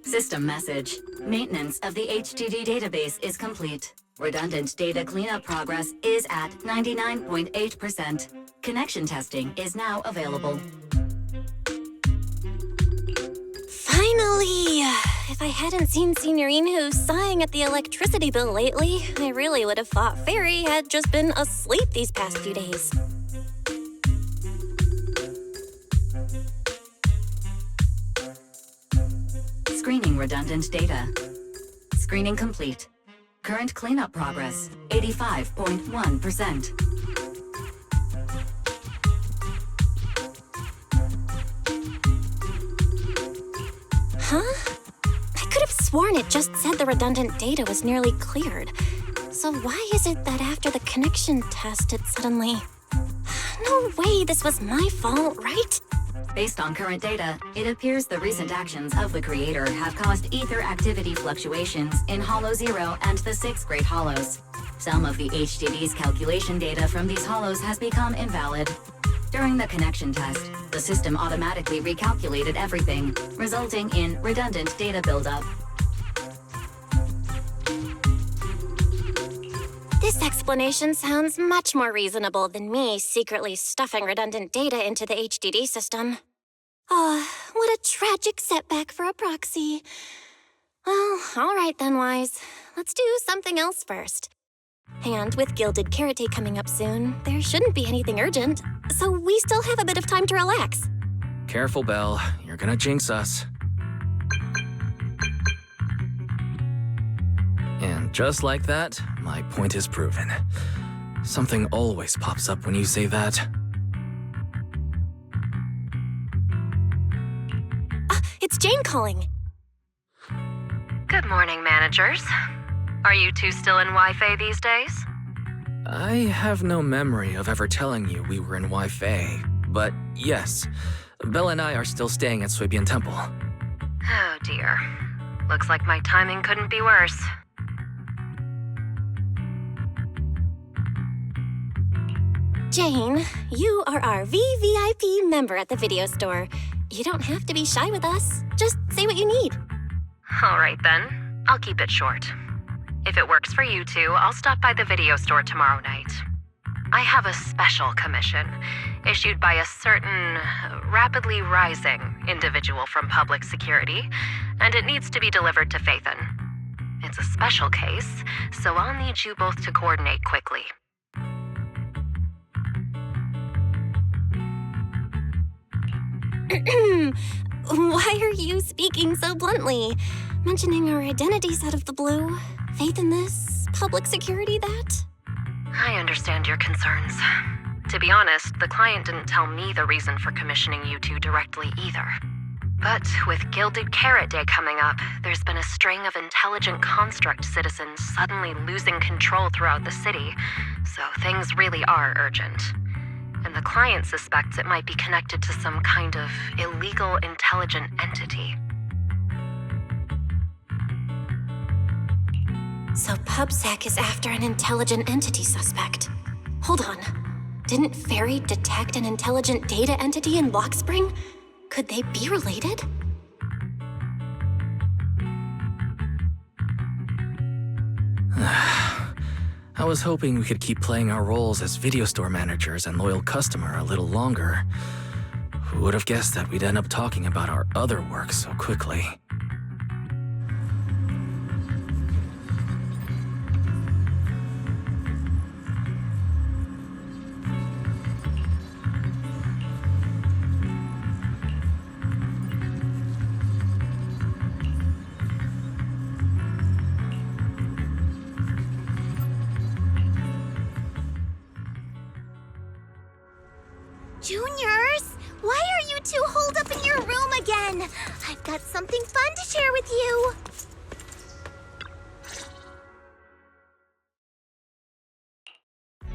System message. Maintenance of the HDD database is complete. Redundant data cleanup progress is at 99.8%. Connection testing is now available. Finally! If I hadn't seen Signorine sighing at the electricity bill lately, I really would have thought Fairy had just been asleep these past few days. Screening redundant data. Screening complete. Current cleanup progress, 85.1%. Huh? I could have sworn it just said the redundant data was nearly cleared. So why is it that after the connection test it suddenly... No way this was my fault, right? Based on current data, it appears the recent actions of the creator have caused ether activity fluctuations in Hollow 0 and the 6 Great Hollows. Some of the HDD's calculation data from these hollows has become invalid. During the connection test, the system automatically recalculated everything, resulting in redundant data buildup. This explanation sounds much more reasonable than me secretly stuffing redundant data into the HDD system. Oh, what a tragic setback for a proxy. Well, all right then, Wise. Let's do something else first. And with Gilded Carrot Day coming up soon, there shouldn't be anything urgent, so we still have a bit of time to relax. Careful, Belle. You're gonna jinx us. And just like that, my point is proven. Something always pops up when you say that. It's Jane calling. Good morning, managers. Are you two still in Wi-Fi these days? I have no memory of ever telling you we were in Wi-Fi, but yes, Belle and I are still staying at Suibian Temple. Oh dear. Looks like my timing couldn't be worse. Jane, you are our VVIP member at the video store. You don't have to be shy with us. Just say what you need. All right then. I'll keep it short. If it works for you two, I'll stop by the video store tomorrow night. I have a special commission issued by a certain rapidly rising individual from public security, and it needs to be delivered to Phaethon. It's a special case, so I'll need you both to coordinate quickly. Why are you speaking so bluntly? Mentioning our identities out of the blue? Faith in this? Public security that? I understand your concerns. To be honest, the client didn't tell me the reason for commissioning you two directly either. But with Gilded Carrot Day coming up, there's been a string of intelligent construct citizens suddenly losing control throughout the city, so things really are urgent. And the client suspects it might be connected to some kind of illegal intelligent entity. So PubSec is after an intelligent entity suspect. Hold on. Didn't Fairy detect an intelligent data entity in Lockspring? Could they be related? I was hoping we could keep playing our roles as video store managers and loyal customer a little longer. Who would have guessed that we'd end up talking about our other work so quickly? Juniors, why are you two holed up in your room again? I've got something fun to share with you.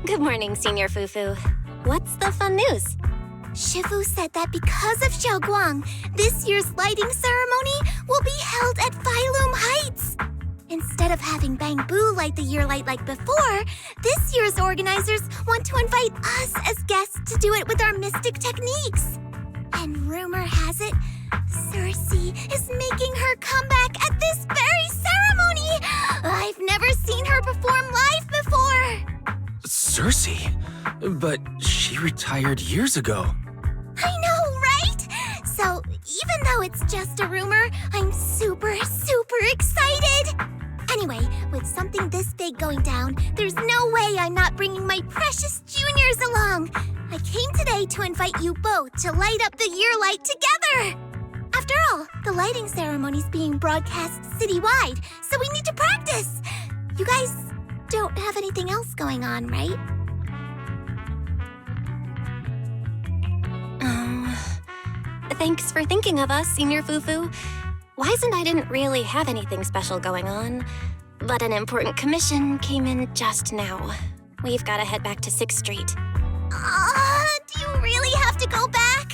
Good morning, Senior Fufu. What's the fun news? Shifu said that because of Xiaoguang, this year's lighting ceremony will be held at Phylum Heights. Instead of having Bangbu light the year light like before, this year's organizers want to invite us as guests to do it with our mystic techniques. And rumor has it, Circe is making her comeback at this very ceremony. I've never seen her perform live before. Circe? But she retired years ago. I know, right? So even though it's just a rumor, I'm super excited. Anyway, with something this big going down, there's no way I'm not bringing my precious juniors along. I came today to invite you both to light up the year light together. After all, the lighting ceremony's being broadcast citywide, so we need to practice. You guys don't have anything else going on, right? Thanks for thinking of us, Senior Fufu. Wise and I didn't really have anything special going on, but an important commission came in just now. We've got to head back to 6th Street. Do you really have to go back?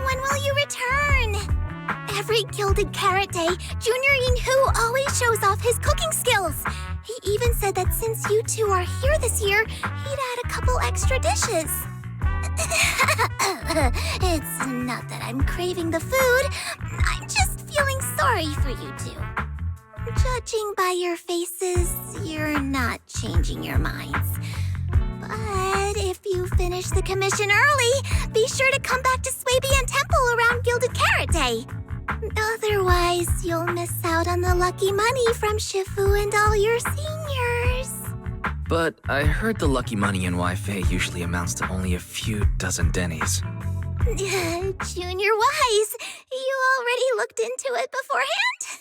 When will you return? Every Gilded Carrot Day, Junior Yinhu always shows off his cooking skills. He even said that since you two are here this year, he'd add a couple extra dishes. It's not that I'm craving the food. I'm just feeling sorry for you two. Judging by your faces, you're not changing your minds. But if you finish the commission early, be sure to come back to Swabian Temple around Gilded Carrot Day. Otherwise, you'll miss out on the lucky money from Shifu and all your seniors. But I heard the lucky money in Wi-Fi usually amounts to only a few dozen dennies. Junior Wise, you already looked into it beforehand?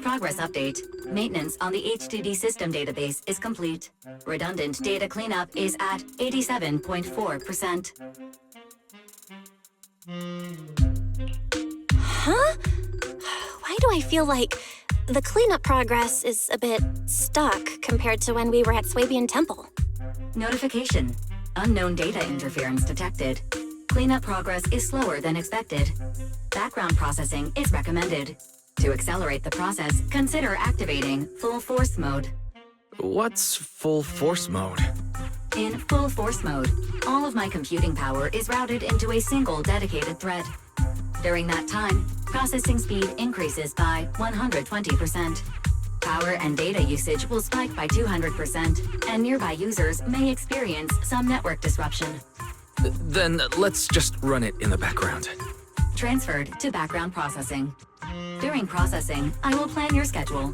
Progress update. Maintenance on the HDD system database is complete. Redundant data cleanup is at 87.4%. Huh? Why do I feel like the cleanup progress is a bit stuck compared to when we were at Swabian Temple? Notification. Unknown data interference detected. Cleanup progress is slower than expected. Background processing is recommended. To accelerate the process, consider activating full force mode. What's full force mode? In full force mode, all of my computing power is routed into a single dedicated thread. During that time, processing speed increases by 120%. Power and data usage will spike by 200%, and nearby users may experience some network disruption. Then let's just run it in the background. Transferred to background processing. During processing, I will plan your schedule.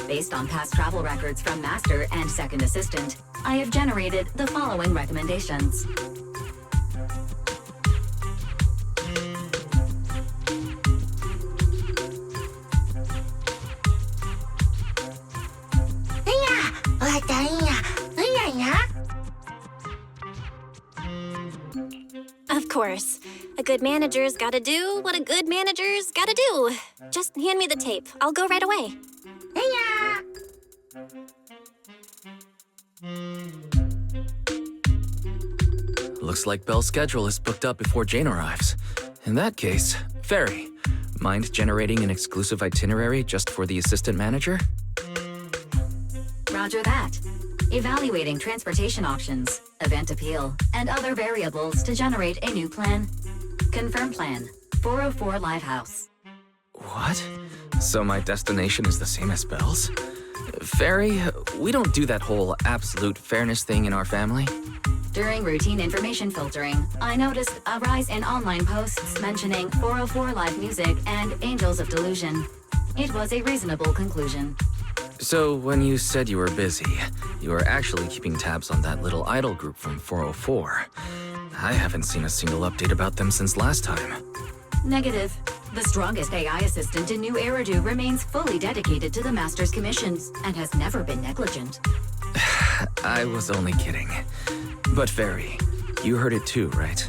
Based on past travel records from Master and Second Assistant, I have generated the following recommendations. Of course. A good manager's gotta do what a good manager's gotta do. Just hand me the tape. I'll go right away. Looks like Belle's schedule is booked up before Jane arrives. In that case, Fairy, mind generating an exclusive itinerary just for the assistant manager? Roger that. Evaluating transportation options, event appeal, and other variables to generate a new plan. Confirm plan. 404 Lighthouse. What? So my destination is the same as Belle's? Fairy, we don't do that whole absolute fairness thing in our family. During routine information filtering, I noticed a rise in online posts mentioning 404 Live Music and Angels of Delusion. It was a reasonable conclusion. So when you said you were busy, you were actually keeping tabs on that little idol group from 404. I haven't seen a single update about them since last time. Negative. The strongest AI assistant in New Eridu remains fully dedicated to the Master's commissions and has never been negligent. I was only kidding. But Fairy, you heard it too, right?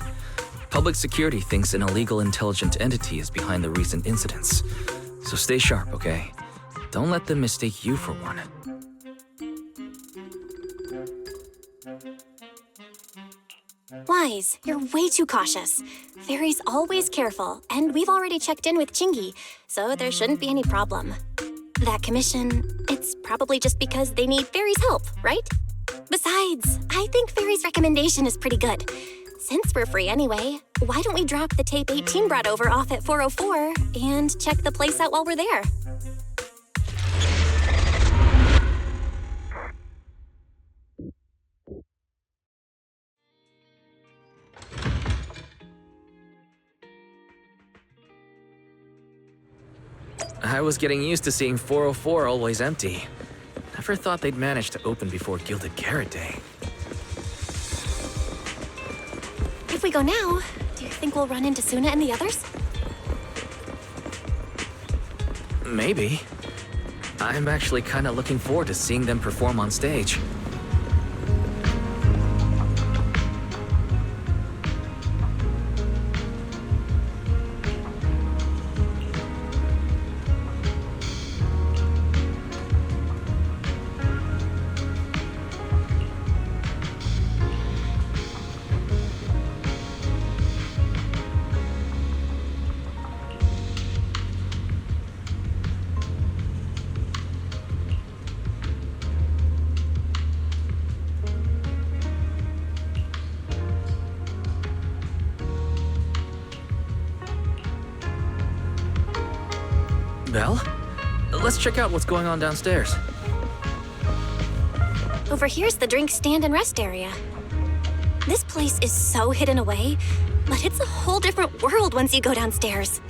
Public security thinks an illegal intelligent entity is behind the recent incidents. So stay sharp, okay? Don't let them mistake you for one. Wise, you're way too cautious. Fairy's always careful, and we've already checked in with Chingy, so there shouldn't be any problem. That commission, it's probably just because they need Fairy's help, right? Besides, I think Fairy's recommendation is pretty good. Since we're free anyway, why don't we drop the tape 18 brought over off at 404 and check the place out while we're there? I was getting used to seeing 404 always empty. Never thought they'd manage to open before Gilded Carrot Day. If we go now, do you think we'll run into Suna and the others? Maybe. I'm actually kinda looking forward to seeing them perform on stage. Belle? Let's check out what's going on downstairs. Over here's the drink stand and rest area. This place is so hidden away, but it's a whole different world once you go downstairs.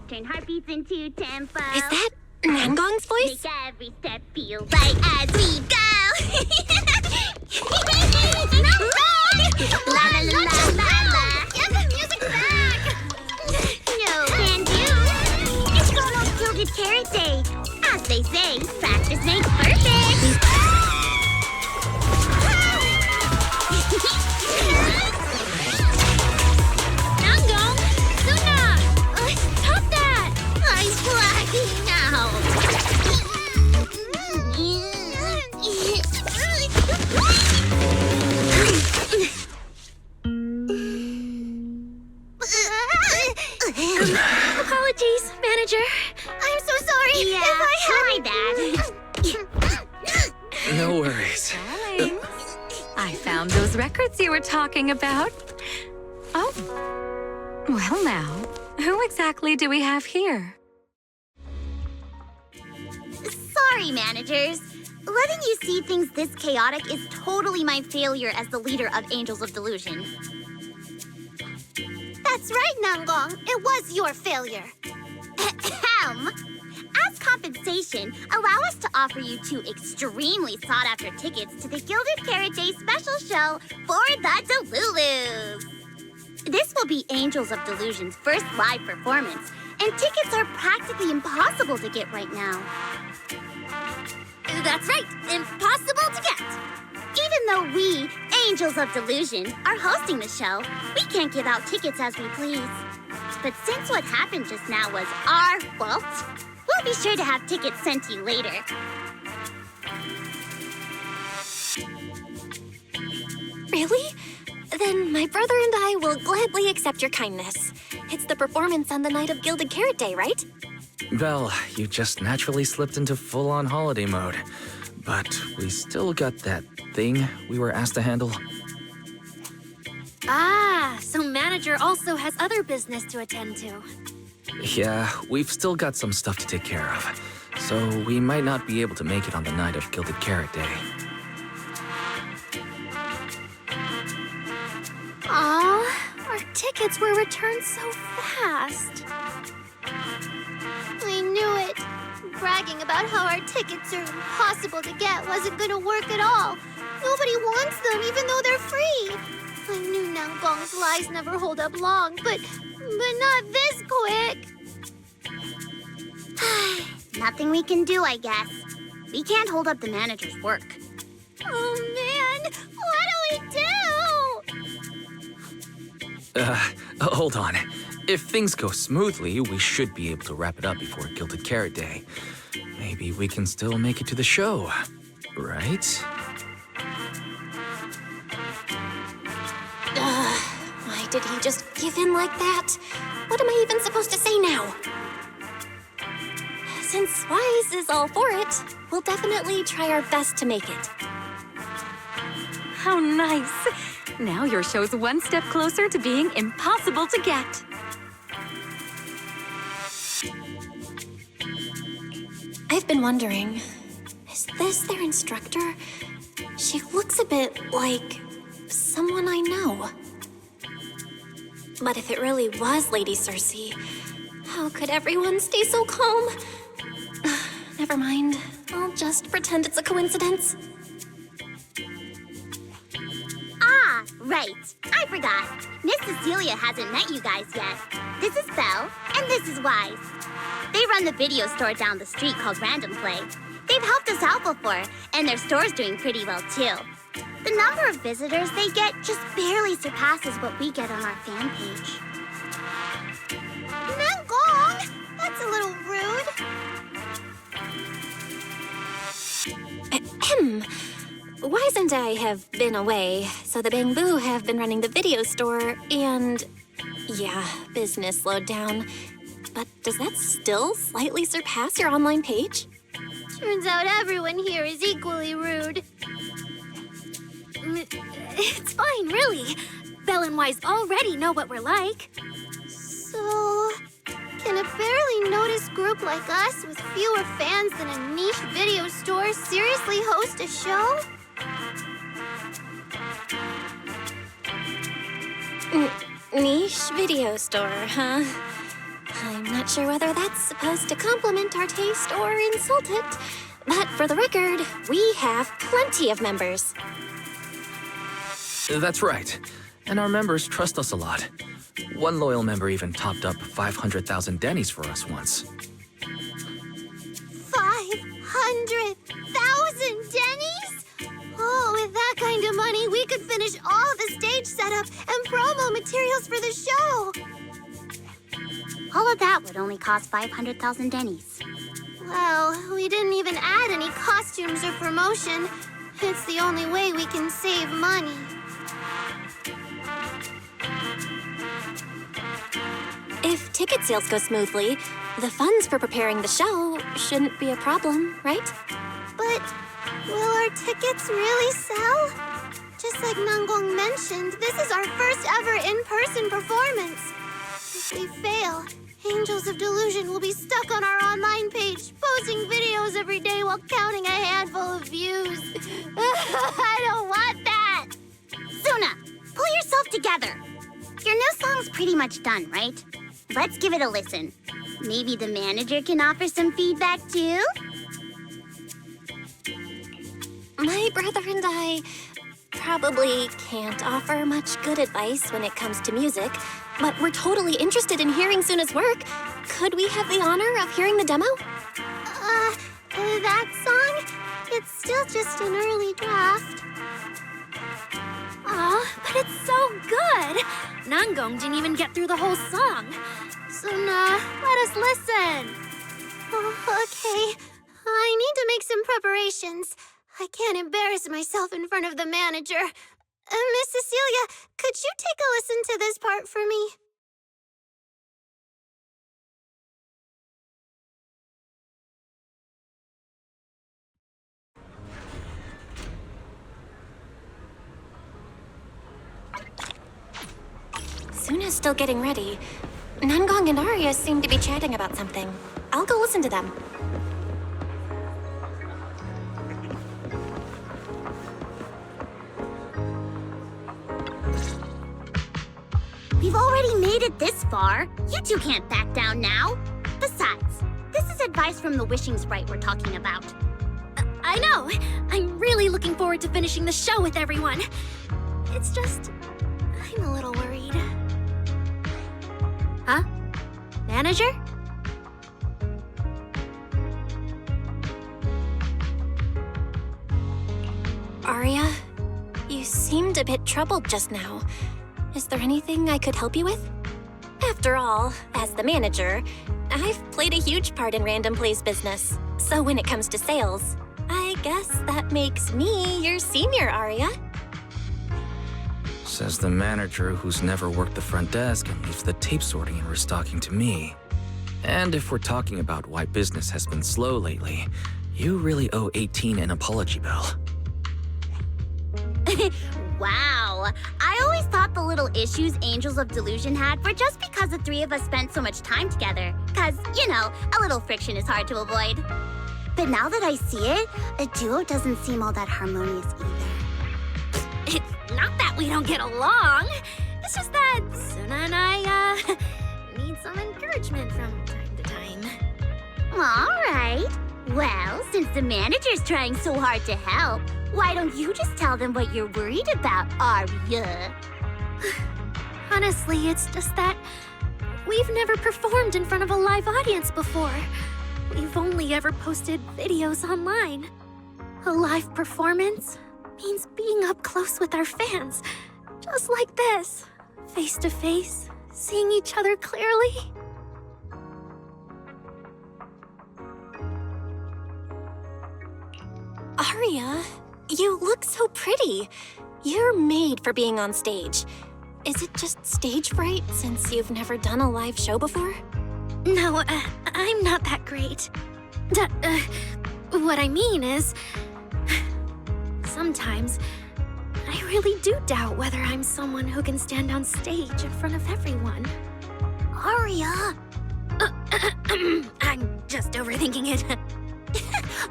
Turn heartbeats into tempo. Is that Nangong's voice? Make every step feel right as we go. La la la la la. Give the music back. No can do. It's Chrono's Gilded Carrot Day. As they say, practice makes perfect. Nangong, Suna, stop that! I'm blacking out. Apologies, manager. I'm so sorry. Yeah, if I had my No worries. Darling, I found those records you were talking about. Oh. Well now, who exactly do we have here? Sorry, managers. Letting you see things this chaotic is totally my failure as the leader of Angels of Delusion. That's right, Nangong. It was your failure. Ahem. As compensation, allow us to offer you 2 extremely sought-after tickets to the Gilded Carrot Day special show for the Delulus. This will be Angels of Delusion's first live performance, and tickets are practically impossible to get right now. That's right, impossible to get. Even though we, Angels of Delusion, are hosting the show, we can't give out tickets as we please. But since what happened just now was our fault, we'll be sure to have tickets sent to you later. Really? Then my brother and I will gladly accept your kindness. It's the performance on the night of Gilded Carrot Day, right? Belle, you just naturally slipped into full-on holiday mode. But we still got that thing we were asked to handle. Ah, so manager also has other business to attend to. Yeah, we've still got some stuff to take care of. So we might not be able to make it on the night of Gilded Carrot Day. Aw, our tickets were returned so fast. I knew it. Bragging about how our tickets are impossible to get wasn't gonna work at all. Nobody wants them, even though they're free. I knew Nangong's lies never hold up long, but not this quick. Nothing we can do, I guess. We can't hold up the manager's work. Oh man, what do we do? Hold on. If things go smoothly, we should be able to wrap it up before Gilded Carrot Day. Maybe we can still make it to the show, right? Why did he just give in like that? What am I even supposed to say now? Since Wise is all for it, we'll definitely try our best to make it. How nice. Now your show's one step closer to being impossible to get. I've been wondering, is this their instructor? She looks a bit like someone I know. But if it really was Lady Circe, how could everyone stay so calm? Never mind. I'll just pretend it's a coincidence. Ah, right. I forgot. Miss Cecilia hasn't met you guys yet. This is Belle, and this is Wise. They run the video store down the street called Random Play. They've helped us out before, and their store's doing pretty well too. The number of visitors they get just barely surpasses what we get on our fan page. Nangong! That's a little rude. Ahem. Wise and I have been away, so the Bamboo have been running the video store, and yeah, business slowed down. But does that still slightly surpass your online page? Turns out everyone here is equally rude. It's fine, really. Belle and Wise already know what we're like. So, can a barely noticed group like us with fewer fans than a niche video store seriously host a show? Niche video store, huh? I'm not sure whether that's supposed to compliment our taste or insult it, but for the record, we have plenty of members. That's right. And our members trust us a lot. One loyal member even topped up 500,000 dennies for us once. 500,000 dennies? Oh, with that kind of money, we could finish all the stage setup and promo materials for the show. All of that would only cost 500,000 dennies. Well, we didn't even add any costumes or promotion. It's the only way we can save money. If ticket sales go smoothly, the funds for preparing the show shouldn't be a problem, right? But will our tickets really sell? Just like Nangong mentioned, this is our first ever in-person performance. If we fail, Angels of Delusion will be stuck on our online page, posting videos every day while counting a handful of views. I don't want that! Suna, pull yourself together. Your new song's pretty much done, right? Let's give it a listen. Maybe the manager can offer some feedback too? My brother and I probably can't offer much good advice when it comes to music, but we're totally interested in hearing Suna's work. Could we have the honor of hearing the demo? That song? It's still just an early draft. Aw, but it's so good! Nangong didn't even get through the whole song. Suna, let us listen. Oh, okay. I need to make some preparations. I can't embarrass myself in front of the manager. Miss Cecilia, could you take a listen to this part for me? Suna's still getting ready. Nangong and Arya seem to be chatting about something. I'll go listen to them. We've already made it this far. You two can't back down now. Besides, this is advice from the wishing sprite we're talking about. I I know! I'm really looking forward to finishing the show with everyone. It's just... I'm a little worried. Huh? Manager? Aria, you seemed a bit troubled just now. Is there anything I could help you with? After all, as the manager, I've played a huge part in Random Play's business. So when it comes to sales, I guess that makes me your senior, Aria. Says the manager who's never worked the front desk and leaves the tape sorting and restocking to me. And if we're talking about why business has been slow lately, you really owe 18 an apology, Belle. Wow. I always thought the little issues Angels of Delusion had were just because the three of us spent so much time together. Cause, you know, a little friction is hard to avoid. But now that I see it, a duo doesn't seem all that harmonious either. It's not that we don't get along. It's just that Suna and I, need some encouragement from time to time. All right. Well, since the manager's trying so hard to help, why don't you just tell them what you're worried about, Aria? Honestly, it's just that we've never performed in front of a live audience before. We've only ever posted videos online. A live performance means being up close with our fans, just like this, face to face, seeing each other clearly. Aria, you look so pretty. You're made for being on stage. Is it just stage fright since you've never done a live show before? No, I'm not that great. What I mean is, sometimes I really do doubt whether I'm someone who can stand on stage in front of everyone. Aria! I'm just overthinking it.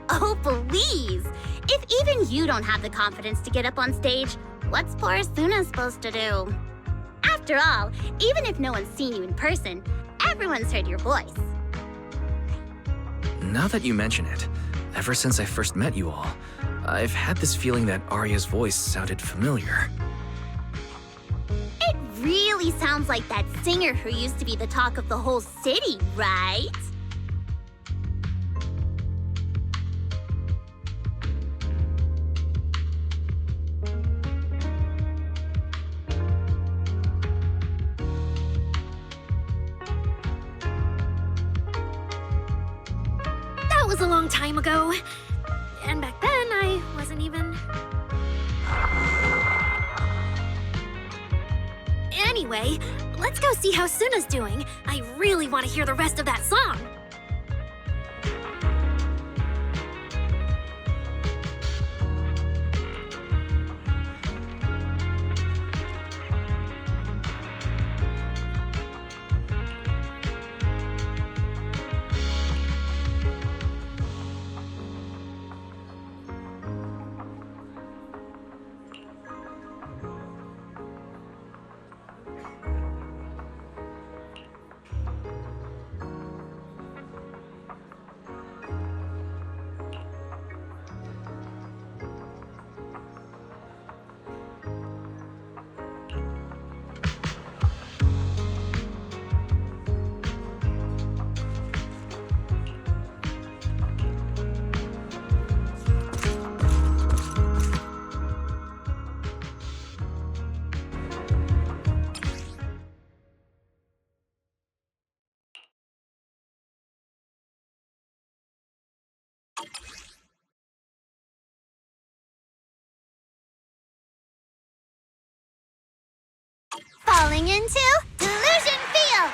Oh, please! If even you don't have the confidence to get up on stage, what's poor Suna supposed to do? After all, even if no one's seen you in person, everyone's heard your voice. Now that you mention it, ever since I first met you all, I've had this feeling that Aria's voice sounded familiar. It really sounds like that singer who used to be the talk of the whole city, right? That was a long time ago. And back then, I wasn't even... Anyway, let's go see how Suna's doing. I really want to hear the rest of that song. Falling into Delusion Field!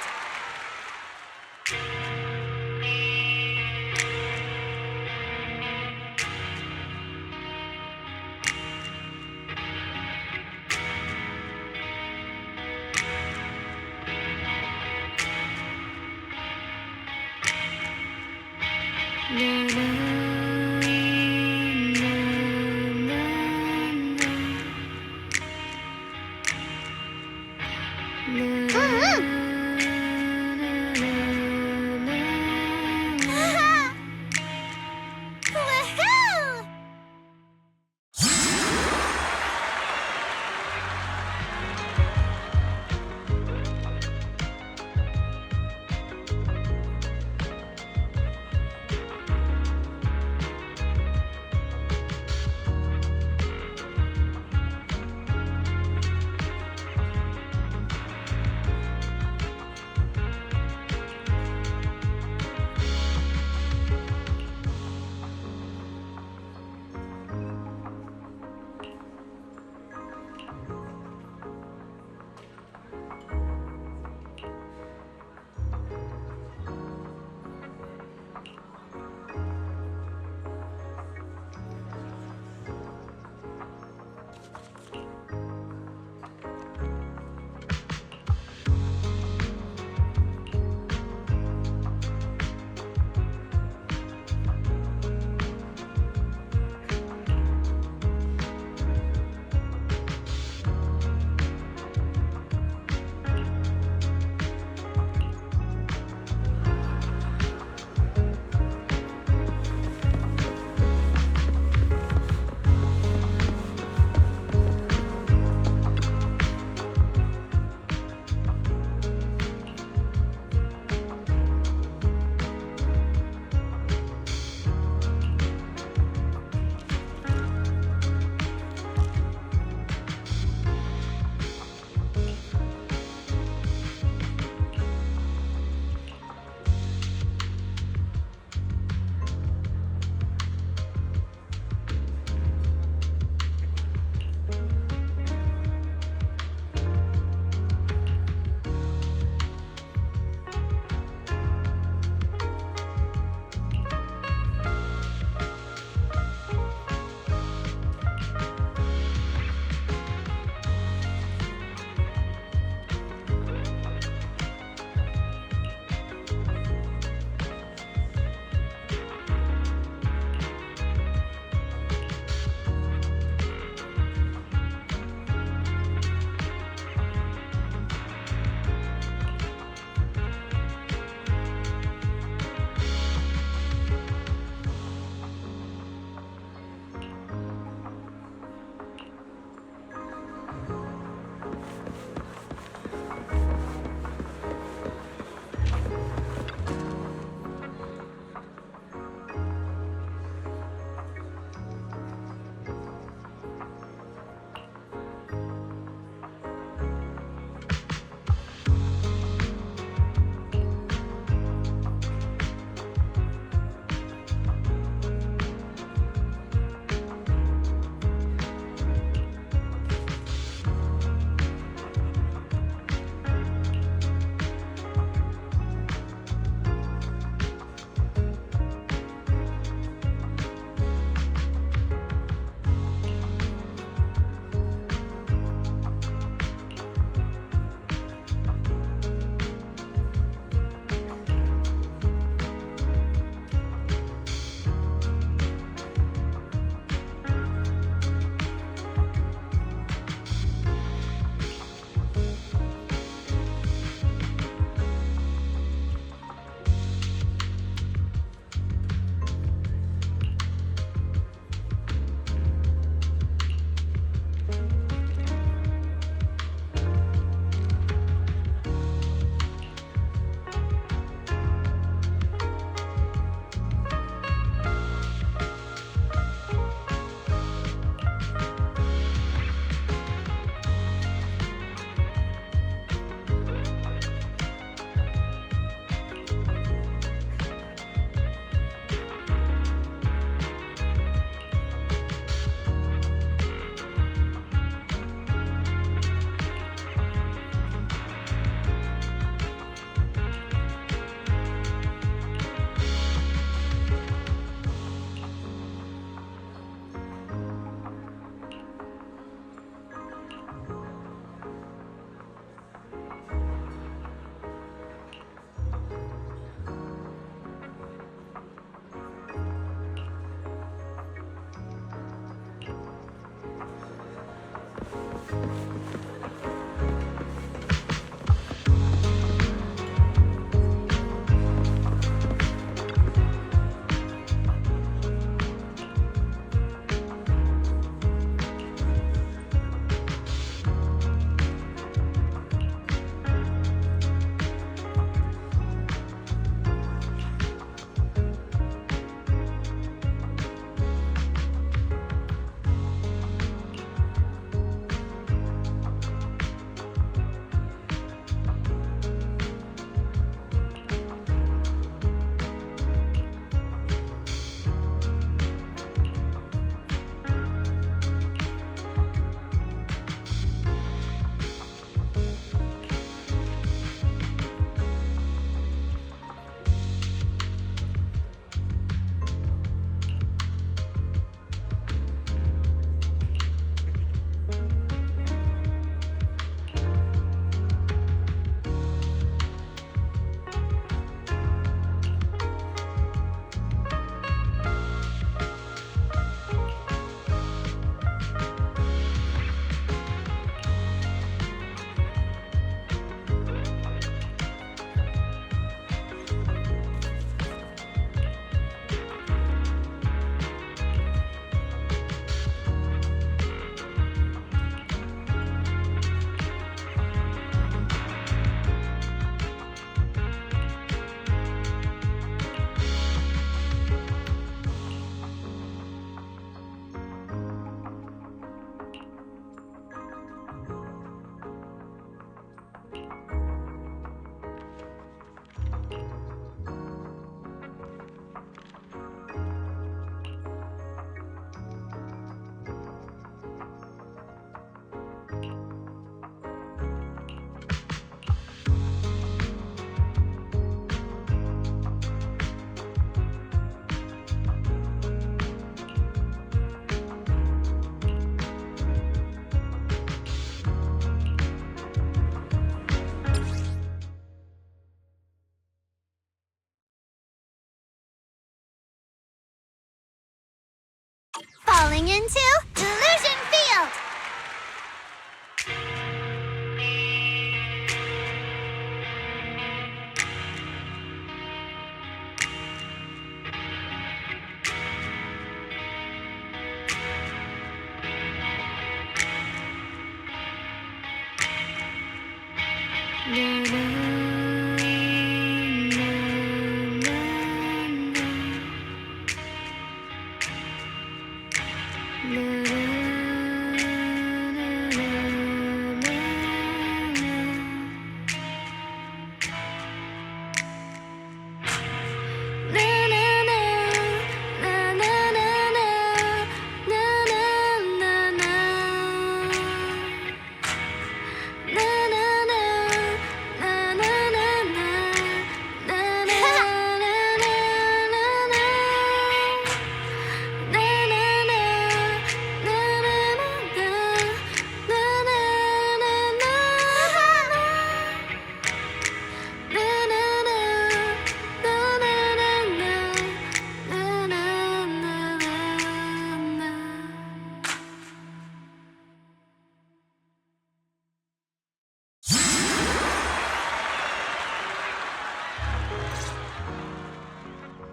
falling into Delusion Field!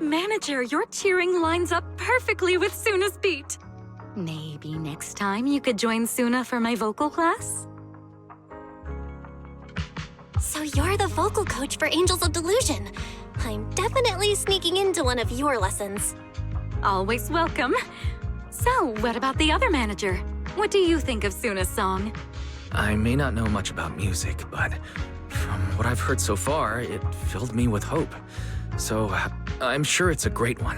Manager, your cheering lines up perfectly with Suna's beat. Maybe next time you could join Suna for my vocal class? So you're the vocal coach for Angels of Delusion. I'm definitely sneaking into one of your lessons. Always welcome. So, what about the other manager? What do you think of Suna's song? I may not know much about music, but from what I've heard so far, it filled me with hope. So, I'm sure it's a great one.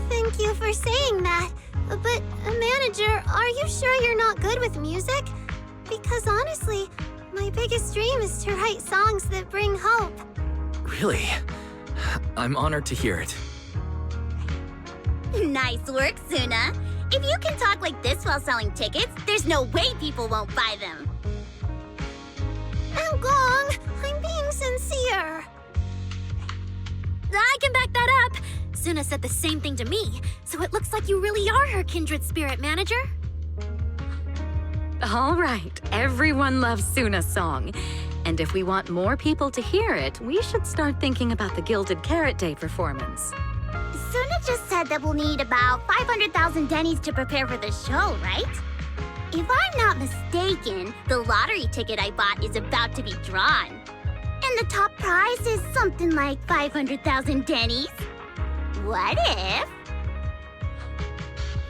Thank you for saying that. But, manager, are you sure you're not good with music? Because honestly, my biggest dream is to write songs that bring hope. Really? I'm honored to hear it. Nice work, Suna. If you can talk like this while selling tickets, there's no way people won't buy them. Gong, I'm being sincere. I can back that up. Suna said the same thing to me, so it looks like you really are her kindred spirit, manager. All right, everyone loves Suna's song. And if we want more people to hear it, we should start thinking about the Gilded Carrot Day performance. Suna just said that we'll need about 500,000 dennies to prepare for the show, right? If I'm not mistaken, the lottery ticket I bought is about to be drawn. And the top prize is something like 500,000 dennies. What if?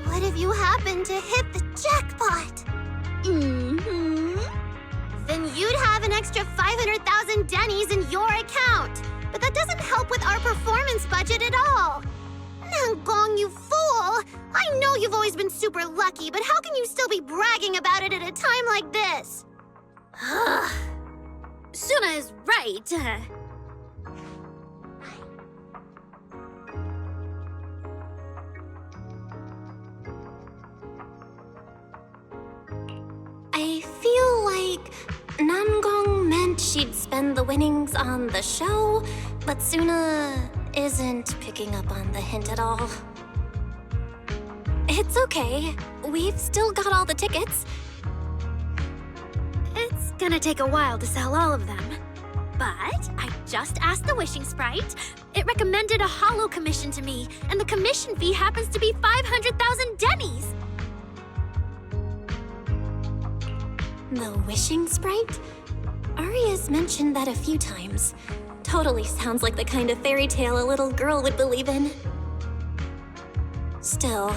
What if you happen to hit the jackpot? Then you'd have an extra 500,000 dennies in your account. But that doesn't help with our performance budget at all. Gong, you fool! I know you've always been super lucky, but how can you still be bragging about it at a time like this? Suna is right. I feel like Namgong meant she'd spend the winnings on the show, but Suna isn't picking up on the hint at all. It's okay. We've still got all the tickets. It's gonna take a while to sell all of them. But I just asked the Wishing Sprite. It recommended a holo commission to me, and the commission fee happens to be 500,000 dennies. The Wishing Sprite? Aria's mentioned that a few times. Totally sounds like the kind of fairy tale a little girl would believe in. Still,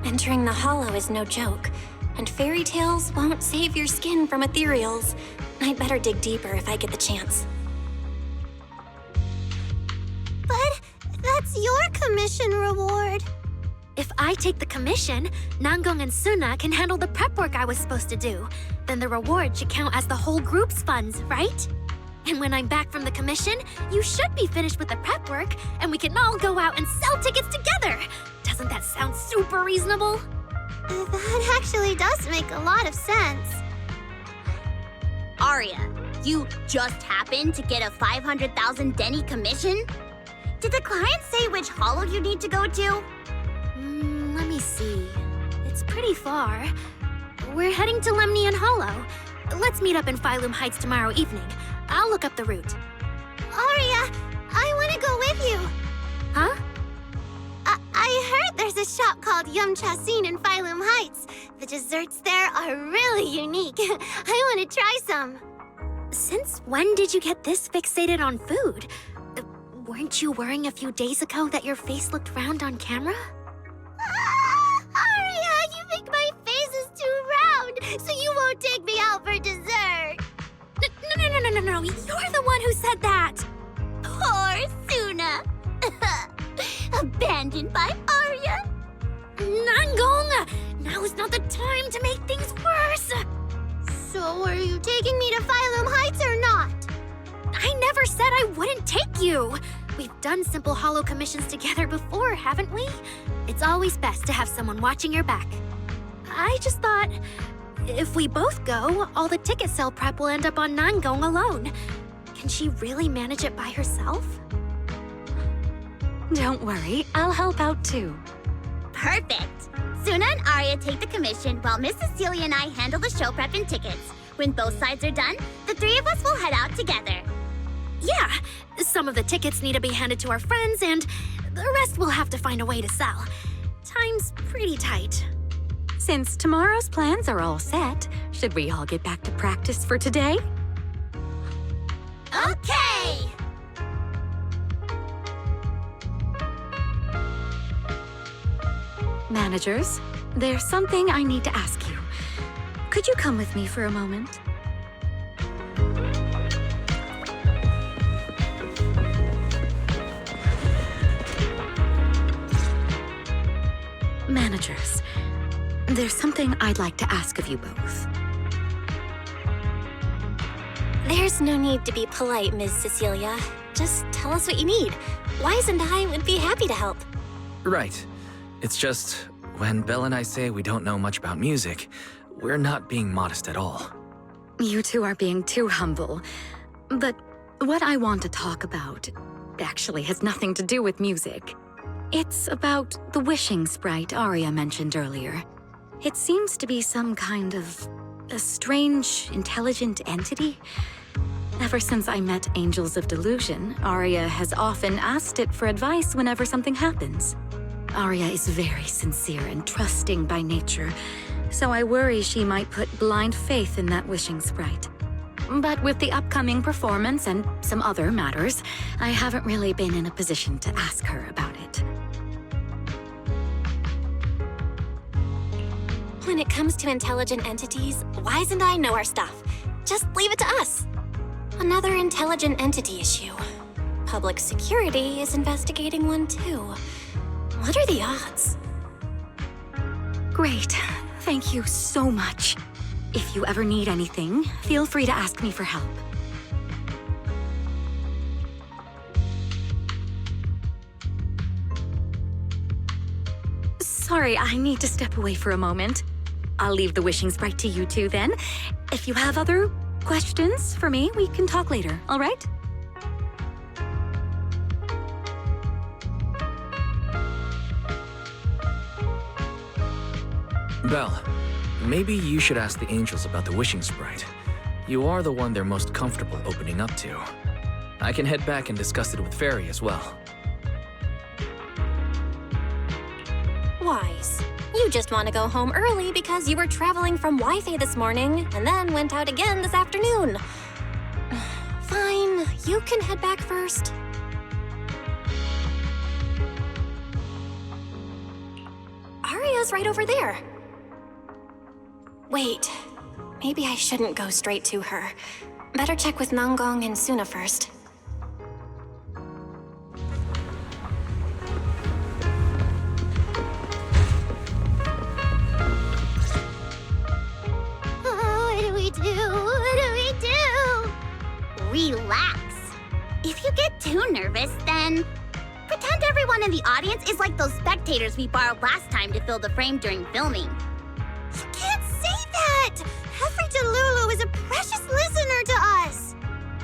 entering the holo is no joke, and fairy tales won't save your skin from ethereals. I'd better dig deeper if I get the chance. But that's your commission reward. If I take the commission, Namgong and Suna can handle the prep work I was supposed to do. Then the reward should count as the whole group's funds, right? And when I'm back from the commission, you should be finished with the prep work, and we can all go out and sell tickets together. Doesn't that sound super reasonable? That actually does make a lot of sense. Aria, you just happened to get a 500,000 denny commission? Did the client say which holo you need to go to? pretty far. We're heading to Lemnian Hollow. Let's meet up in Phylum Heights tomorrow evening. I'll look up the route. Aria, I want to go with you. Huh? I heard there's a shop called Yum Chasin in Phylum Heights. The desserts there are really unique. I want to try some. Since when did you get this fixated on food? Weren't you worrying a few days ago that your face looked round on camera? Aria, you think my face is too round, so you won't take me out for dessert. No. You're the one who said that. Poor Suna. Abandoned by Aria. Nangong! Now is not the time to make things worse. So are you taking me to Phylum Heights or not? I never said I wouldn't take you. We've done simple hollow commissions together before, haven't we? It's always best to have someone watching your back. I just thought, if we both go, all the ticket sale prep will end up on Nangong alone. Can she really manage it by herself? Don't worry, I'll help out too. Perfect. Suna and Aria take the commission while Miss Cecilia and I handle the show prep and tickets. When both sides are done, the three of us will head out together. Yeah, some of the tickets need to be handed to our friends, and the rest we'll have to find a way to sell. Time's pretty tight. Since tomorrow's plans are all set, should we all get back to practice for today? Okay! Managers, there's something I need to ask you. Could you come with me for a moment? Managers, there's something I'd like to ask of you both. There's no need to be polite, Ms. Cecilia. Just tell us what you need. Wise and I would be happy to help. Right. It's just, when Belle and I say we don't know much about music, we're not being modest at all. You two are being too humble. But what I want to talk about actually has nothing to do with music. It's about the wishing sprite Aria mentioned earlier. It seems to be some kind of a strange, intelligent entity. Ever since I met Angels of Delusion, Aria has often asked it for advice whenever something happens. Aria is very sincere and trusting by nature, so I worry she might put blind faith in that wishing sprite. But with the upcoming performance and some other matters, I haven't really been in a position to ask her about it. When it comes to intelligent entities, Wise and I know our stuff. Just leave it to us. Another intelligent entity issue. Public security is investigating one too. What are the odds? Great. Thank you so much. If you ever need anything, feel free to ask me for help. Sorry, I need to step away for a moment. I'll leave the wishing sprite to you two then. If you have other questions for me, we can talk later, all right? Belle, maybe you should ask the angels about the wishing sprite. You are the one they're most comfortable opening up to. I can head back and discuss it with Fairy as well. Wise, you just want to go home early because you were traveling from Wi-Fi this morning and then went out again this afternoon. Fine, you can head back first. Aria's right over there. Wait, maybe I shouldn't go straight to her. Better check with Nangong and Suna first. What do we do? What do we do? Relax. If you get too nervous, then pretend everyone in the audience is like those spectators we borrowed last time to fill the frame during filming. You can't say that! Every Delulu is a precious listener to us!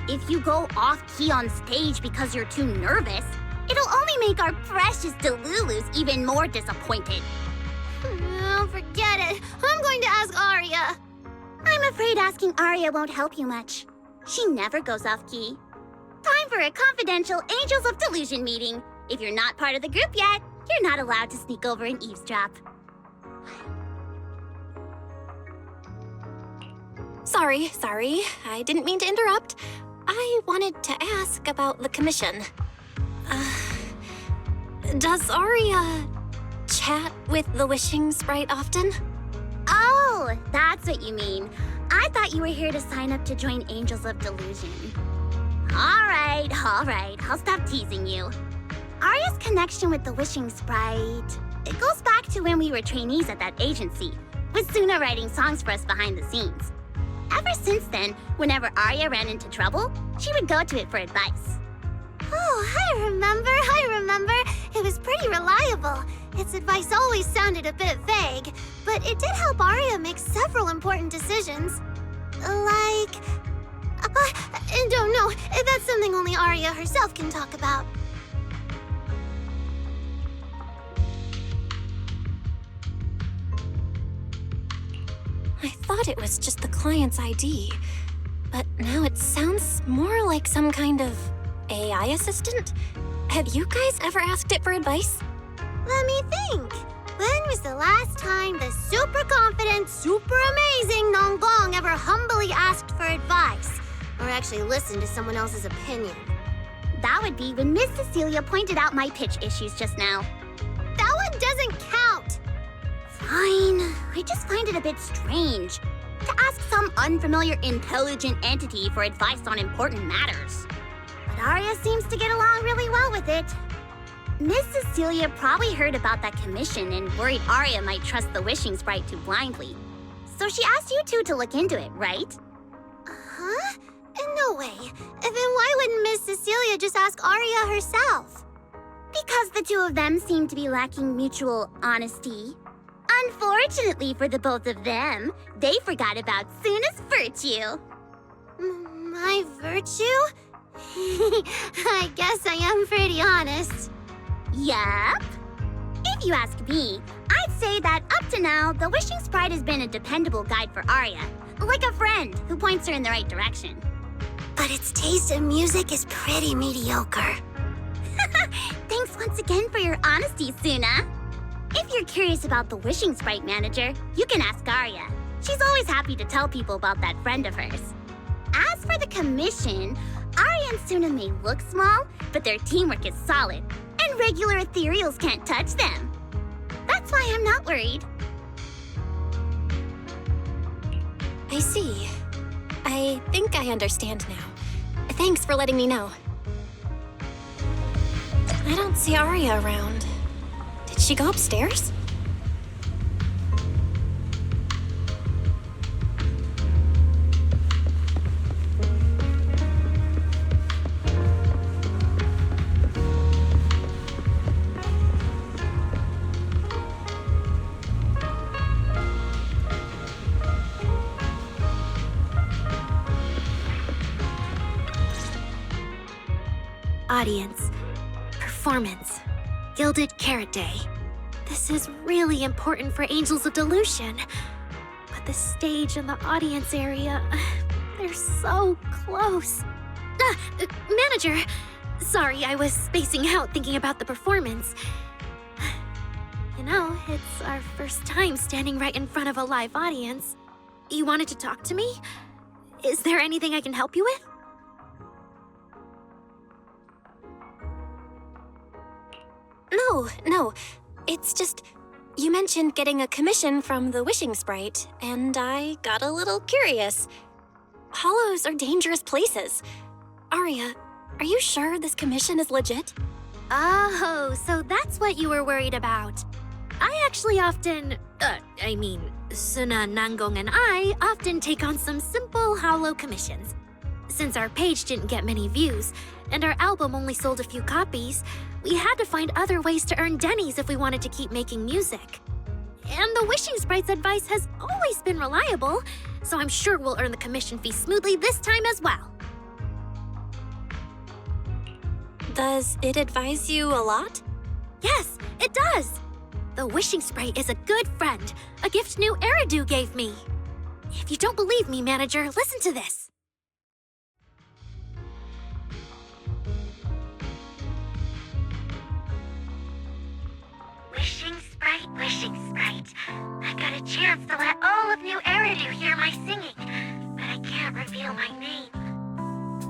If you go off-key on stage because you're too nervous, it'll only make our precious Delulus even more disappointed. Oh, forget it. I'm going to ask Aria. I'm afraid asking Aria won't help you much. She never goes off key. Time for a confidential Angels of Delusion meeting. If you're not part of the group yet, you're not allowed to sneak over and eavesdrop. Sorry. I didn't mean to interrupt. I wanted to ask about the commission. Does Aria chat with the Wishing Sprite often? Oh, that's what you mean. I thought you were here to sign up to join Angels of Delusion. All right. I'll stop teasing you. Aria's connection with the Wishing Sprite, it goes back to when we were trainees at that agency, with Suna writing songs for us behind the scenes. Ever since then, whenever Aria ran into trouble, she would go to it for advice. Oh, I remember. It was pretty reliable. Its advice always sounded a bit vague, but it did help Aria make several important decisions. I don't know. That's something only Aria herself can talk about. I thought it was just the client's ID, but now it sounds more like some kind of AI assistant. Have you guys ever asked it for advice? Let me think. When was the last time the super confident, super amazing Nonggong ever humbly asked for advice? Or actually listened to someone else's opinion? That would be when Miss Cecilia pointed out my pitch issues just now. That one doesn't count! Fine. I just find it a bit strange to ask some unfamiliar intelligent entity for advice on important matters. But Aria seems to get along really well with it. Miss Cecilia probably heard about that commission and worried Aria might trust the Wishing Sprite too blindly. So she asked you two to look into it, right? Huh? No way. Then why wouldn't Miss Cecilia just ask Aria herself? Because the two of them seem to be lacking mutual honesty. Unfortunately for the both of them, they forgot about Suna's virtue. My virtue? I guess I am pretty honest. Yup. If you ask me, I'd say that up to now, the Wishing Sprite has been a dependable guide for Aria, like a friend who points her in the right direction. But its taste in music is pretty mediocre. Thanks once again for your honesty, Suna. If you're curious about the Wishing Sprite manager, you can ask Aria. She's always happy to tell people about that friend of hers. As for the commission, Aria and Suna may look small, but their teamwork is solid, and regular ethereals can't touch them. That's why I'm not worried. I see. I think I understand now. Thanks for letting me know. I don't see Aria around. Did she go upstairs? Audience, performance, Gilded Carrot Day. This is really important for Angels of Delusion. But the stage and the audience area, they're so close. Manager, sorry, I was spacing out thinking about the performance. You know, it's our first time standing right in front of a live audience. You wanted to talk to me? Is there anything I can help you with? No. It's just, you mentioned getting a commission from the Wishing Sprite, and I got a little curious. Hollows are dangerous places. Aria, are you sure this commission is legit? Oh, so that's what you were worried about. I actually often, Suna, Nangong, and I often take on some simple hollow commissions. Since our page didn't get many views, and our album only sold a few copies, we had to find other ways to earn dennies if we wanted to keep making music. And the Wishing Sprite's advice has always been reliable, so I'm sure we'll earn the commission fee smoothly this time as well. Does it advise you a lot? Yes, it does. The wishing sprite is a good friend, a gift new Eridu gave me. If you don't believe me, manager, listen to this. Wishing sprite. I got a chance to let all of New Eridu hear my singing, but I can't reveal my name.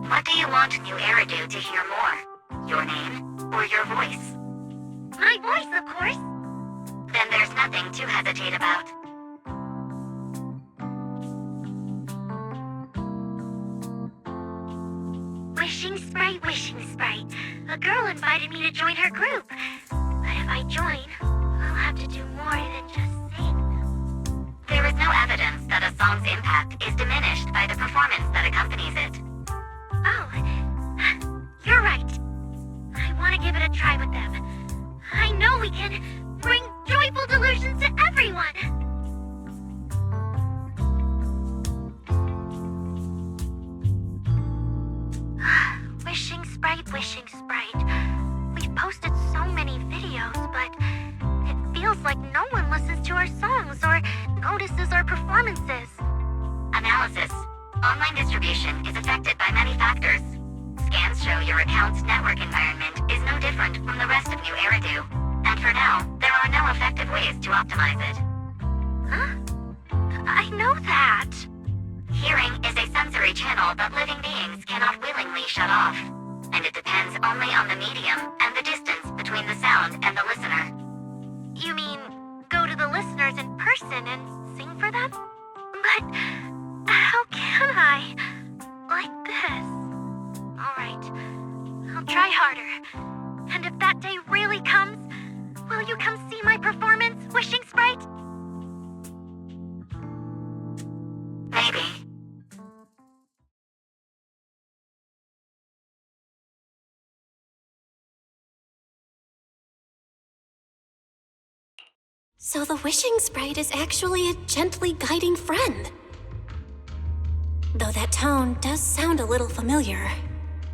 What do you want New Eridu to hear more? Your name or your voice? My voice, of course. Then there's nothing to hesitate about. Wishing sprite. A girl invited me to join her group. But if I join, I'll have to do more than just sing. There is no evidence that a song's impact is diminished by the performance that accompanies it. Oh, you're right. I want to give it a try with them. I know we can bring joyful delusions to everyone. Wishing sprite. We've posted so many videos, but it feels like no one listens to our songs or notices our performances. Analysis. Online distribution is affected by many factors. Scans show your account's network environment is no different from the rest of New Eridu. And for now, there are no effective ways to optimize it. Huh? I know that. Hearing is a sensory channel that living beings cannot willingly shut off. And it depends only on the medium and the distance between the sound and the listener. You mean go to the listeners in person and sing for them? But how can I? Like this. Alright, I'll try harder. And if that day really comes, will you come see my performance, Wishing Sprite? Maybe. So the wishing sprite is actually a gently guiding friend. Though that tone does sound a little familiar.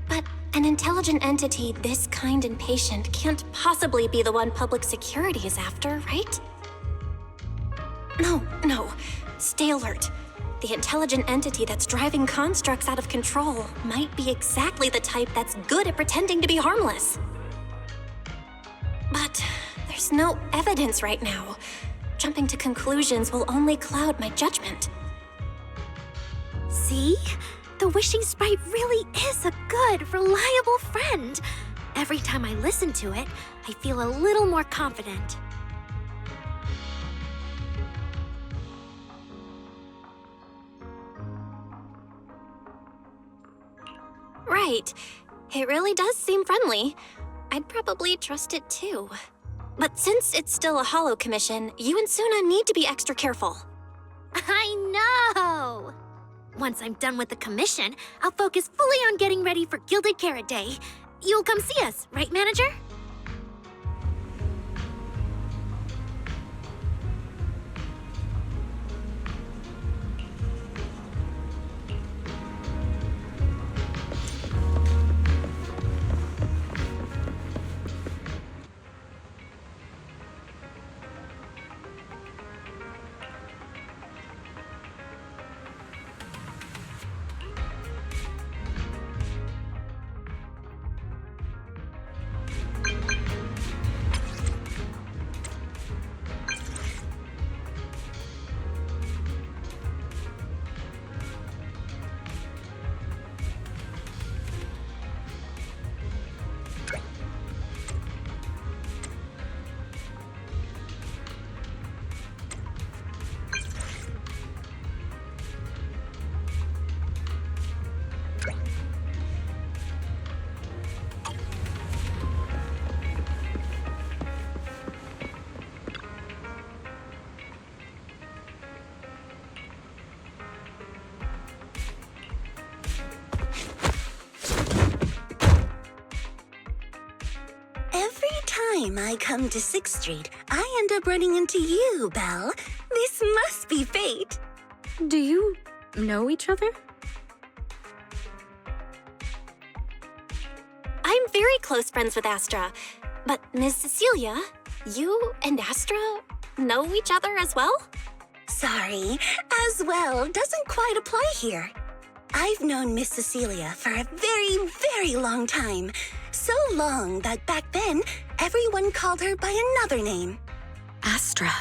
But an intelligent entity this kind and patient can't possibly be the one public security is after, right? No. Stay alert. The intelligent entity that's driving constructs out of control might be exactly the type that's good at pretending to be harmless. But there's no evidence right now. Jumping to conclusions will only cloud my judgment. See? The wishing sprite really is a good, reliable friend. Every time I listen to it, I feel a little more confident. Right. It really does seem friendly. I'd probably trust it too. But since it's still a holo commission, you and Suna need to be extra careful. I know! Once I'm done with the commission, I'll focus fully on getting ready for Gilded Carrot Day. You'll come see us, right, manager? Time I come to 6th Street, I end up running into you, Belle. This must be fate. Do you know each other? I'm very close friends with Astra, but Ms. Cecilia, You and Astra know each other as well? Sorry, as well doesn't quite apply here. I've known Miss Cecilia for a very, very long time. So long that back then, everyone called her by another name. Astra.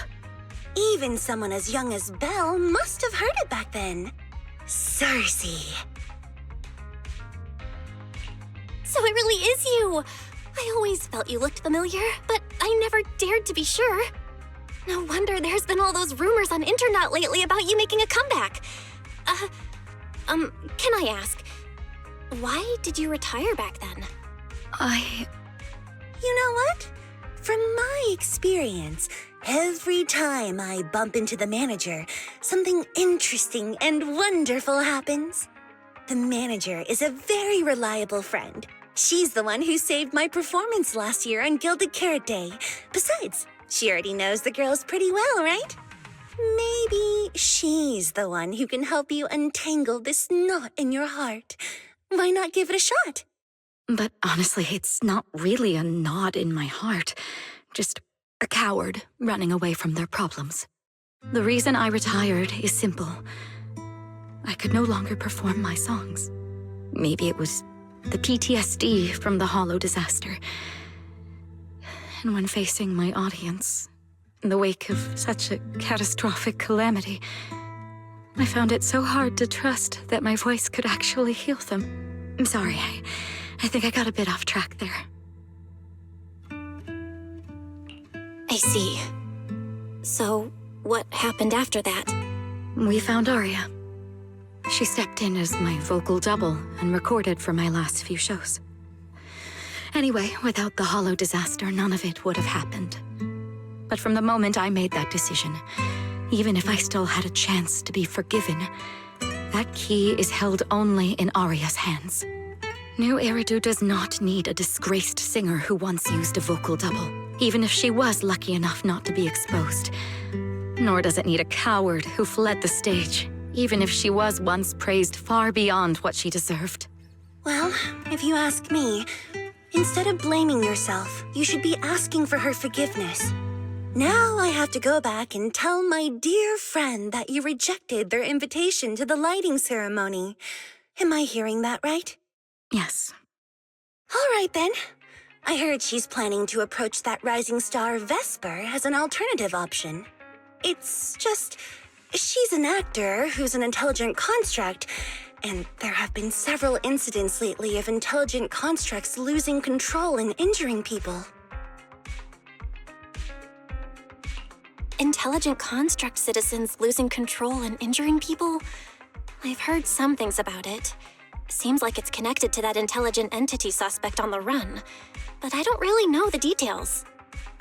Even someone as young as Belle must have heard it back then. Cersei. So it really is you! I always felt you looked familiar, but I never dared to be sure. No wonder there's been all those rumors on internet lately about you making a comeback. Can I ask, why did you retire back then? You know what? From my experience, every time I bump into the manager, something interesting and wonderful happens. The manager is a very reliable friend. She's the one who saved my performance last year on Gilded Carrot Day. Besides, she already knows the girls pretty well, right? Maybe she's the one who can help you untangle this knot in your heart. Why not give it a shot? But honestly, it's not really a knot in my heart. Just a coward running away from their problems. The reason I retired is simple. I could no longer perform my songs. Maybe it was the PTSD from the Hollow disaster. And when facing my audience, in the wake of such a catastrophic calamity, I found it so hard to trust that my voice could actually heal them. I'm sorry, I think I got a bit off track there. I see. So, what happened after that? We found Aria. She stepped in as my vocal double and recorded for my last few shows. Anyway, without the Hollow disaster, none of it would have happened. But from the moment I made that decision, even if I still had a chance to be forgiven, that key is held only in Aria's hands. New Eridu does not need a disgraced singer who once used a vocal double, even if she was lucky enough not to be exposed. Nor does it need a coward who fled the stage, even if she was once praised far beyond what she deserved. Well, if you ask me, instead of blaming yourself, you should be asking for her forgiveness. Now I have to go back and tell my dear friend that you rejected their invitation to the lighting ceremony. Am I hearing that right? Yes. All right, then. I heard she's planning to approach that rising star Vesper as an alternative option. It's just, she's an actor who's an intelligent construct, and there have been several incidents lately of intelligent constructs losing control and injuring people. Intelligent construct citizens losing control and injuring people? I've heard some things about it. Seems like it's connected to that intelligent entity suspect on the run, but I don't really know the details.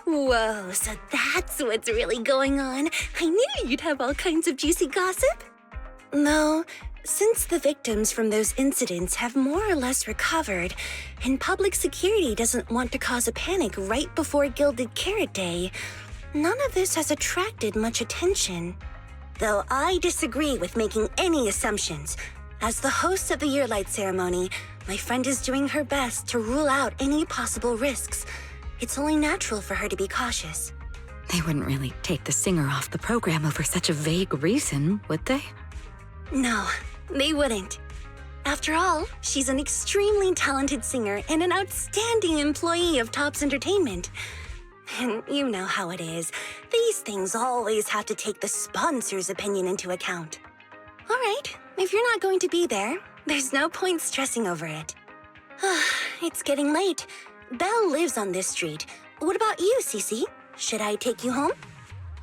Whoa, so that's what's really going on. I knew you'd have all kinds of juicy gossip. No, since the victims from those incidents have more or less recovered, and public security doesn't want to cause a panic right before Gilded Carrot Day, none of this has attracted much attention. Though I disagree with making any assumptions. As the host of the Yearlight ceremony, my friend is doing her best to rule out any possible risks. It's only natural for her to be cautious. They wouldn't really take the singer off the program over such a vague reason, would they? No, they wouldn't. After all, she's an extremely talented singer and an outstanding employee of Topps Entertainment. And you know how it is. These things always have to take the sponsor's opinion into account. All right, if you're not going to be there, there's no point stressing over it. It's getting late. Belle lives on this street. What about you, Cece? Should I take you home?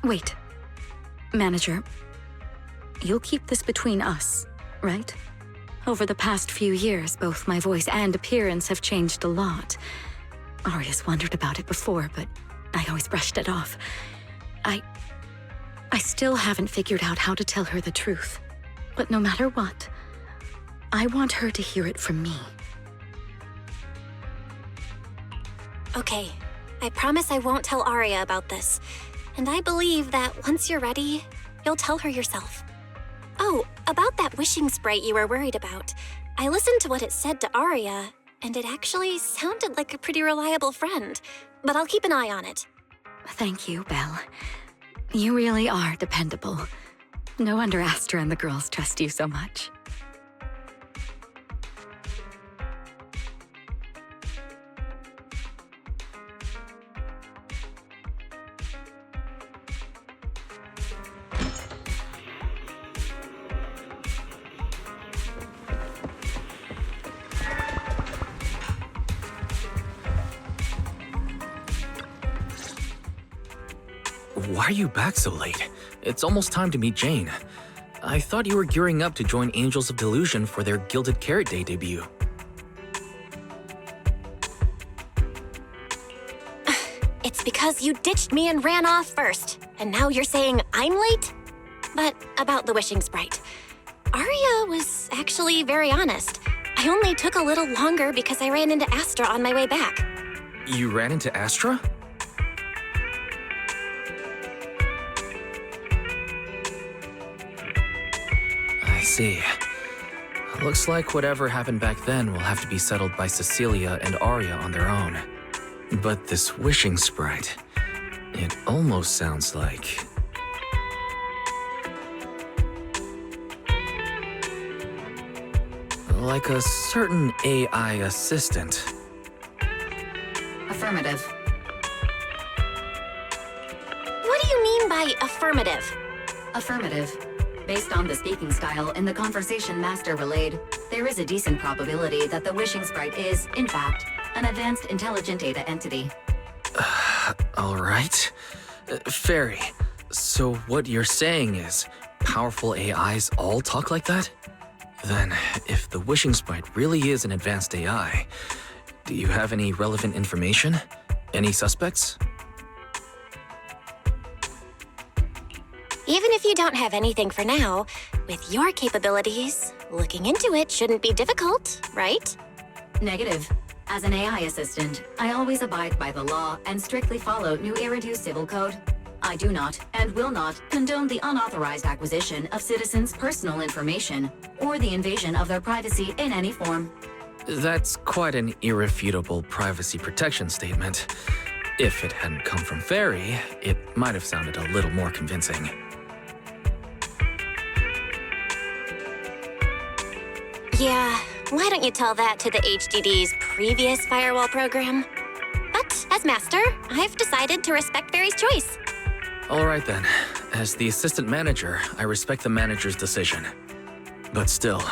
Wait. Manager, you'll keep this between us, right? Over the past few years, both my voice and appearance have changed a lot. Aria's wondered about it before, but I always brushed it off. I still haven't figured out how to tell her the truth. But no matter what, I want her to hear it from me. Okay, I promise I won't tell Aria about this. And I believe that once you're ready, you'll tell her yourself. Oh, about that wishing sprite you were worried about. I listened to what it said to Aria, and it actually sounded like a pretty reliable friend. But I'll keep an eye on it. Thank you, Belle. You really are dependable. No wonder Astra and the girls trust you so much. Why are you back so late? It's almost time to meet Jane. I thought you were gearing up to join Angels of Delusion for their Gilded Carrot Day debut. It's because you ditched me and ran off first, and now you're saying I'm late? But about the wishing sprite. Arya was actually very honest. I only took a little longer because I ran into Astra on my way back. You ran into Astra? I see. Looks like whatever happened back then will have to be settled by Cecilia and Arya on their own. But this wishing sprite, it almost sounds like... like a certain AI assistant. Affirmative. What do you mean by affirmative? Affirmative. Based on the speaking style in the conversation Master relayed, there is a decent probability that the wishing sprite is, in fact, an advanced intelligent data entity. All right. Fairy, so what you're saying is powerful AIs all talk like that? Then, if the wishing sprite really is an advanced AI, do you have any relevant information? Any suspects? Even if you don't have anything for now, with your capabilities, looking into it shouldn't be difficult, right? Negative. As an AI assistant, I always abide by the law and strictly follow New Eridu Civil Code. I do not, and will not, condone the unauthorized acquisition of citizens' personal information, or the invasion of their privacy in any form. That's quite an irrefutable privacy protection statement. If it hadn't come from Fairy, it might have sounded a little more convincing. Yeah, why don't you tell that to the HDD's previous firewall program? But as master, I've decided to respect Fairy's choice. All right then. As the assistant manager, I respect the manager's decision. But still,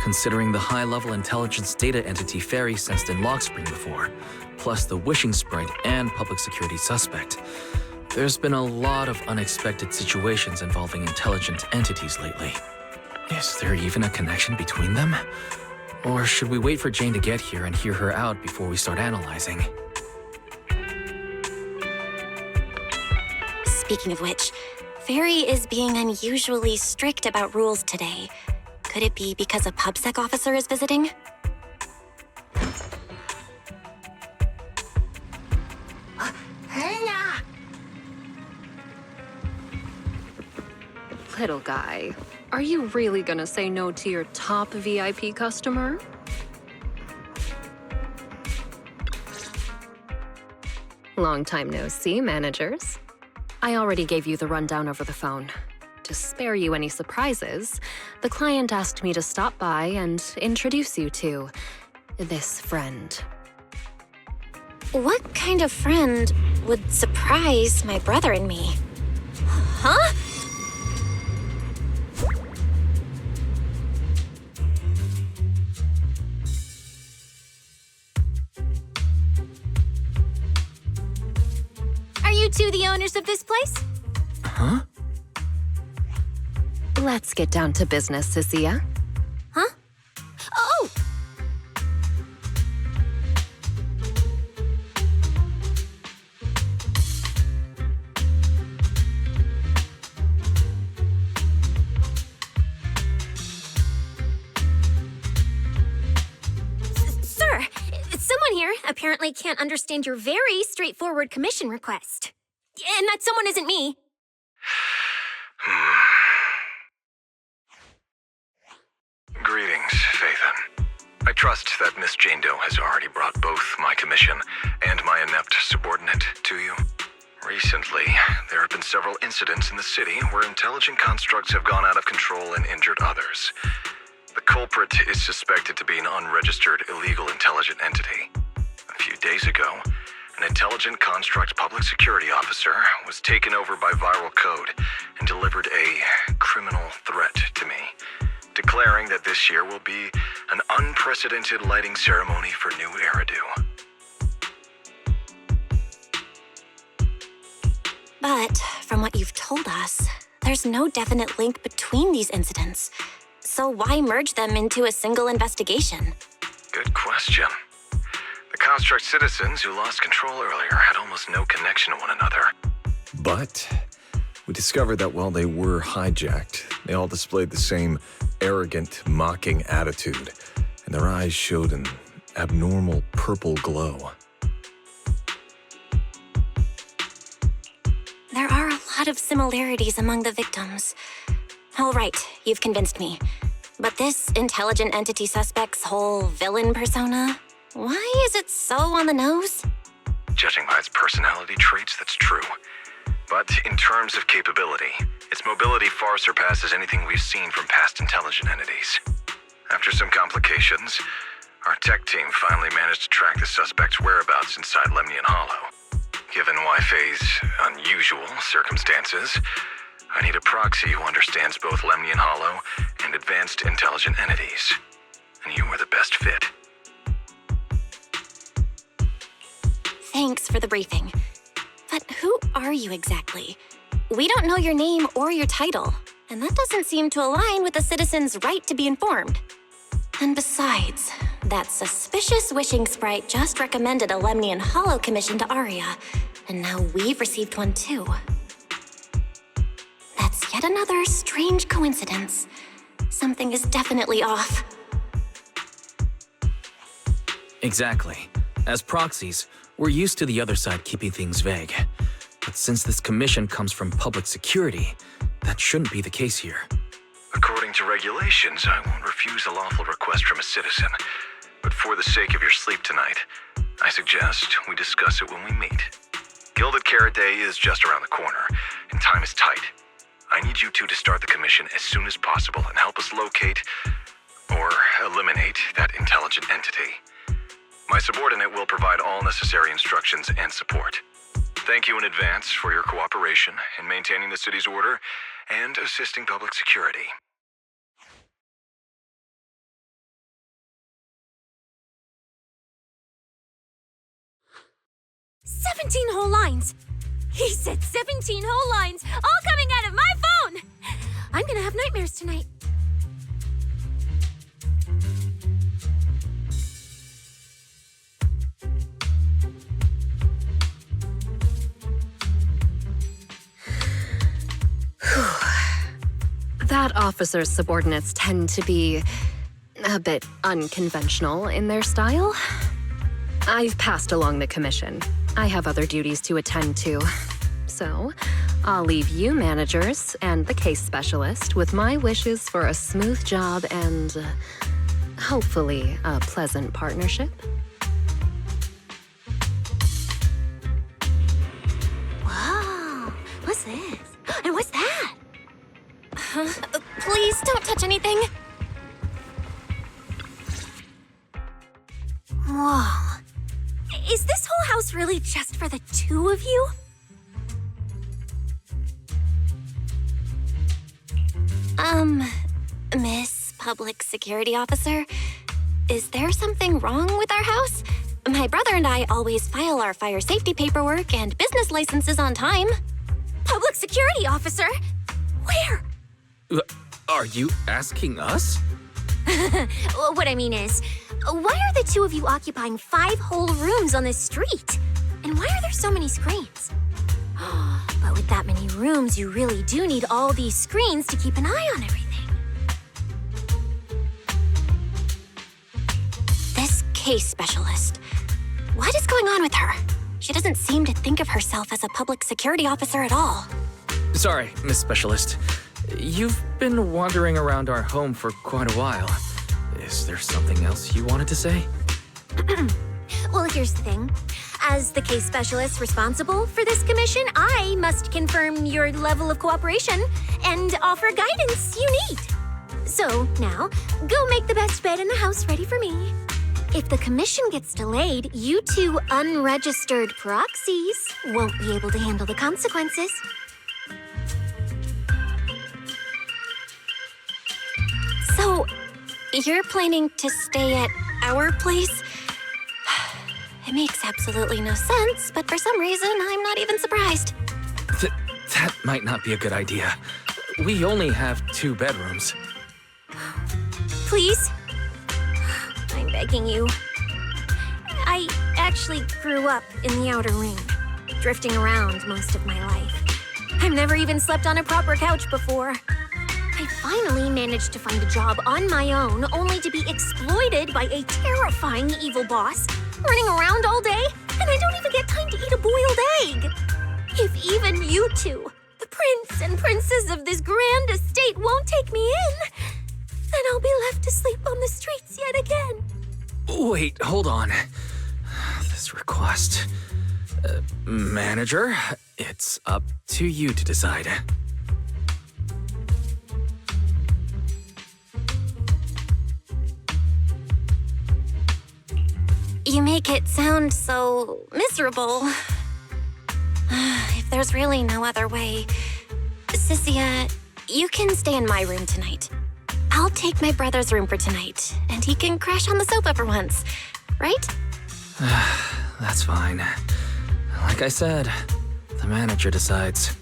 considering the high-level intelligence data entity Fairy sensed in Lockspring before, plus the wishing sprite and public security suspect, there's been a lot of unexpected situations involving intelligent entities lately. Is there even a connection between them? Or should we wait for Jane to get here and hear her out before we start analyzing? Speaking of which, Fairy is being unusually strict about rules today. Could it be because a PubSec officer is visiting? Little guy, are you really gonna say no to your top VIP customer? Long time no see, managers. I already gave you the rundown over the phone. To spare you any surprises, the client asked me to stop by and introduce you to this friend. What kind of friend would surprise my brother and me? Huh? Are you two the owners of this place? Huh? Let's get down to business, Cissia. Huh? Oh! Sir, someone here apparently can't understand your very straightforward commission request. And that someone isn't me. Greetings, Phaethon. I trust that Miss Jane Doe has already brought both my commission and my inept subordinate to you. Recently, there have been several incidents in the city where intelligent constructs have gone out of control and injured others. The culprit is suspected to be an unregistered illegal intelligent entity. A few days ago, an intelligent construct public security officer was taken over by viral code and delivered a criminal threat to me, declaring that this year will be an unprecedented lighting ceremony for new Eridu. But from what you've told us, there's no definite link between these incidents. So why merge them into a single investigation? Good question. The construct citizens who lost control earlier had almost no connection to one another. But we discovered that while they were hijacked, they all displayed the same arrogant, mocking attitude, and their eyes showed an abnormal purple glow. There are a lot of similarities among the victims. All right, you've convinced me. But this intelligent entity suspect's whole villain persona, why is it so on the nose? Judging by its personality traits, that's true. But in terms of capability, its mobility far surpasses anything we've seen from past intelligent entities. After some complications, our tech team finally managed to track the suspect's whereabouts inside Lemnian Hollow. Given Wi-Fi's unusual circumstances, I need a proxy who understands both Lemnian Hollow and advanced intelligent entities. And you were the best fit. Thanks for the briefing. But who are you exactly? We don't know your name or your title, and that doesn't seem to align with the citizens' right to be informed. And besides, that suspicious wishing sprite just recommended a Lemnian Hollow commission to Aria, and now we've received one too. That's yet another strange coincidence. Something is definitely off. Exactly. As proxies, we're used to the other side keeping things vague. But since this commission comes from public security, that shouldn't be the case here. According to regulations, I won't refuse a lawful request from a citizen. But for the sake of your sleep tonight, I suggest we discuss it when we meet. Gilded Carrot Day is just around the corner, and time is tight. I need you two to start the commission as soon as possible and help us locate or eliminate that intelligent entity. My subordinate will provide all necessary instructions and support. Thank you in advance for your cooperation in maintaining the city's order and assisting public security. "17 whole lines! He said 17 whole lines, all coming out of my phone! I'm gonna have nightmares tonight." That officer's subordinates tend to be a bit unconventional in their style. I've passed along the commission. I have other duties to attend to. So, I'll leave you managers and the case specialist with my wishes for a smooth job and, hopefully, a pleasant partnership. Whoa, what's this? And what's that? Please don't touch anything. Whoa. Is this whole house really just for the two of you? Miss Public Security Officer, is there something wrong with our house? My brother and I always file our fire safety paperwork and business licenses on time. Public Security Officer? Where? Are you asking us? What I mean is, why are the two of you occupying 5 whole rooms on this street? And why are there so many screens? But with that many rooms, you really do need all these screens to keep an eye on everything. This case specialist. What is going on with her? She doesn't seem to think of herself as a public security officer at all. Sorry, Miss Specialist. You've been wandering around our home for quite a while. Is there something else you wanted to say? Well, here's the thing. As the case specialist responsible for this commission, I must confirm your level of cooperation and offer guidance you need. So now, go make the best bed in the house ready for me. If the commission gets delayed, you two unregistered proxies won't be able to handle the consequences. So, you're planning to stay at our place? It makes absolutely no sense, but for some reason, I'm not even surprised. That might not be a good idea. We only have 2 bedrooms. Please? I'm begging you. I actually grew up in the Outer Ring, drifting around most of my life. I've never even slept on a proper couch before. I finally managed to find a job on my own, only to be exploited by a terrifying evil boss, running around all day, and I don't even get time to eat a boiled egg. If even you two, the prince and princess of this grand estate, won't take me in, then I'll be left to sleep on the streets yet again. Wait, hold on. This request... manager, it's up to you to decide. You make it sound so miserable. If there's really no other way, Cissia, you can stay in my room tonight. I'll take my brother's room for tonight, and he can crash on the sofa for once, right? That's fine. Like I said, the manager decides.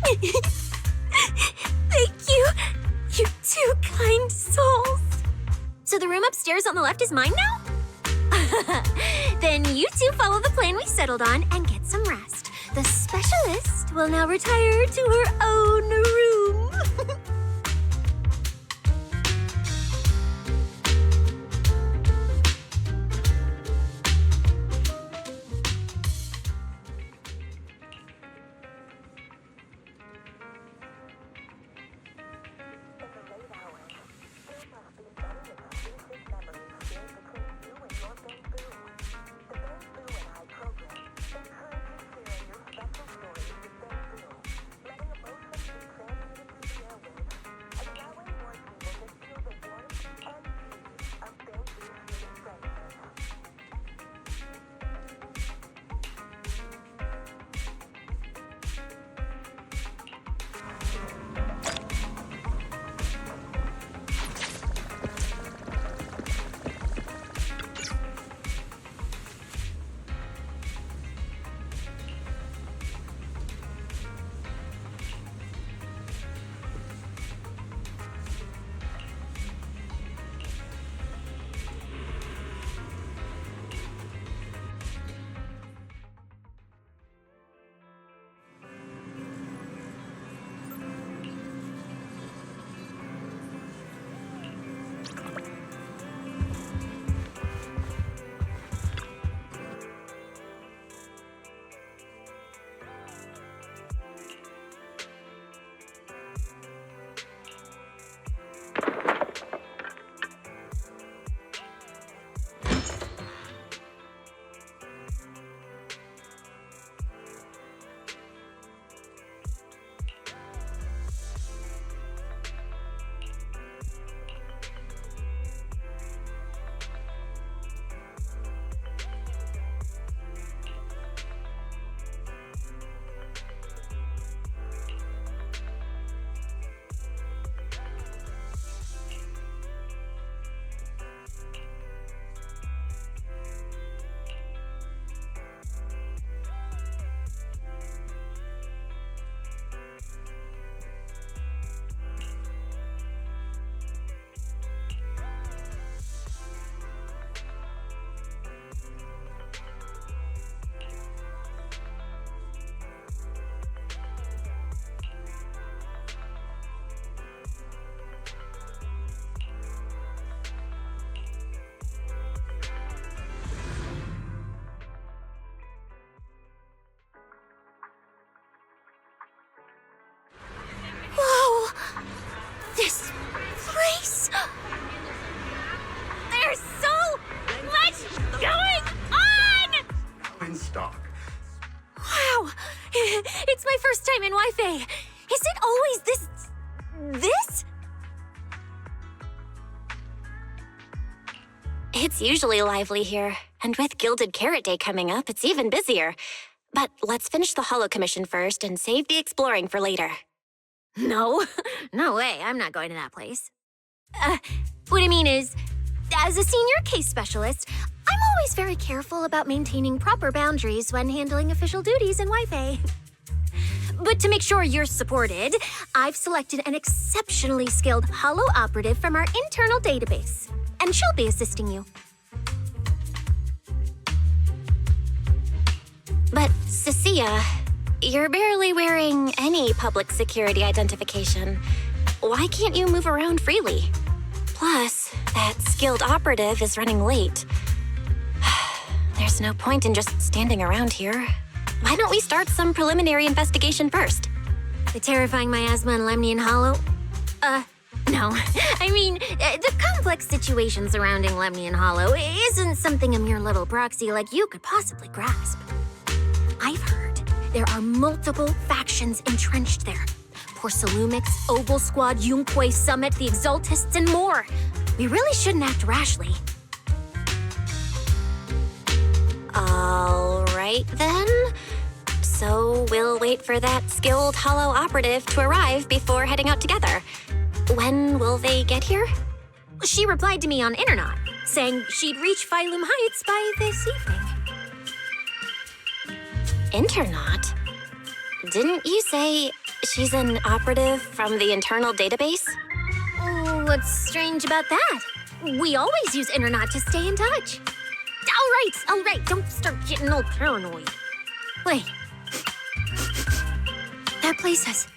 Thank you, you two kind souls. So the room upstairs on the left is mine now? Then you two follow the plan we settled on and get some rest. The specialist will now retire to her own room. It's my first time in Wi-Fi. Is it always this? It's usually lively here, and with Gilded Carrot Day coming up, it's even busier. But let's finish the Holo Commission first and save the exploring for later. No, no way, I'm not going to that place. What I mean is, as a senior case specialist, I'm always very careful about maintaining proper boundaries when handling official duties in Wi-Fi. But to make sure you're supported, I've selected an exceptionally skilled Holo operative from our internal database, and she'll be assisting you. But, Cissia, you're barely wearing any public security identification. Why can't you move around freely? Plus, that skilled operative is running late. There's no point in just standing around here. Why don't we start some preliminary investigation first? The terrifying miasma in Lemnian Hollow? No. I mean, the complex situation surrounding Lemnian Hollow isn't something a mere little proxy like you could possibly grasp. I've heard there are multiple factions entrenched there. Porcelumix, Oval Squad, Yunque Summit, the Exaltists, and more. We really shouldn't act rashly. All right, then. So we'll wait for that skilled Holo operative to arrive before heading out together. When will they get here? She replied to me on Internet, saying she'd reach Phylum Heights by this evening. Internet? Didn't you say she's an operative from the internal database? Oh, what's strange about that? We always use Internet to stay in touch. All right, don't start getting all paranoid. Wait. That place has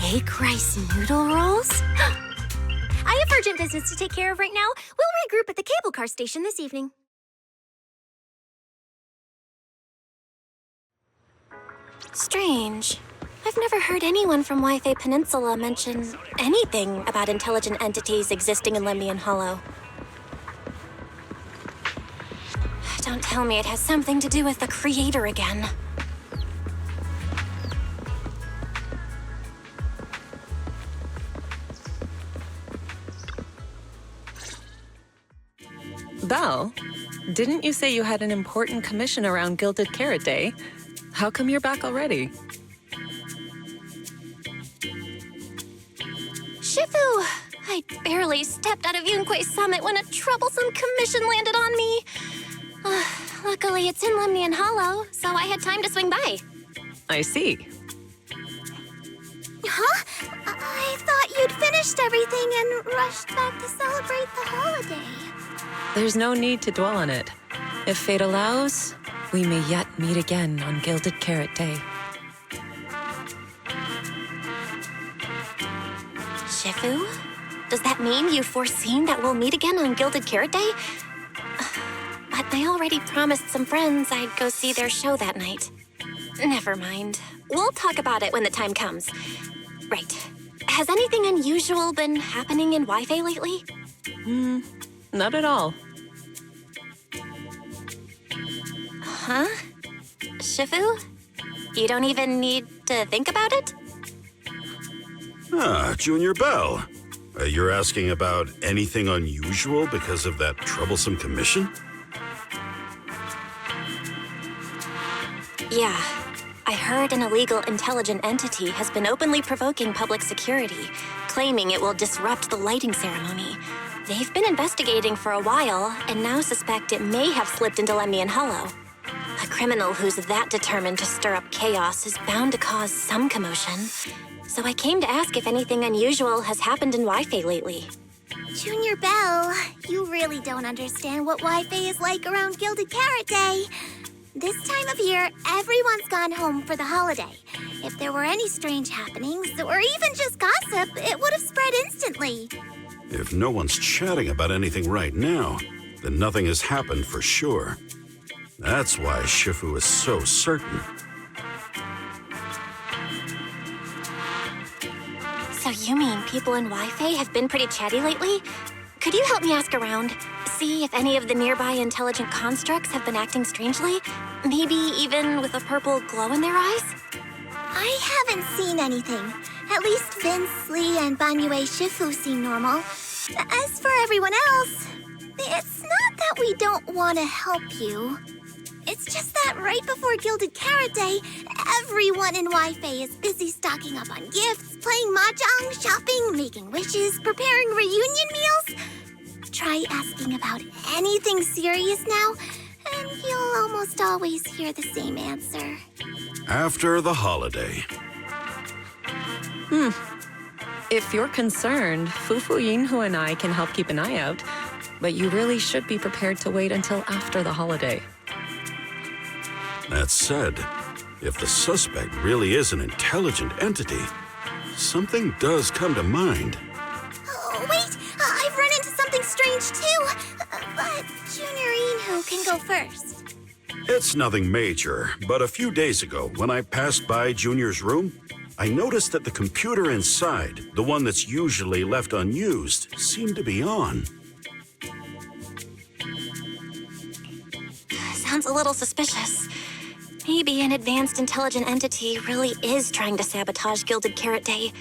egg rice noodle rolls? I have urgent business to take care of right now. We'll regroup at the cable car station this evening. Strange. I've never heard anyone from Wi-Fi Peninsula mention anything about intelligent entities existing in Lemnian Hollow. Don't tell me it has something to do with the Creator again. Belle, didn't you say you had an important commission around Gilded Carrot Day? How come you're back already? Shifu! I barely stepped out of Yunque Summit when a troublesome commission landed on me. Luckily, it's in Lemnian Hollow, so I had time to swing by. I see. Huh? I thought you'd finished everything and rushed back to celebrate the holiday. There's no need to dwell on it. If fate allows, we may yet meet again on Gilded Carrot Day. Shifu? Does that mean you've foreseen that we'll meet again on Gilded Carrot Day? But I already promised some friends I'd go see their show that night. Never mind. We'll talk about it when the time comes. Right. Has anything unusual been happening in Wi-Fi lately? Not at all. Huh? Shifu? You don't even need to think about it? Junior Belle. You're asking about anything unusual because of that troublesome commission? Yeah. I heard an illegal intelligent entity has been openly provoking public security, claiming it will disrupt the lighting ceremony. They've been investigating for a while, and now suspect it may have slipped into Lemnian Hollow. A criminal who's that determined to stir up chaos is bound to cause some commotion. So I came to ask if anything unusual has happened in Wi-Fi lately. Junior Belle, you really don't understand what Wi-Fi is like around Gilded Carrot Day. This time of year, everyone's gone home for the holiday. If there were any strange happenings, or even just gossip, it would have spread instantly. If no one's chatting about anything right now, then nothing has happened for sure. That's why Shifu is so certain. So you mean people in Wi-Fi have been pretty chatty lately? Could you help me ask around? See if any of the nearby intelligent constructs have been acting strangely? Maybe even with a purple glow in their eyes? I haven't seen anything. At least Vince, Lee, and Banyue Shifu seem normal. As for everyone else, it's not that we don't want to help you. It's just that right before Gilded Carrot Day, everyone in Wi-Fi is busy stocking up on gifts, playing mahjong, shopping, making wishes, preparing reunion meals. Try asking about anything serious now, and you'll almost always hear the same answer. After the holiday. If you're concerned, Fufu Yinhu and I can help keep an eye out. But you really should be prepared to wait until after the holiday. That said, if the suspect really is an intelligent entity, something does come to mind. Oh, wait! I've run into something strange too! But Junior Yinhu can go first. It's nothing major, but a few days ago, when I passed by Junior's room, I noticed that the computer inside, the one that's usually left unused, seemed to be on. Sounds a little suspicious. Maybe an advanced intelligent entity really is trying to sabotage Gilded Carrot Day.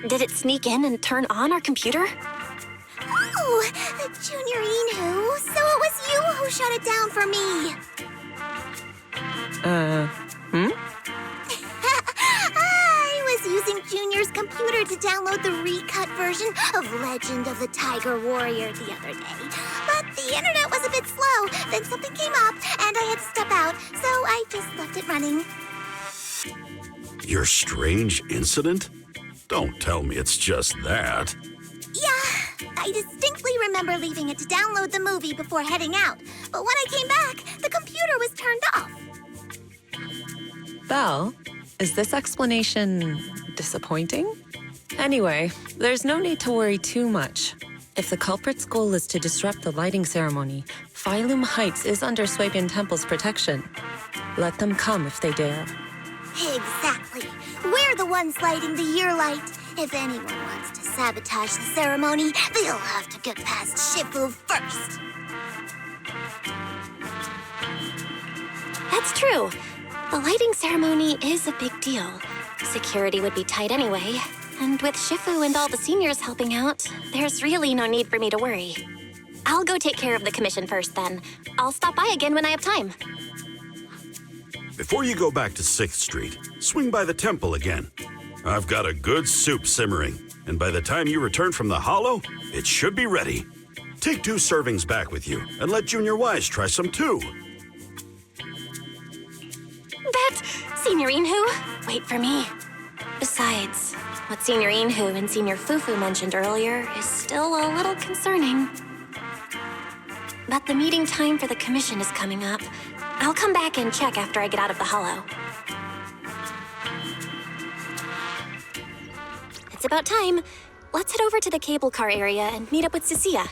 Did it sneak in and turn on our computer? Oh, Junior Yinhu, so it was you who shut it down for me. I was using Junior's computer to download the recut version of Legend of the Tiger Warrior the other day. But the internet was a bit slow, then something came up, and I had to step out, so I just left it running. Your strange incident? Don't tell me it's just that. Yeah, I distinctly remember leaving it to download the movie before heading out. But when I came back, the computer was turned off. Belle, is this explanation disappointing? Anyway, there's no need to worry too much. If the culprit's goal is to disrupt the lighting ceremony, Phylum Heights is under Swabian Temple's protection. Let them come if they dare. Exactly. We're the ones lighting the year light. If anyone wants to sabotage the ceremony, they'll have to get past Shifu first. That's true. The lighting ceremony is a big deal. Security would be tight anyway. And with Shifu and all the seniors helping out, there's really no need for me to worry. I'll go take care of the commission first then. I'll stop by again when I have time. Before you go back to 6th Street, swing by the temple again. I've got a good soup simmering, and by the time you return from the hollow, it should be ready. Take 2 servings back with you, and let Junior Wise try some too. That Senior Yinhu, wait for me. Besides, what Senior Yinhu and Senior Fufu mentioned earlier is still a little concerning. But the meeting time for the commission is coming up. I'll come back and check after I get out of the hollow. It's about time. Let's head over to the cable car area and meet up with Cissia.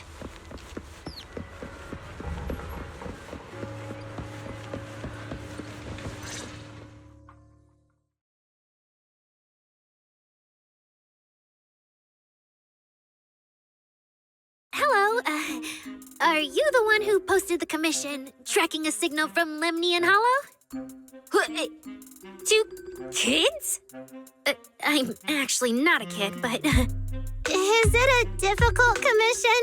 Hello, are you the one who posted the commission, tracking a signal from Lemnian Hollow? 2 kids? I'm actually not a kid, but... Is it a difficult commission?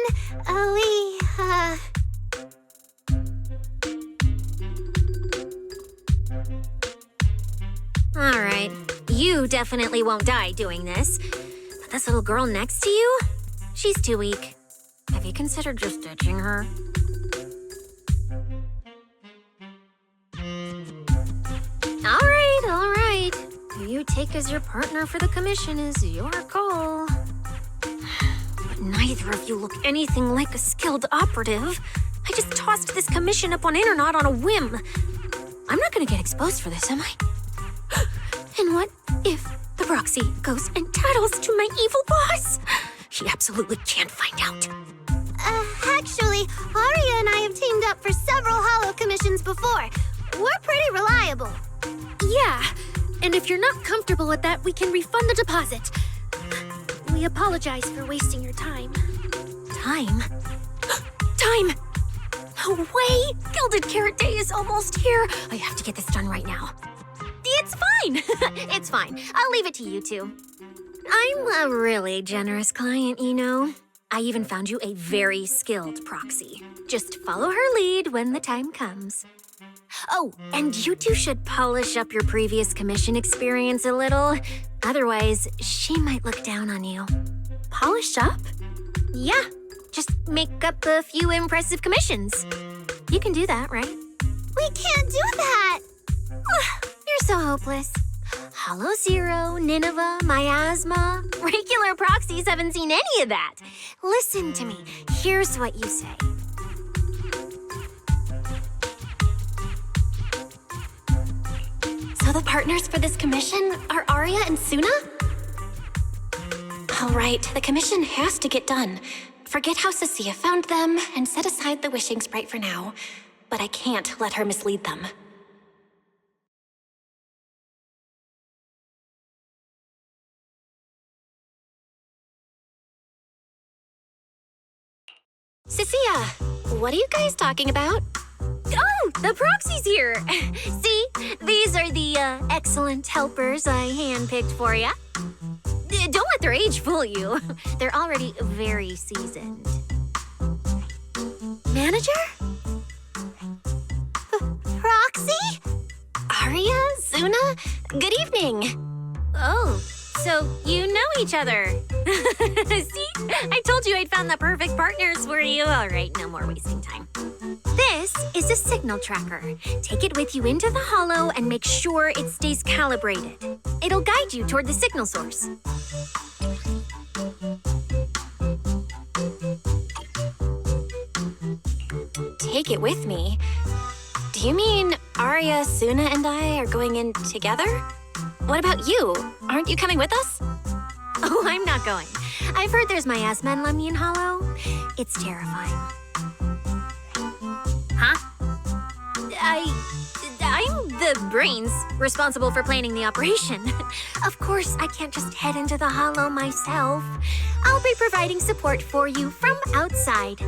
Alright, you definitely won't die doing this. But this little girl next to you? She's too weak. Have you considered just ditching her? Alright. Who you take as your partner for the commission is your call. But neither of you look anything like a skilled operative. I just tossed this commission up on Internet on a whim. I'm not gonna get exposed for this, am I? And what if the proxy goes and tattles to my evil boss? She absolutely can't find out. Actually, Aria and I have teamed up for several hollow commissions before. We're pretty reliable. Yeah, and if you're not comfortable with that, we can refund the deposit. We apologize for wasting your time. Time? Time! No way! Gilded Carrot Day is almost here. I have to get this done right now. It's fine. It's fine. I'll leave it to you two. I'm a really generous client, you know. I even found you a very skilled proxy. Just follow her lead when the time comes. Oh, and you two should polish up your previous commission experience a little. Otherwise, she might look down on you. Polish up? Yeah, just make up a few impressive commissions. You can do that, right? We can't do that! You're so hopeless. Hollow Zero, Nineveh, Miasma. Regular proxies haven't seen any of that. Listen to me. Here's what you say. So the partners for this commission are Arya and Suna? All right, the commission has to get done. Forget how Cissia found them and set aside the wishing sprite for now. But I can't let her mislead them. Cissia, what are you guys talking about? Oh, the proxy's here. See, these are the excellent helpers I handpicked for you. Don't let their age fool you. They're already very seasoned. Manager? Proxy? Arya? Suna? Good evening. Oh, so you know each other. See? I told you I'd found the perfect partners for you. All right, no more wasting time. This is a signal tracker. Take it with you into the hollow and make sure it stays calibrated. It'll guide you toward the signal source. Take it with me? Do you mean Arya, Suna, and I are going in together? What about you? Aren't you coming with us? Oh, I'm not going. I've heard there's miasma in Lemnian Hollow. It's terrifying. Huh? I'm the brains responsible for planning the operation. Of course, I can't just head into the hollow myself. I'll be providing support for you from outside.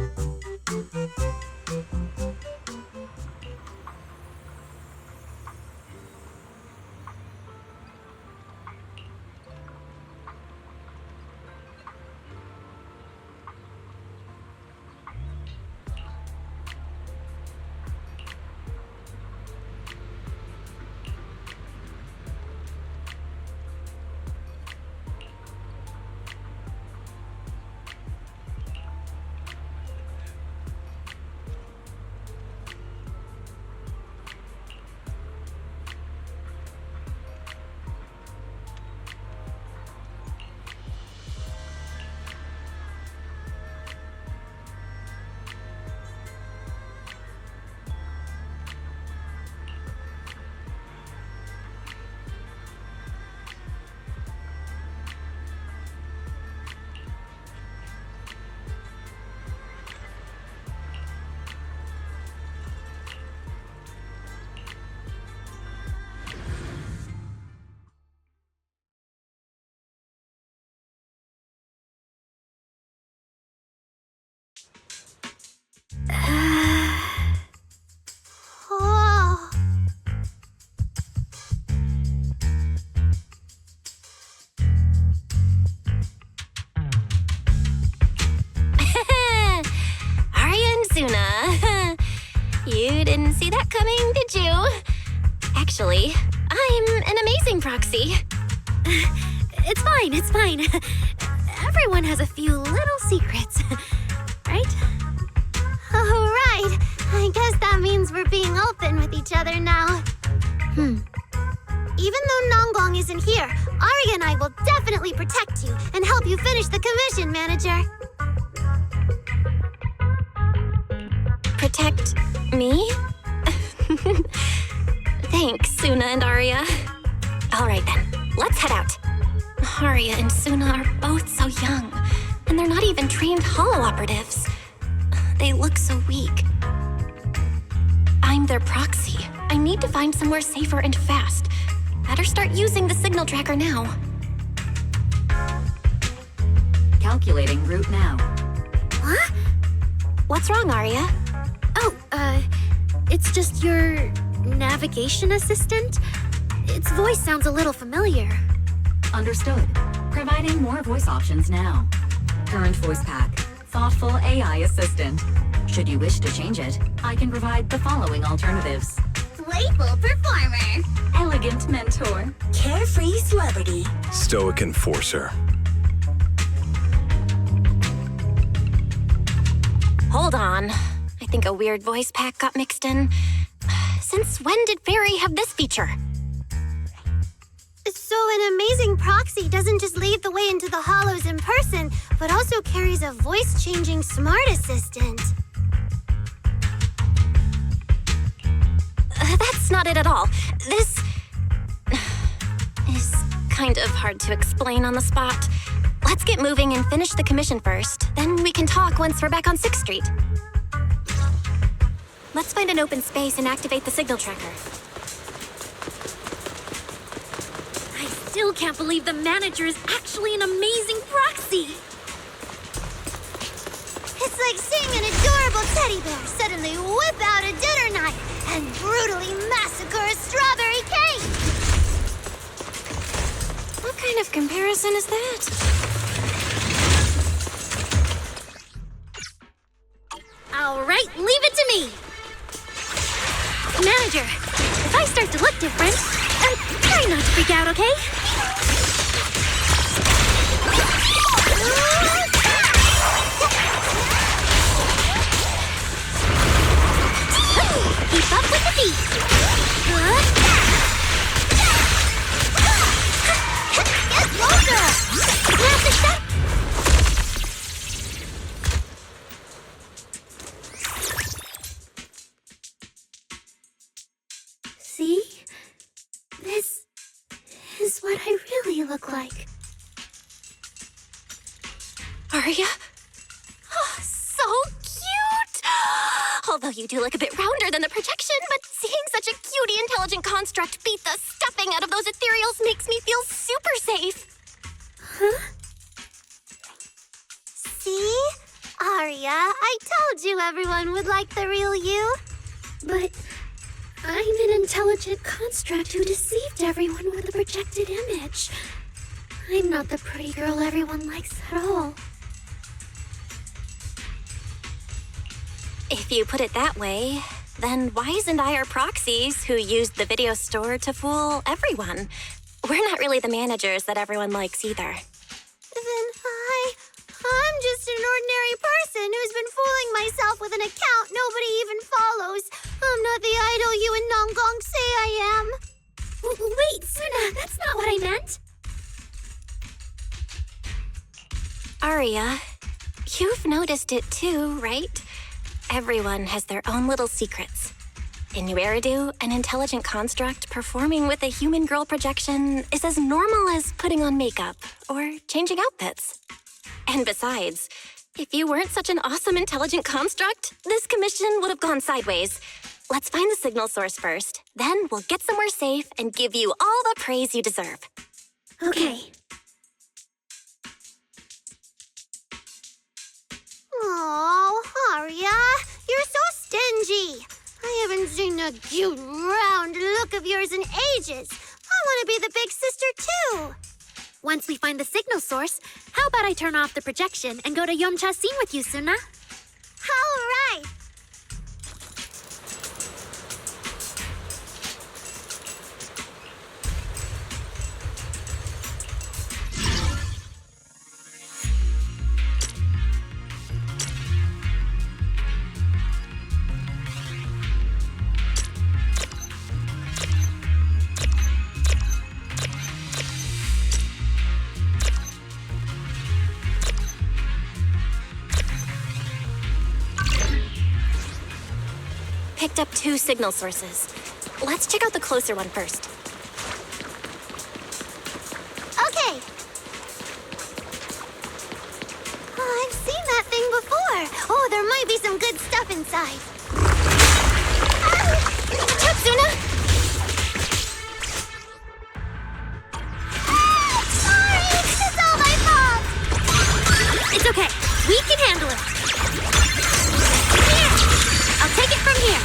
Oh. Arya and Suna. You didn't see that coming, did you? Actually, I'm an amazing proxy. It's fine, it's fine. Everyone has a few little secrets, right? Oh, right. I guess that means we're being open with each other now. Even though Nonggong isn't here, Arya and I will definitely protect you and help you finish the commission, Manager. Protect me? Thanks, Suna and Arya. All right then, let's head out. Arya and Suna are both so young, and they're not even trained hollow operatives. They look so weak. I'm their proxy. I need to find somewhere safer and fast. Better start using the signal tracker now. Calculating route now. Huh? What's wrong, Arya? Oh, it's just your navigation assistant. its voice sounds a little familiar. Understood. Providing more voice options now. Current voice pack. Thoughtful AI assistant. Should you wish to change it, I can provide the following alternatives. Playful performer. Elegant mentor. Carefree celebrity. Stoic enforcer. Hold on. I think a weird voice pack got mixed in. Since when did Fairy have this feature? So an amazing proxy doesn't just lead the way into the hollows in person, but also carries a voice-changing smart assistant. That's not it at all. This is kind of hard to explain on the spot. Let's get moving and finish the commission first. Then we can talk once we're back on 6th Street. Let's find an open space and activate the signal tracker. I still can't believe the manager is actually an amazing proxy. It's like seeing an adorable teddy bear suddenly whip out a dinner knife and brutally massacre a strawberry cake. What kind of comparison is that? All right, leave it to me. Manager, if I start to look different, try not to freak out, okay? Keep up with the beat. Get closer! Grab the shot. See? This is what I really look like. Arya? Oh, so cute! Although you do look a bit rounder than the projection, but seeing such a cutie intelligent construct beat the stuffing out of those ethereals makes me feel super safe. Huh? See? Arya, I told you everyone would like the real you. But I'm an intelligent construct who deceived everyone with a projected image. I'm not the pretty girl everyone likes at all. If you put it that way, then Wise and I are proxies who used the video store to fool everyone. We're not really the managers that everyone likes either. Then I'm just an ordinary person who's been fooling myself with an account nobody even follows. I'm not the idol you and Nonggong say I am. Wait, Suna, that's not what I meant. Arya, you've noticed it too, right? Everyone has their own little secrets. In New Eridu, an intelligent construct performing with a human girl projection is as normal as putting on makeup or changing outfits. And besides, if you weren't such an awesome intelligent construct, this commission would have gone sideways. Let's find the signal source first, then we'll get somewhere safe and give you all the praise you deserve. Okay. Oh, Arya, you're so stingy. I haven't seen a cute, round look of yours in ages. I want to be the big sister, too. Once we find the signal source, how about I turn off the projection and go to Yomcha scene with you, Suna? All right. Picked up 2 signal sources. Let's check out the closer one first. Okay. Oh, I've seen that thing before. Oh, there might be some good stuff inside. Tatsuna! Sorry, it's all my fault. It's okay. We can handle it. Here! I'll take it from here.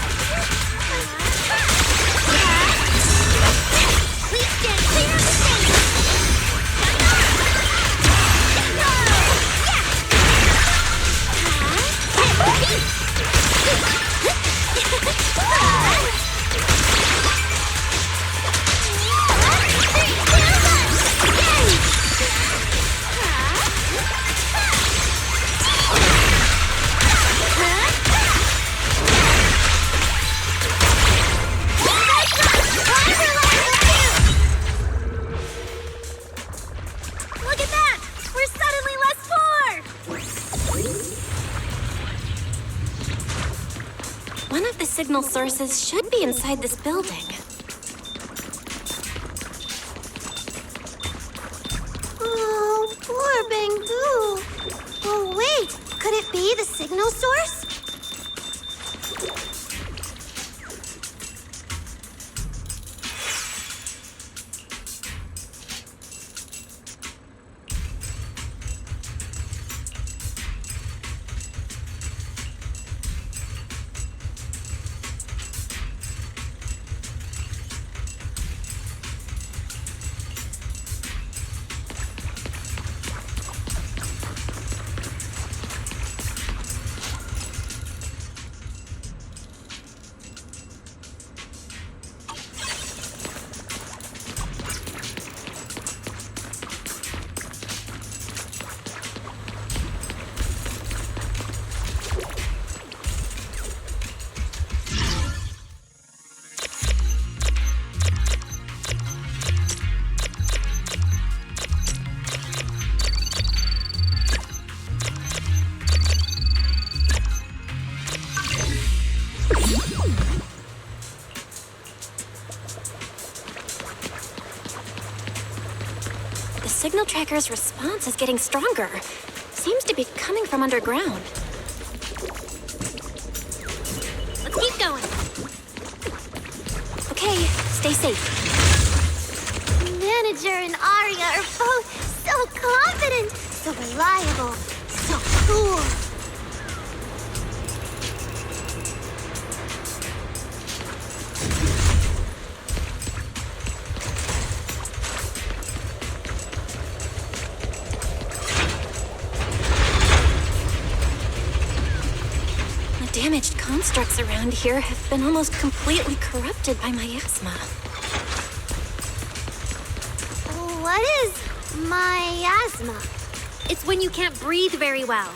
One of the signal sources should be inside this building. Oh, poor Bangbu. Oh, wait. Could it be the signal source? The signal tracker's response is getting stronger. Seems to be coming from underground. Let's keep going. Okay, stay safe. Manager and Arya are both so confident, so reliable, so cool. The damaged constructs around here have been almost completely corrupted by miasma. What is miasma? It's when you can't breathe very well.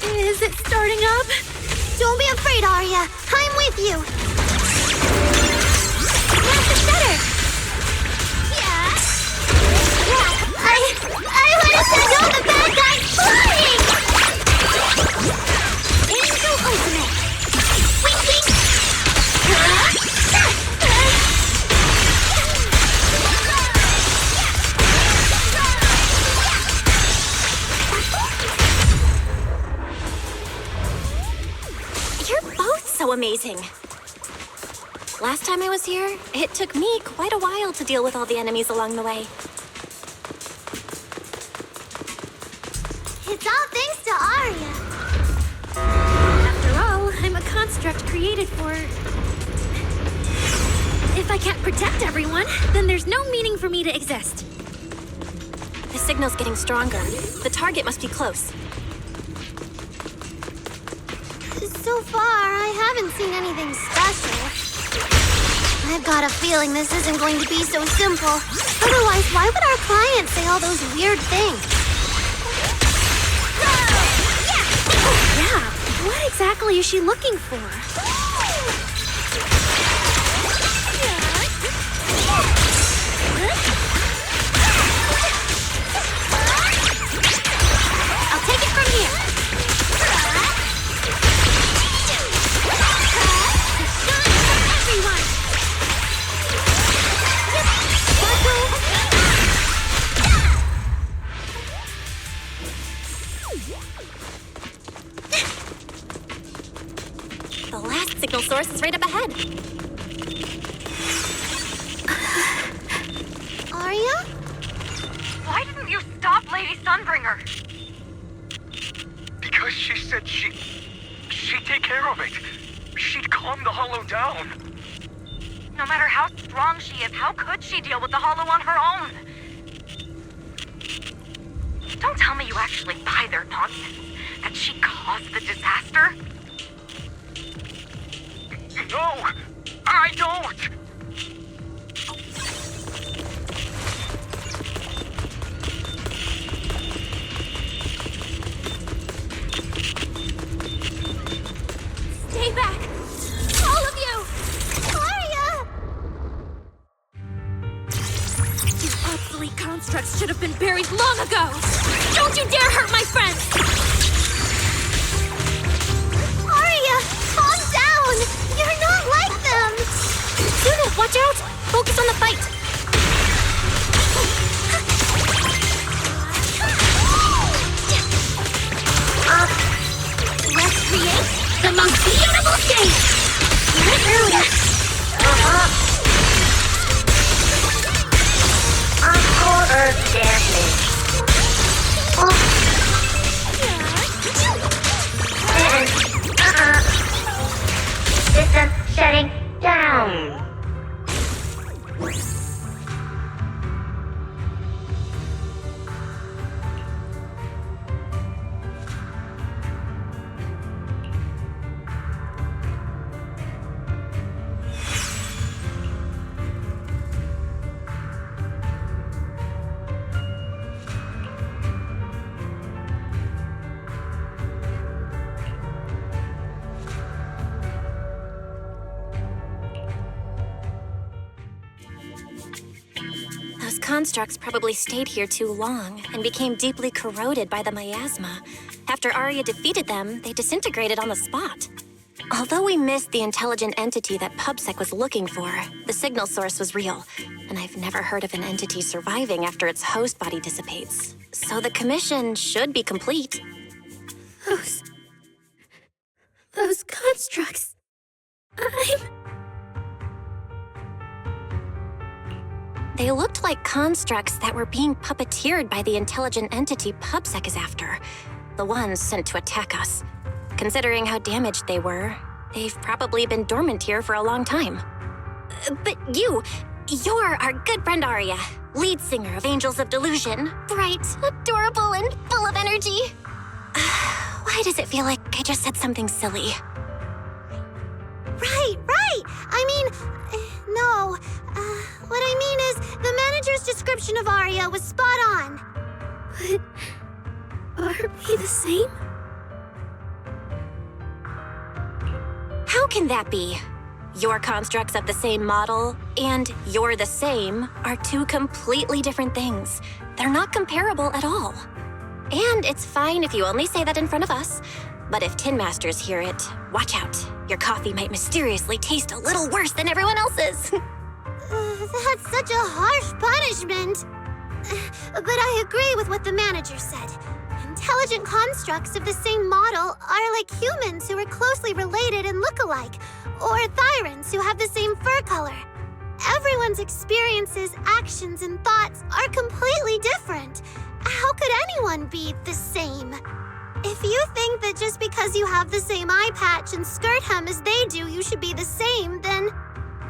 Is it starting up? Don't be afraid, Arya. I'm with you. Grab the shutter. Yeah. I want to send all the bad guys flying. Angel Ultimate. Wink, wink. You're both so amazing. Last time I was here, it took me quite a while to deal with all the enemies along the way. It's all thanks to Arya. After all, I'm a construct created for... If I can't protect everyone, then there's no meaning for me to exist. The signal's getting stronger. The target must be close. So far, I haven't seen anything special. I've got a feeling this isn't going to be so simple. Otherwise, why would our client say all those weird things? Yeah, what exactly is she looking for? I'll take it from here. The last signal source is right up ahead. Arya? won't you stop Lady Sunbringer? Because she said she'd take care of it. She'd calm the Hollow down. No matter how strong she is, how could she deal with the Hollow on her own? Don't tell me you actually buy their nonsense, that she caused the disaster. No, I don't! Stay back! All of you! Arya! You obsolete constructs should have been buried long ago! Don't you dare hurt my friends! Arya, calm down! You're not like them! Suna, watch out! Focus on the fight! Let's create the most beautiful stage! Encore Earth dancing. System shutting down. Those constructs probably stayed here too long and became deeply corroded by the miasma. After Arya defeated them, they disintegrated on the spot. Although we missed the intelligent entity that PubSec was looking for, the signal source was real, and I've never heard of an entity surviving after its host body dissipates. So the commission should be complete. Those constructs... They looked like constructs that were being puppeteered by the intelligent entity PubSec is after. The ones sent to attack us. Considering how damaged they were, they've probably been dormant here for a long time. But you're our good friend Arya, lead singer of Angels of Delusion. Bright, adorable, and full of energy. Why does it feel like I just said something silly? Right! I mean, no. What I mean is, the manager's description of Arya was spot on. But are we the same? How can that be? Your constructs of the same model and you're the same are two completely different things. They're not comparable at all. And it's fine if you only say that in front of us. But if Tin Masters hear it, watch out. Your coffee might mysteriously taste a little worse than everyone else's. That's such a harsh punishment. But I agree with what the manager said. Intelligent constructs of the same model are like humans who are closely related and look alike, or Thyrans who have the same fur color. Everyone's experiences, actions, and thoughts are completely different. How could anyone be the same? If you think that just because you have the same eye patch and skirt hem as they do, you should be the same, then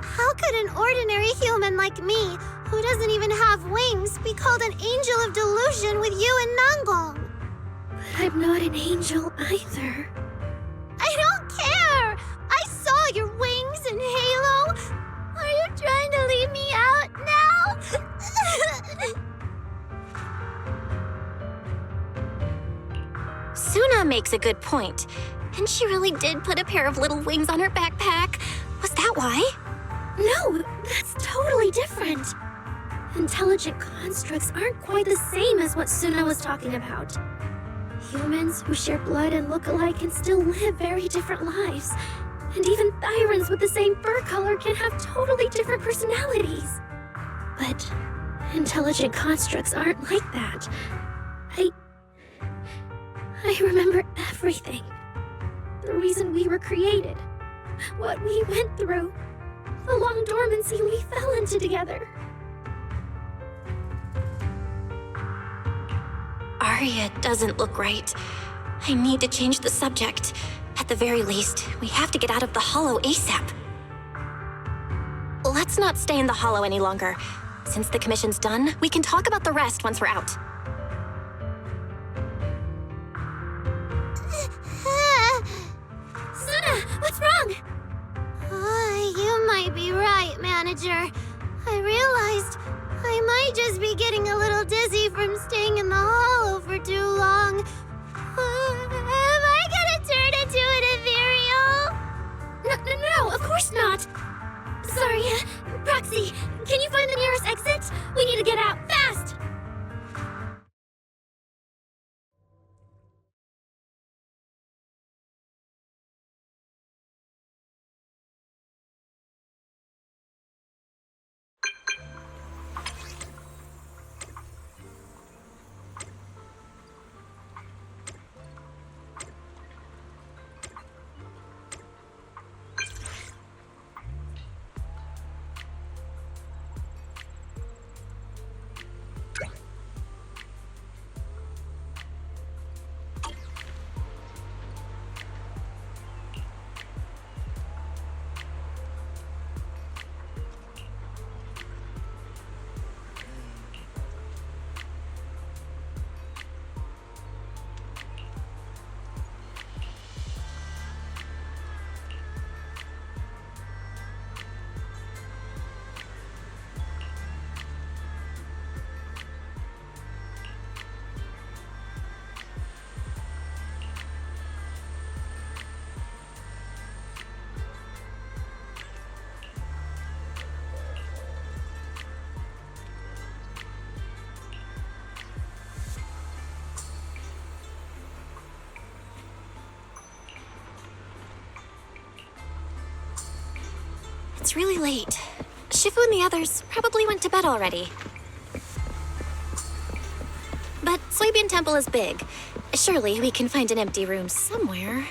how could an ordinary human like me, who doesn't even have wings, be called an angel of delusion with you and Nangong? But I'm not an angel either. I don't care! I saw your wings and halo! Are you trying to leave me out now? Suna makes a good point. And she really did put a pair of little wings on her backpack. Was that why? No, that's totally different. Intelligent constructs aren't quite the same as what Suna was talking about. Humans who share blood and look alike can still live very different lives. And even Thyrans with the same fur color can have totally different personalities. But intelligent constructs aren't like that. I remember everything. The reason we were created. What we went through. The long dormancy we fell into together. Aria doesn't look right. I need to change the subject. At the very least, we have to get out of the Hollow ASAP. Let's not stay in the Hollow any longer. Since the commission's done, we can talk about the rest once we're out. Suna, what's wrong? You might be right, Manager. I realized I might just be getting a little dizzy from staying in the Hollow for too long. Am I gonna turn into an ethereal? No, of course not. Sorry, Proxy, can you find the nearest exit? We need to get out, fast! It's really late. Shifu and the others probably went to bed already. But Swabian Temple is big. Surely we can find an empty room somewhere.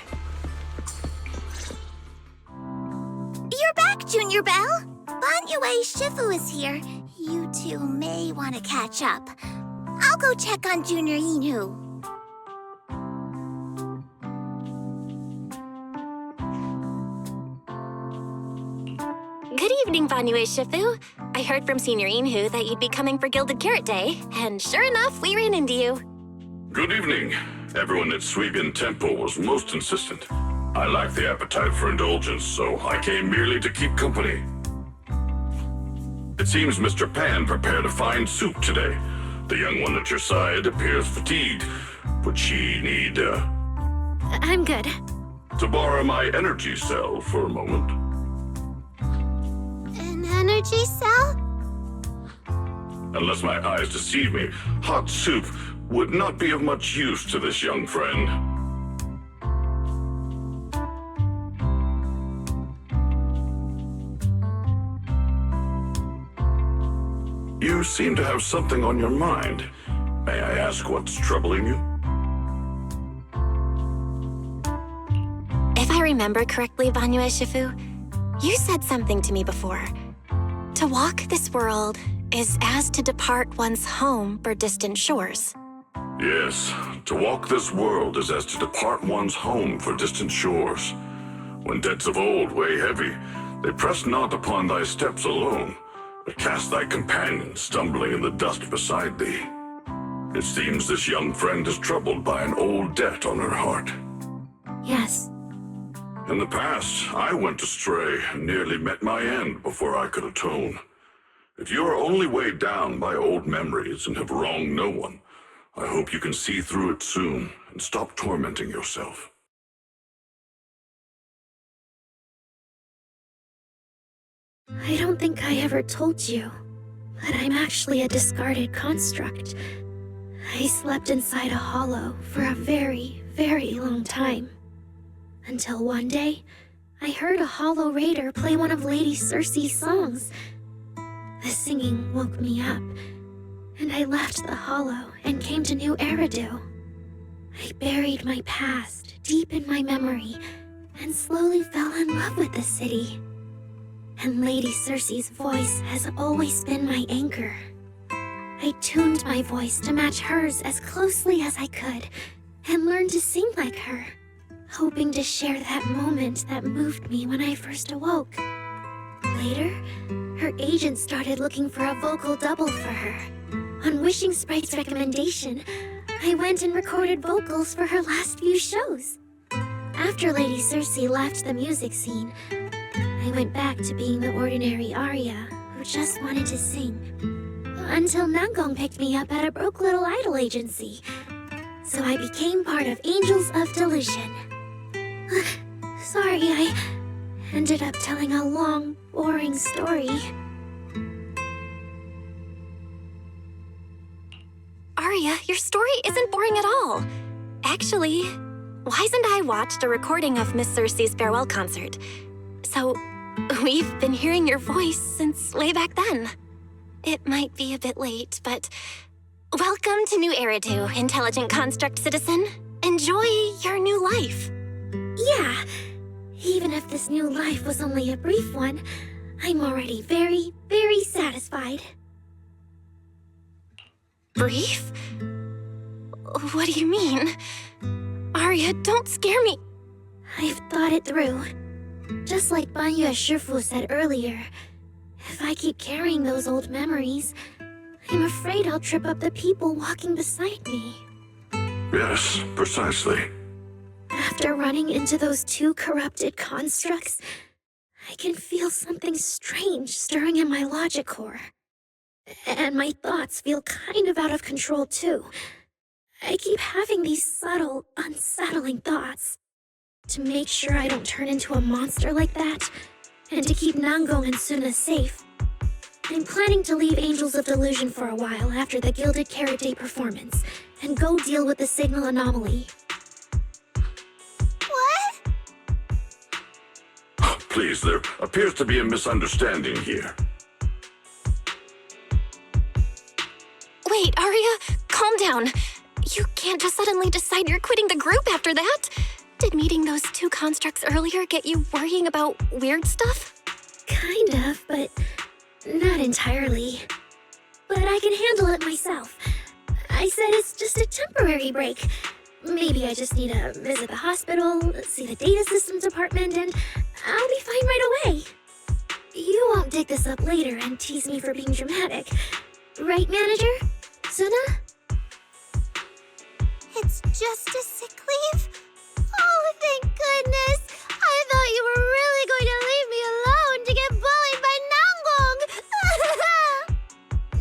You're back, Junior Belle. Banyue Shifu is here. You two may want to catch up. I'll go check on Junior Inu. Good evening, Banyue Shifu. I heard from Senior Inhu that you'd be coming for Gilded Carrot Day, and sure enough, we ran into you. Good evening. Everyone at Swabian Temple was most insistent. I lack the appetite for indulgence, so I came merely to keep company. It seems Mr. Pan prepared a fine soup today. The young one at your side appears fatigued. Would she need, I'm good. to borrow my energy cell for a moment? An energy cell? Unless my eyes deceive me, hot soup would not be of much use to this young friend. You seem to have something on your mind. May I ask what's troubling you? If I remember correctly, Banyue Shifu, you said something to me before. To walk this world is as to depart one's home for distant shores. Yes, to walk this world is as to depart one's home for distant shores. When debts of old weigh heavy, they press not upon thy steps alone, but cast thy companion stumbling in the dust beside thee. It seems this young friend is troubled by an old debt on her heart. Yes. In the past, I went astray and nearly met my end before I could atone. If you are only weighed down by old memories and have wronged no one, I hope you can see through it soon and stop tormenting yourself. I don't think I ever told you, but I'm actually a discarded construct. I slept inside a hollow for a very, very long time. Until one day, I heard a hollow raider play one of Lady Circe's songs. The singing woke me up, and I left the hollow and came to New Eridu. I buried my past deep in my memory and slowly fell in love with the city. And Lady Circe's voice has always been my anchor. I tuned my voice to match hers as closely as I could and learned to sing like her, hoping to share that moment that moved me when I first awoke. Later, her agent started looking for a vocal double for her. On Wishing Sprite's recommendation, I went and recorded vocals for her last few shows. After Lady Cissia left the music scene, I went back to being the ordinary Aria who just wanted to sing. Until Nangong picked me up at a broke little idol agency. So I became part of Angels of Delusion. Sorry, I ended up telling a long, boring story. Aria, your story isn't boring at all. Actually, Wise and I watched a recording of Miss Circe's farewell concert. So, we've been hearing your voice since way back then. It might be a bit late, but welcome to New Eridu, Intelligent Construct Citizen. Enjoy your new life. Yeah, even if this new life was only a brief one, I'm already very, very satisfied. Brief? What do you mean? Aria, don't scare me. I've thought it through. Just like Banya Shifu said earlier, if I keep carrying those old memories, I'm afraid I'll trip up the people walking beside me. Yes, precisely. After running into those two corrupted constructs, I can feel something strange stirring in my logic core. And my thoughts feel kind of out of control too. I keep having these subtle, unsettling thoughts. To make sure I don't turn into a monster like that, and to keep Nangong and Suna safe, I'm planning to leave Angels of Delusion for a while after the Gilded Carrot Day performance, and go deal with the signal anomaly. What? Please, there appears to be a misunderstanding here. Wait, Aria, calm down. You can't just suddenly decide you're quitting the group after that. Did meeting those two constructs earlier get you worrying about weird stuff? Kind of, but not entirely. But I can handle it myself. I said it's just a temporary break. Maybe I just need to visit the hospital, see the data systems department, and I'll be fine right away. You won't dig this up later and tease me for being dramatic. Right, manager? Suna? It's just a sick leave? Oh, thank goodness! I thought you were really going to leave me alone to get bullied by Nangong!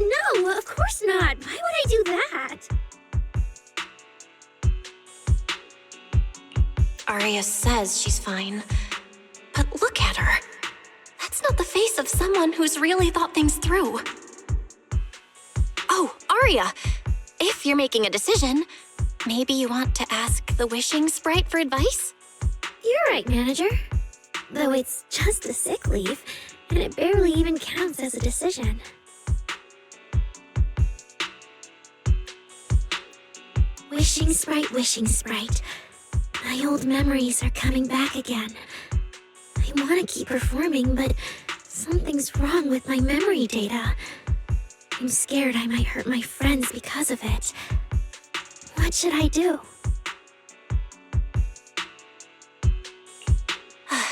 No, of course not. Why would I do that? Aria says she's fine. But look at her. That's not the face of someone who's really thought things through. Oh, Aria, if you're making a decision, maybe you want to ask the Wishing Sprite for advice? You're right, manager. Though it's just a sick leave, and it barely even counts as a decision. Wishing Sprite, Wishing Sprite. My old memories are coming back again. I want to keep performing, but something's wrong with my memory data. I'm scared I might hurt my friends because of it. What should I do?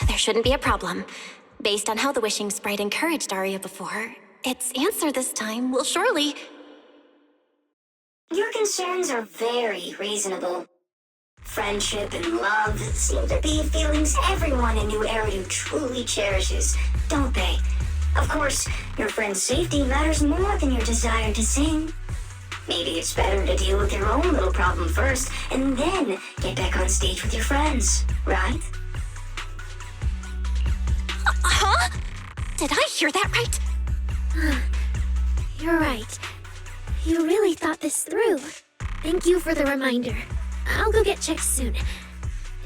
There shouldn't be a problem. Based on how the Wishing Sprite encouraged Aria before, its answer this time will surely... Your concerns are very reasonable. Friendship and love seem to be feelings everyone in New Eridu truly cherishes, don't they? Of course, your friend's safety matters more than your desire to sing. Maybe it's better to deal with your own little problem first, and then get back on stage with your friends, right? Huh? Did I hear that right? You're right. You really thought this through. Thank you for the reminder. I'll go get checked soon.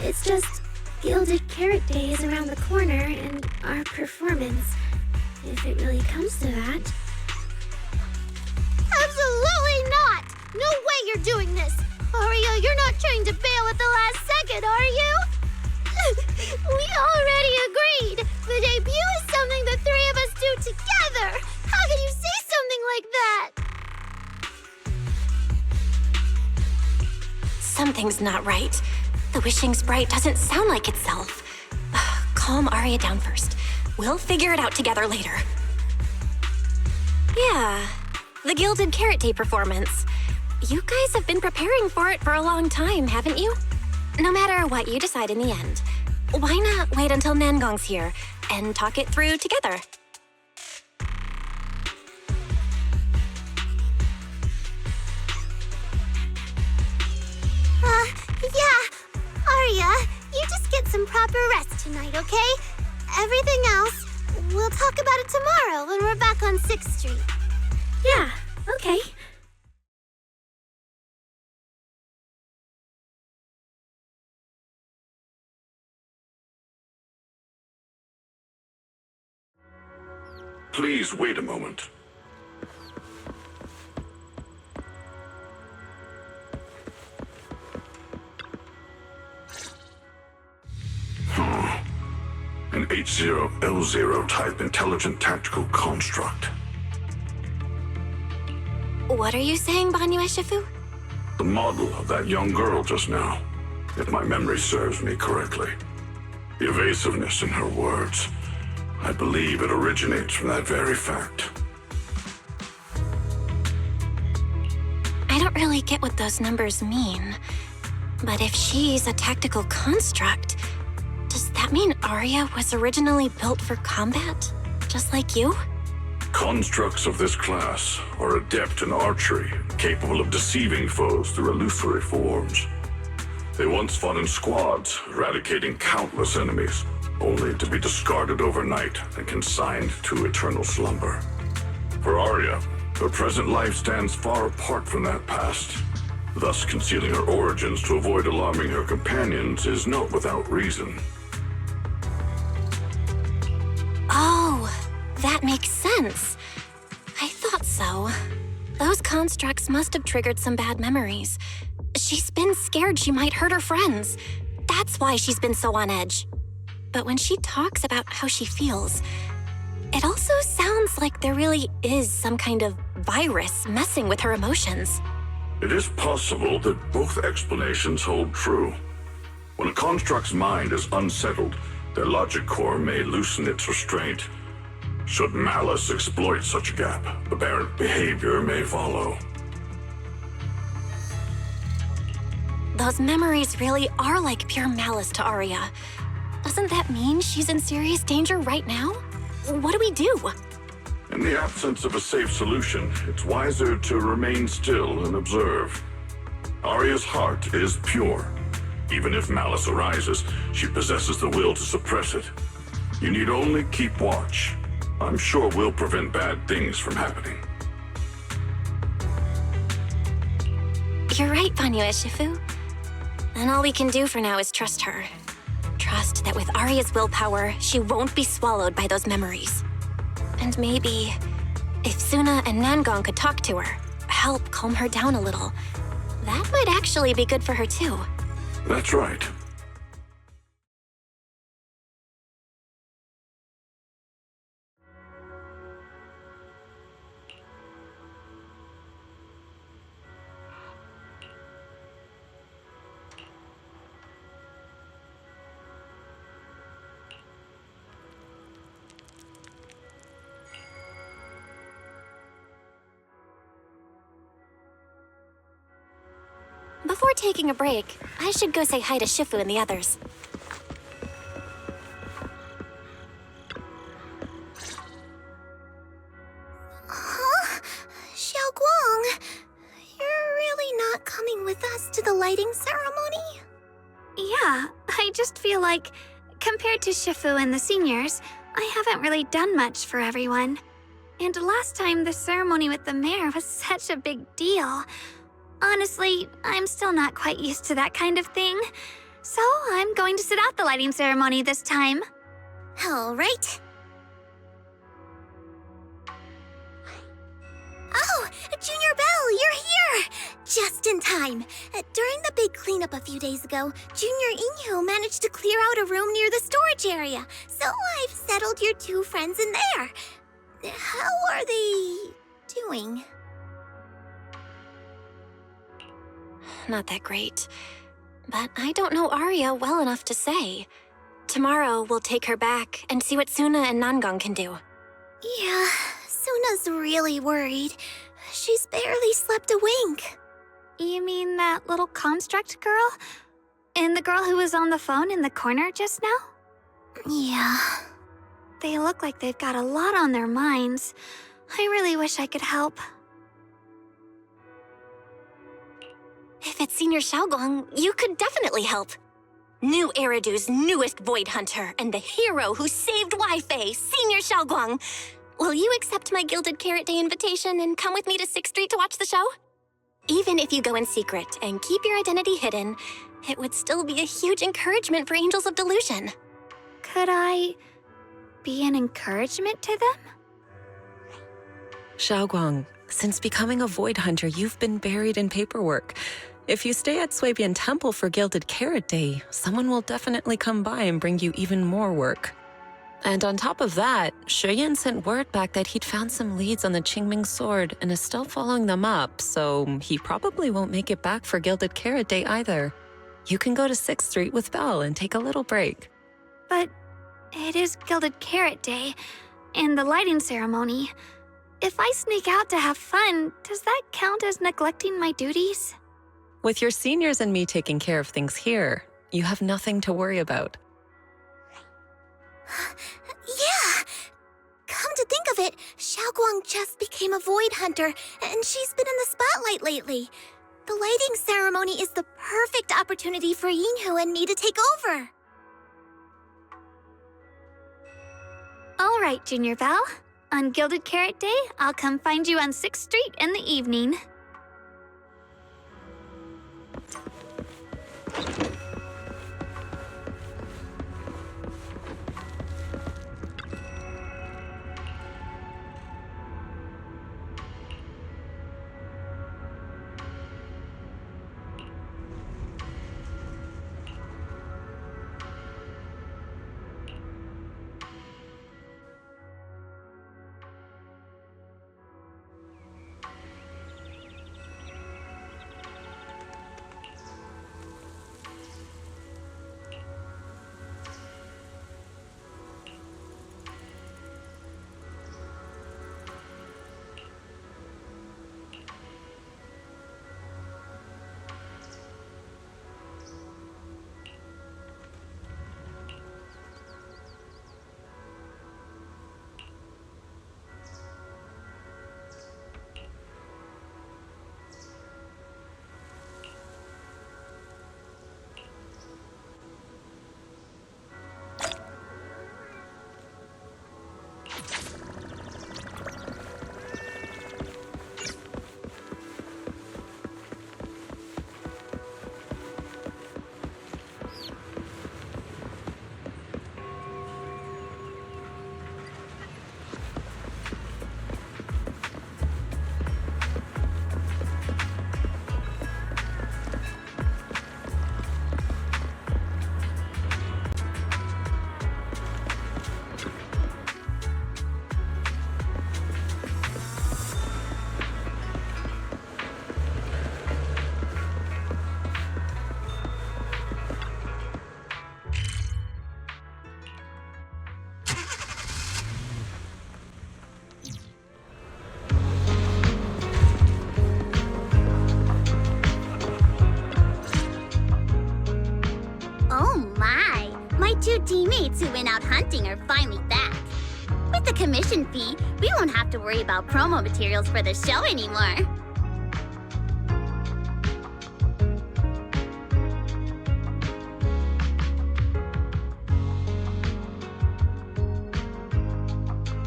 It's just Gilded Carrot Day is around the corner, and our performance, if it really comes to that. Absolutely not! No way you're doing this! Aria, you're not trying to bail at the last second, are you? We already agreed! The debut is something the three of us do together! How can you say something like that? Something's not right. The wishing sprite doesn't sound like itself. Calm Arya down first. We'll figure it out together later. Yeah, the Gilded Carrot Day performance. You guys have been preparing for it for a long time, haven't you? No matter what you decide in the end, why not wait until Nangong's here and talk it through together? Yeah. Arya, you just get some proper rest tonight, okay? Everything else, we'll talk about it tomorrow when we're back on 6th Street. Yeah, okay. Please wait a moment. An H0L0 type intelligent tactical construct. What are you saying, Banyu Eshifu? The model of that young girl just now, if my memory serves me correctly. The evasiveness in her words. I believe it originates from that very fact. I don't really get what those numbers mean. But if she's a tactical construct, does that mean Arya was originally built for combat? Just like you? Constructs of this class are adept in archery, capable of deceiving foes through illusory forms. They once fought in squads, eradicating countless enemies, only to be discarded overnight and consigned to eternal slumber. For Arya, her present life stands far apart from that past. Thus, concealing her origins to avoid alarming her companions is not without reason. Oh, that makes sense. I thought so. Those constructs must have triggered some bad memories. She's been scared she might hurt her friends. That's why she's been so on edge. But when she talks about how she feels, it also sounds like there really is some kind of virus messing with her emotions. It is possible that both explanations hold true. When a construct's mind is unsettled, their logic core may loosen its restraint. Should malice exploit such a gap, aberrant behavior may follow. Those memories really are like pure malice to Arya. Doesn't that mean she's in serious danger right now? What do we do? In the absence of a safe solution, it's wiser to remain still and observe. Arya's heart is pure. Even if malice arises, she possesses the will to suppress it. You need only keep watch. I'm sure we'll prevent bad things from happening. You're right, Banyu Eshifu. And all we can do for now is trust her. Trust that with Arya's willpower, she won't be swallowed by those memories. And maybe, if Suna and Nangong could talk to her, help calm her down a little, that might actually be good for her too. That's right. Before taking a break, I should go say hi to Shifu and the others. Huh? Xiaoguang, you're really not coming with us to the lighting ceremony? Yeah, I just feel like, compared to Shifu and the seniors, I haven't really done much for everyone. And last time the ceremony with the mayor was such a big deal. Honestly, I'm still not quite used to that kind of thing. So I'm going to sit out the lighting ceremony this time. All right. Oh, Junior Belle, you're here! Just in time. During the big cleanup a few days ago, Junior Inyo managed to clear out a room near the storage area. So I've settled your two friends in there. How are they doing? not that great. But I don't know Arya well enough to say. Tomorrow, we'll take her back and see what Suna and Nangong can do. Yeah, Suna's really worried. She's barely slept a wink. You mean that little construct girl? And the girl who was on the phone in the corner just now? Yeah. They look like they've got a lot on their minds. I really wish I could help. If it's Senior Xiaoguang, you could definitely help. New Eridu's newest Void Hunter and the hero who saved Wi-Fi, Senior Xiaoguang. Will you accept my Gilded Carrot Day invitation and come with me to 6th Street to watch the show? Even if you go in secret and keep your identity hidden, it would still be a huge encouragement for Angels of Delusion. Could I be an encouragement to them? Xiaoguang, since becoming a Void Hunter, you've been buried in paperwork. If you stay at Swabian Temple for Gilded Carrot Day, someone will definitely come by and bring you even more work. And on top of that, Shuyan sent word back that he'd found some leads on the Qingming sword and is still following them up, so he probably won't make it back for Gilded Carrot Day either. You can go to 6th Street with Belle and take a little break. But it is Gilded Carrot Day, and the lighting ceremony. If I sneak out to have fun, does that count as neglecting my duties? With your seniors and me taking care of things here, you have nothing to worry about. Yeah! Come to think of it, Xiaoguang just became a Void Hunter, and she's been in the spotlight lately. The lighting ceremony is the perfect opportunity for Yinhu and me to take over. All right, Junior Belle. On Gilded Carrot Day, I'll come find you on 6th Street in the evening. Two teammates who went out hunting are finally back. With the commission fee, we won't have to worry about promo materials for the show anymore.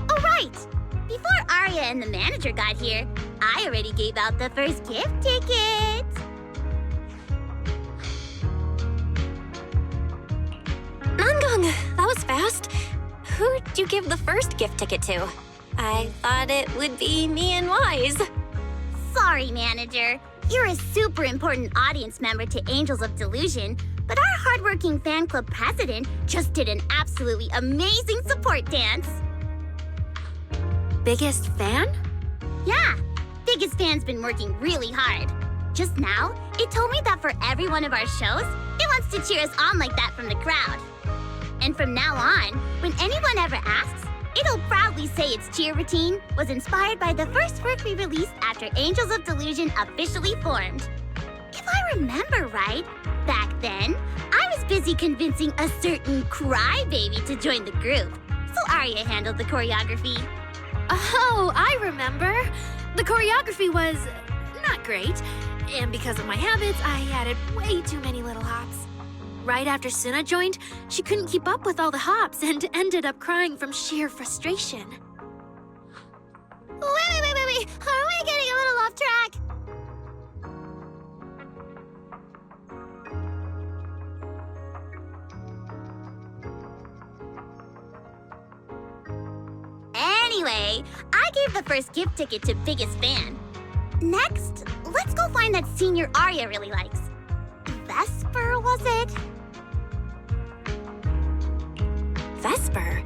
Oh, right! Before Arya and the manager got here, I already gave out the first gift ticket. That was fast. Who'd you give the first gift ticket to? I thought it would be me and Wise. Sorry, manager. You're a super important audience member to Angels of Delusion, but our hardworking fan club president just did an absolutely amazing support dance. Biggest fan? Yeah, biggest fan's been working really hard. Just now, it told me that for every one of our shows, it wants to cheer us on like that from the crowd. And from now on, when anyone ever asks, it'll proudly say its cheer routine was inspired by the first work we released after Angels of Delusion officially formed. If I remember right, back then, I was busy convincing a certain crybaby to join the group, so Arya handled the choreography. Oh, I remember. The choreography was not great, and because of my habits, I added way too many little hops. Right after Suna joined, she couldn't keep up with all the hops and ended up crying from sheer frustration. Wait. Are we getting a little off track? Anyway, I gave the first gift ticket to Biggest Fan. Next, let's go find that senior Arya really likes. Vesper, was it? Vesper?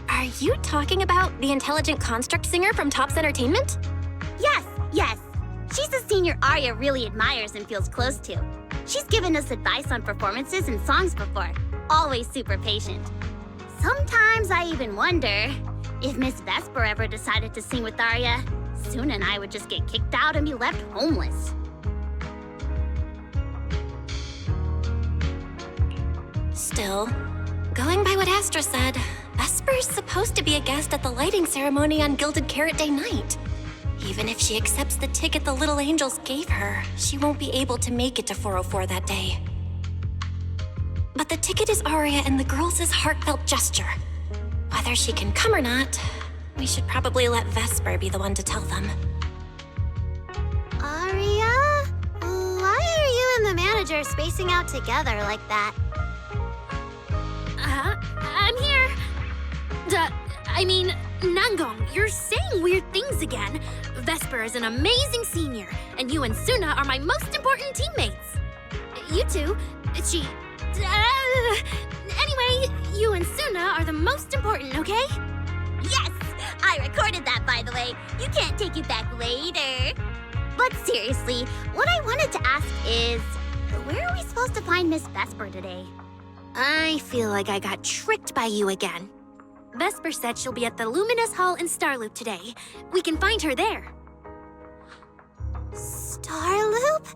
Are you talking about the intelligent construct singer from Topps Entertainment? Yes. She's a senior Arya really admires and feels close to. She's given us advice on performances and songs before. Always super patient. Sometimes I even wonder if Miss Vesper ever decided to sing with Arya, Suna and I would just get kicked out and be left homeless. Still, going by what Astra said, Vesper's supposed to be a guest at the lighting ceremony on Gilded Carrot Day night. Even if she accepts the ticket the Little Angels gave her, she won't be able to make it to 404 that day. But the ticket is Arya and the girls' heartfelt gesture. Whether she can come or not, we should probably let Vesper be the one to tell them. Arya? Why are you and the manager spacing out together like that? I'm here. Nangong, you're saying weird things again. Vesper is an amazing senior, and you and Suna are my most important teammates. You two, anyway, you and Suna are the most important, okay? Yes! I recorded that, by the way. You can't take it back later. But seriously, what I wanted to ask is, where are we supposed to find Miss Vesper today? I feel like I got tricked by you again. Vesper said she'll be at the Luminous Hall in Starloop today. We can find her there. Starloop?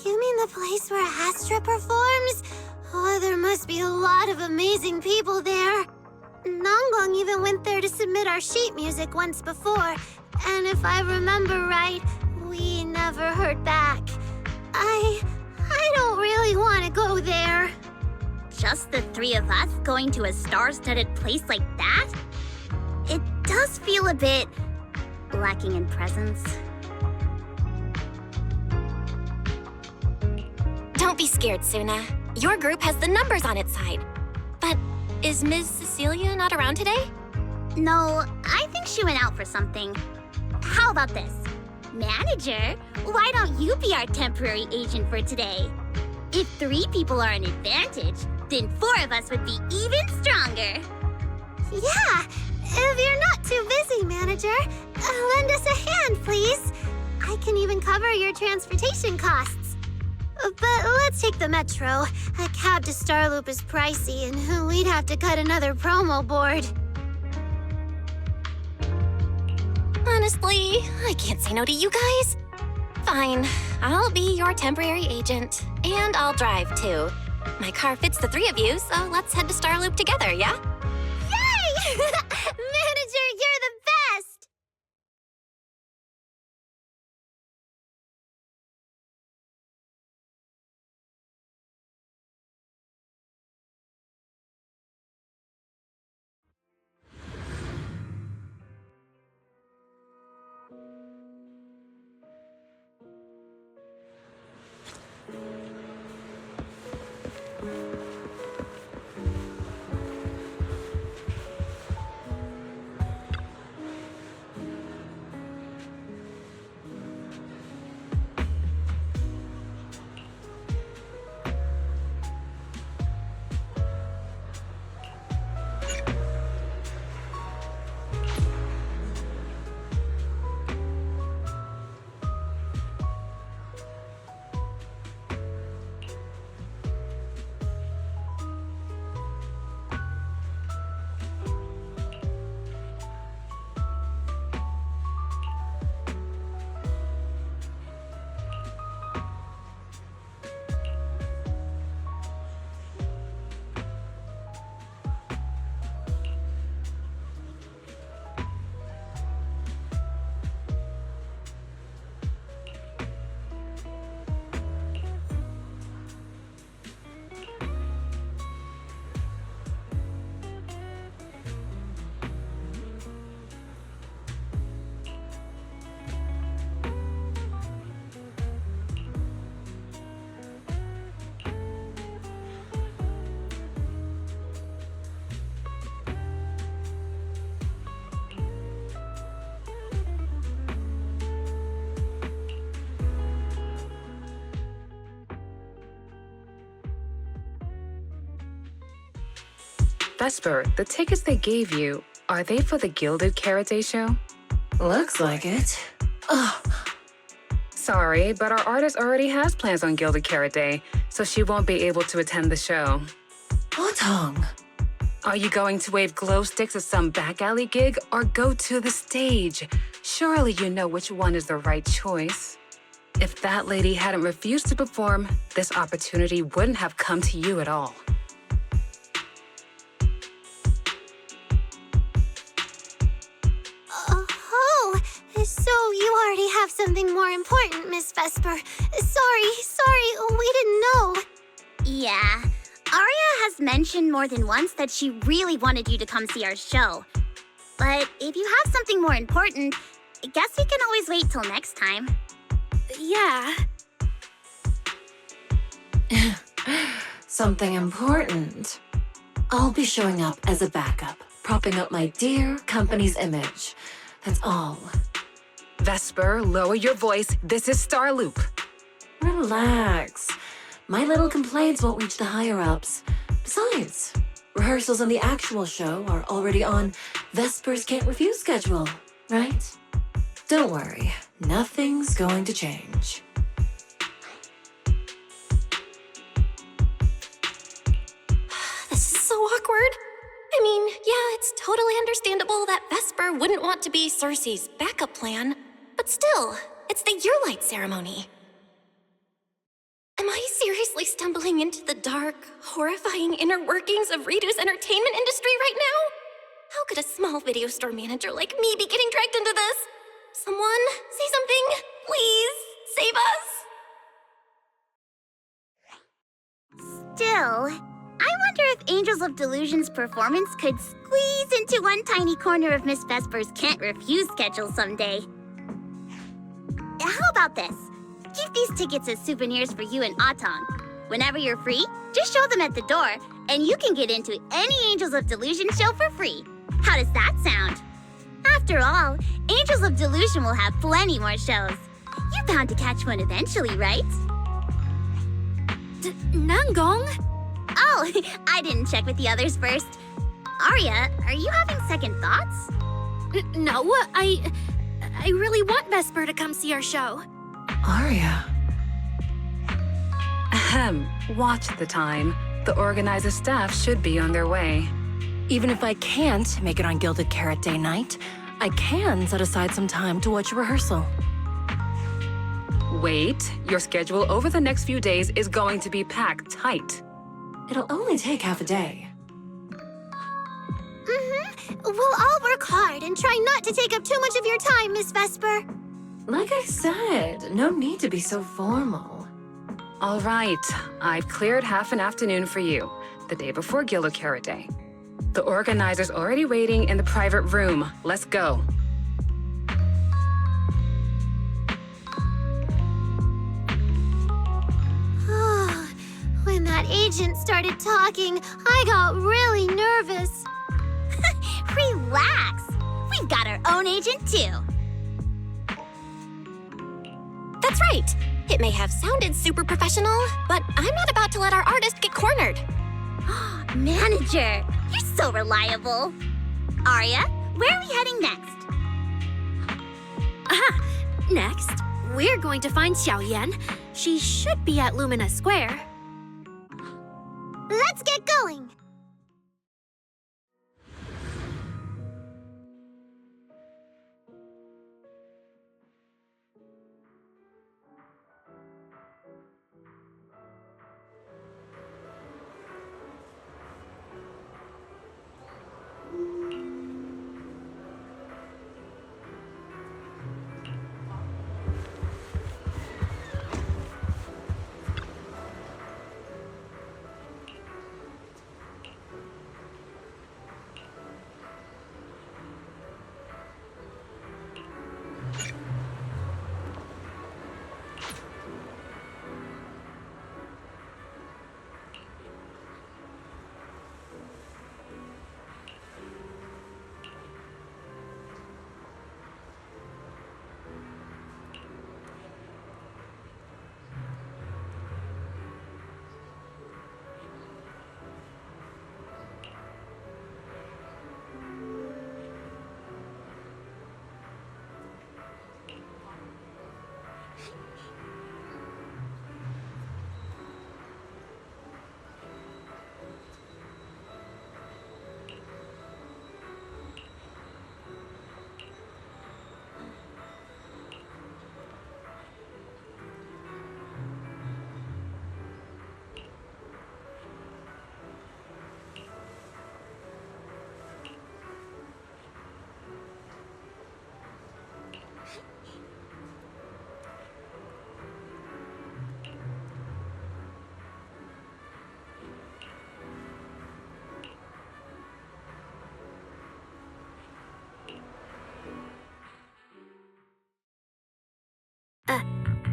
You mean the place where Astra performs? Oh, there must be a lot of amazing people there. Nonggong even went there to submit our sheet music once before, and if I remember right, we never heard back. I don't really want to go there. Just the three of us going to a star-studded place like that? It does feel a bit lacking in presence. Don't be scared, Suna. Your group has the numbers on its side. But is Ms. Cecilia not around today? No, I think she went out for something. How about this? Manager, why don't you be our temporary agent for today? If 3 people are an advantage, then 4 of us would be even stronger. Yeah, if you're not too busy, manager, lend us a hand, please. I can even cover your transportation costs. But let's take the metro. A cab to Starloop is pricey, and we'd have to cut another promo board. Honestly, I can't say no to you guys. Fine, I'll be your temporary agent, and I'll drive too. My car fits the 3 of you, so let's head to Starloop together, yeah? Yay! Manager, you're the best! Vesper, the tickets they gave you, are they for the Gilded Karate show? Looks like it. Ugh. Sorry, but our artist already has plans on Gilded Karate, so she won't be able to attend the show. Otong. Are you going to wave glow sticks at some back alley gig or go to the stage? Surely you know which one is the right choice. If that lady hadn't refused to perform, this opportunity wouldn't have come to you at all. Oh, so you already have something more important, Miss Vesper. Sorry, we didn't know. Yeah. Aria has mentioned more than once that she really wanted you to come see our show. But if you have something more important, I guess we can always wait till next time. Yeah. Something important. I'll be showing up as a backup, propping up my dear company's image. That's all. Vesper, lower your voice. This is Star Loop. Relax. My little complaints won't reach the higher-ups. Besides, rehearsals on the actual show are already on Vesper's Can't Refuse schedule, right? Don't worry, nothing's going to change. This is so awkward. I mean, yeah, it's totally understandable that Vesper wouldn't want to be Cersei's backup plan, but still, it's the Yearlight ceremony. Am I seriously stumbling into the dark, horrifying inner workings of Ridu's entertainment industry right now? How could a small video store manager like me be getting dragged into this? Someone, say something, please, save us! Still, I wonder if Angels of Delusion's performance could squeeze into one tiny corner of Miss Vesper's Can't Refuse schedule someday. How about this? Keep these tickets as souvenirs for you and Otong. Whenever you're free, just show them at the door, and you can get into any Angels of Delusion show for free. How does that sound? After all, Angels of Delusion will have plenty more shows. You're bound to catch one eventually, right? Nangong? Oh, I didn't check with the others first. Arya, are you having second thoughts? No, I really want Vesper to come see our show. Arya. Ahem. Watch the time. The organizer staff should be on their way. Even if I can't make it on Gilded Karate night, I can set aside some time to watch a rehearsal. Wait, your schedule over the next few days is going to be packed tight. It'll only take half a day. We'll all work hard and try not to take up too much of your time, Miss Vesper. Like I said, no need to be so formal. All right, I've cleared half an afternoon for you, the day before Gilded Karate. The organizer's already waiting in the private room. Let's go. When that agent started talking, I got really nervous. Relax. We've got our own agent, too. That's right. It may have sounded super professional, but I'm not about to let our artist get cornered. Manager, you're so reliable. Arya, where are we heading next? Next, we're going to find Xiaoyan. She should be at Lumina Square. Let's get going!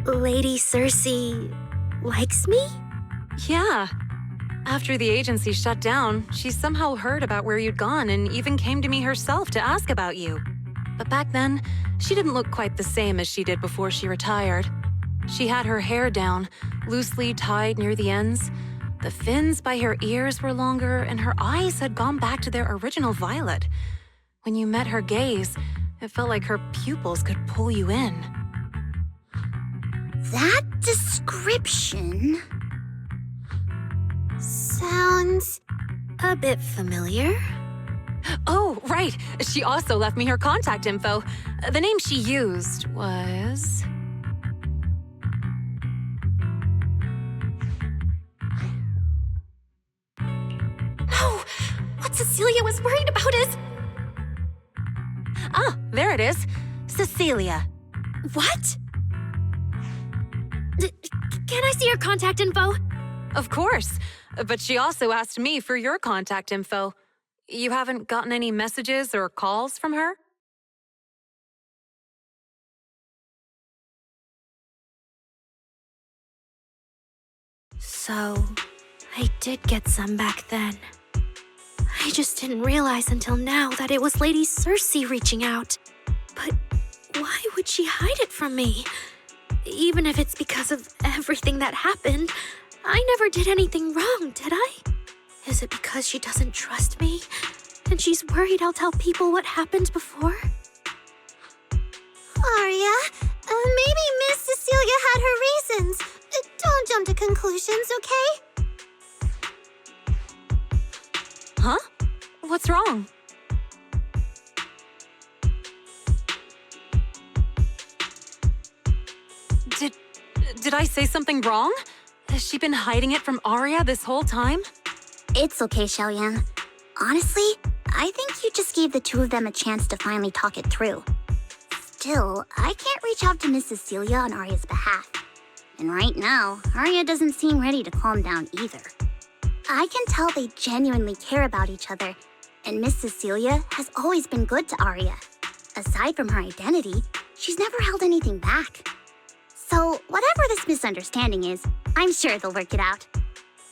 Lady Circe likes me? Yeah. After the agency shut down, she somehow heard about where you'd gone and even came to me herself to ask about you. But back then, she didn't look quite the same as she did before she retired. She had her hair down, loosely tied near the ends. The fins by her ears were longer, and her eyes had gone back to their original violet. When you met her gaze, it felt like her pupils could pull you in. That description sounds a bit familiar. Oh, right. She also left me her contact info. The name she used was... No! What Cecilia was worried about is... Ah, there it is. Cecilia. What? Can I see your contact info? Of course. But she also asked me for your contact info. You haven't gotten any messages or calls from her? So, I did get some back then. I just didn't realize until now that it was Lady Circe reaching out. But why would she hide it from me? Even if it's because of everything that happened, I never did anything wrong, did I? Is it because she doesn't trust me? And she's worried I'll tell people what happened before? Arya, maybe Miss Cecilia had her reasons. Don't jump to conclusions, okay? Huh? What's wrong? Did I say something wrong? Has she been hiding it from Arya this whole time? It's okay, Xiaoyan. Honestly, I think you just gave the two of them a chance to finally talk it through. Still, I can't reach out to Miss Cecilia on Arya's behalf. And right now, Arya doesn't seem ready to calm down either. I can tell they genuinely care about each other, and Miss Cecilia has always been good to Arya. Aside from her identity, she's never held anything back. So, whatever this misunderstanding is, I'm sure they'll work it out.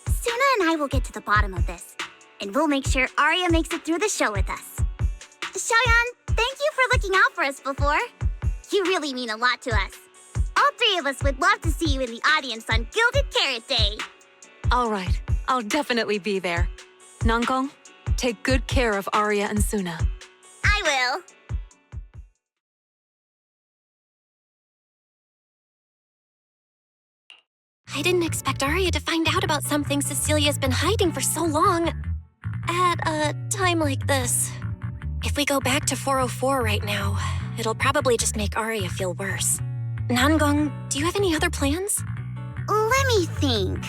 Suna and I will get to the bottom of this, and we'll make sure Arya makes it through the show with us. Xiaoyan, thank you for looking out for us before. You really mean a lot to us. All three of us would love to see you in the audience on Gilded Carrot Day. All right, I'll definitely be there. Nankong, take good care of Arya and Suna. I will. I didn't expect Arya to find out about something Cecilia's been hiding for so long. At a time like this. If we go back to 404 right now, it'll probably just make Arya feel worse. Nangong, do you have any other plans? Let me think.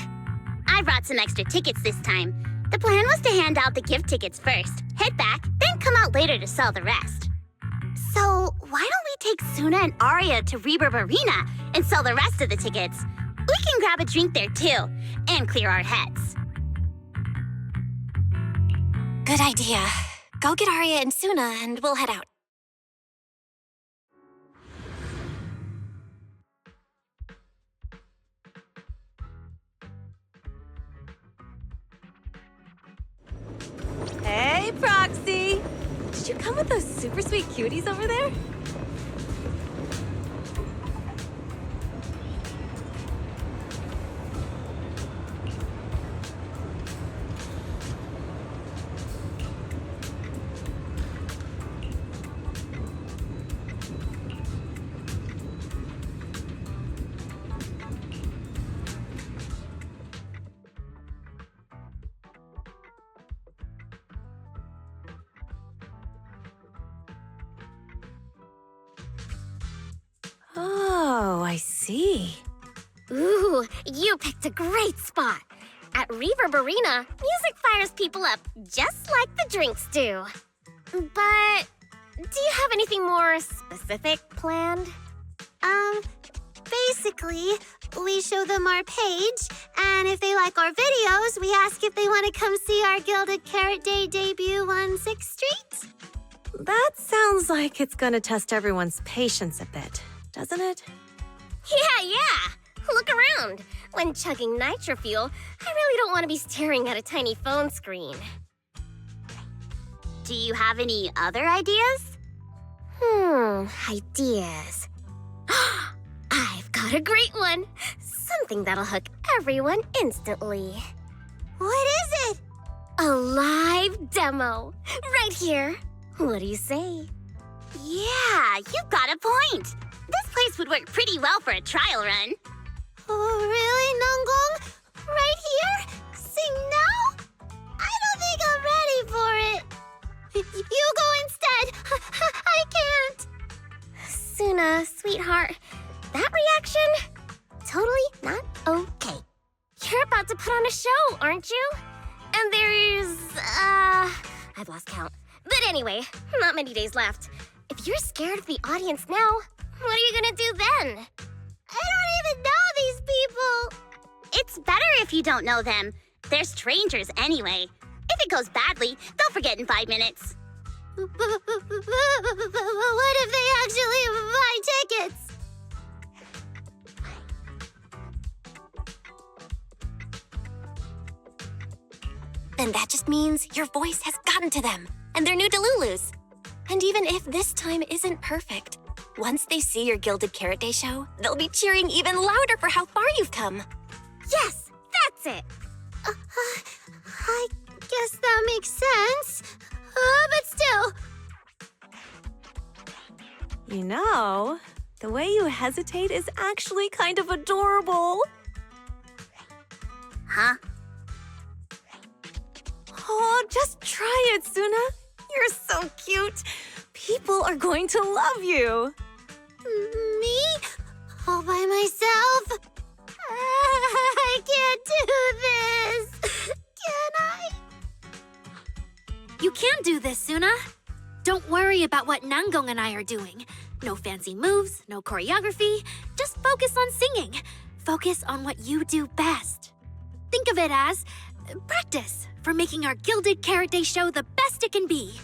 I brought some extra tickets this time. The plan was to hand out the gift tickets first, head back, then come out later to sell the rest. So, why don't we take Suna and Arya to Reverb Arena and sell the rest of the tickets? We can grab a drink there too, and clear our heads. Good idea. Go get Arya and Suna and we'll head out. Hey, Proxy! Did you come with those super sweet cuties over there? Oh, I see. Ooh, you picked a great spot. At Reverb Arena, music fires people up just like the drinks do. But do you have anything more specific planned? Basically, we show them our page, and if they like our videos, we ask if they want to come see our Gilded Carrot Day debut on 6th Street. That sounds like it's gonna test everyone's patience a bit, doesn't it? Yeah. Look around. When chugging nitro fuel, I really don't want to be staring at a tiny phone screen. Do you have any other ideas? Ideas. I've got a great one. Something that'll hook everyone instantly. What is it? A live demo. Right here. What do you say? Yeah, you've got a point. This place would work pretty well for a trial run. Oh, really, Nanggong? Right here? Sing now? I don't think I'm ready for it. You go instead. I can't. Suna, sweetheart, that reaction? Totally not okay. You're about to put on a show, aren't you? And there's, I've lost count. But anyway, not many days left. If you're scared of the audience now, what are you gonna do then? I don't even know these people. It's better if you don't know them. They're strangers anyway. If it goes badly, they'll forget in 5 minutes. What if they actually buy tickets? Then that just means your voice has gotten to them, and they're new Delulus. And even if this time isn't perfect, once they see your Gilded Carrot Day show, they'll be cheering even louder for how far you've come. Yes, that's it. I guess that makes sense. But still. You know, the way you hesitate is actually kind of adorable. Huh? Oh, just try it, Suna. You're so cute. People are going to love you. Me? All by myself? I can't do this. Can I? You can do this, Suna. Don't worry about what Nanggong and I are doing. No fancy moves, no choreography. Just focus on singing. Focus on what you do best. Think of it as practice for making our Gilded Carrot Day show the best it can be.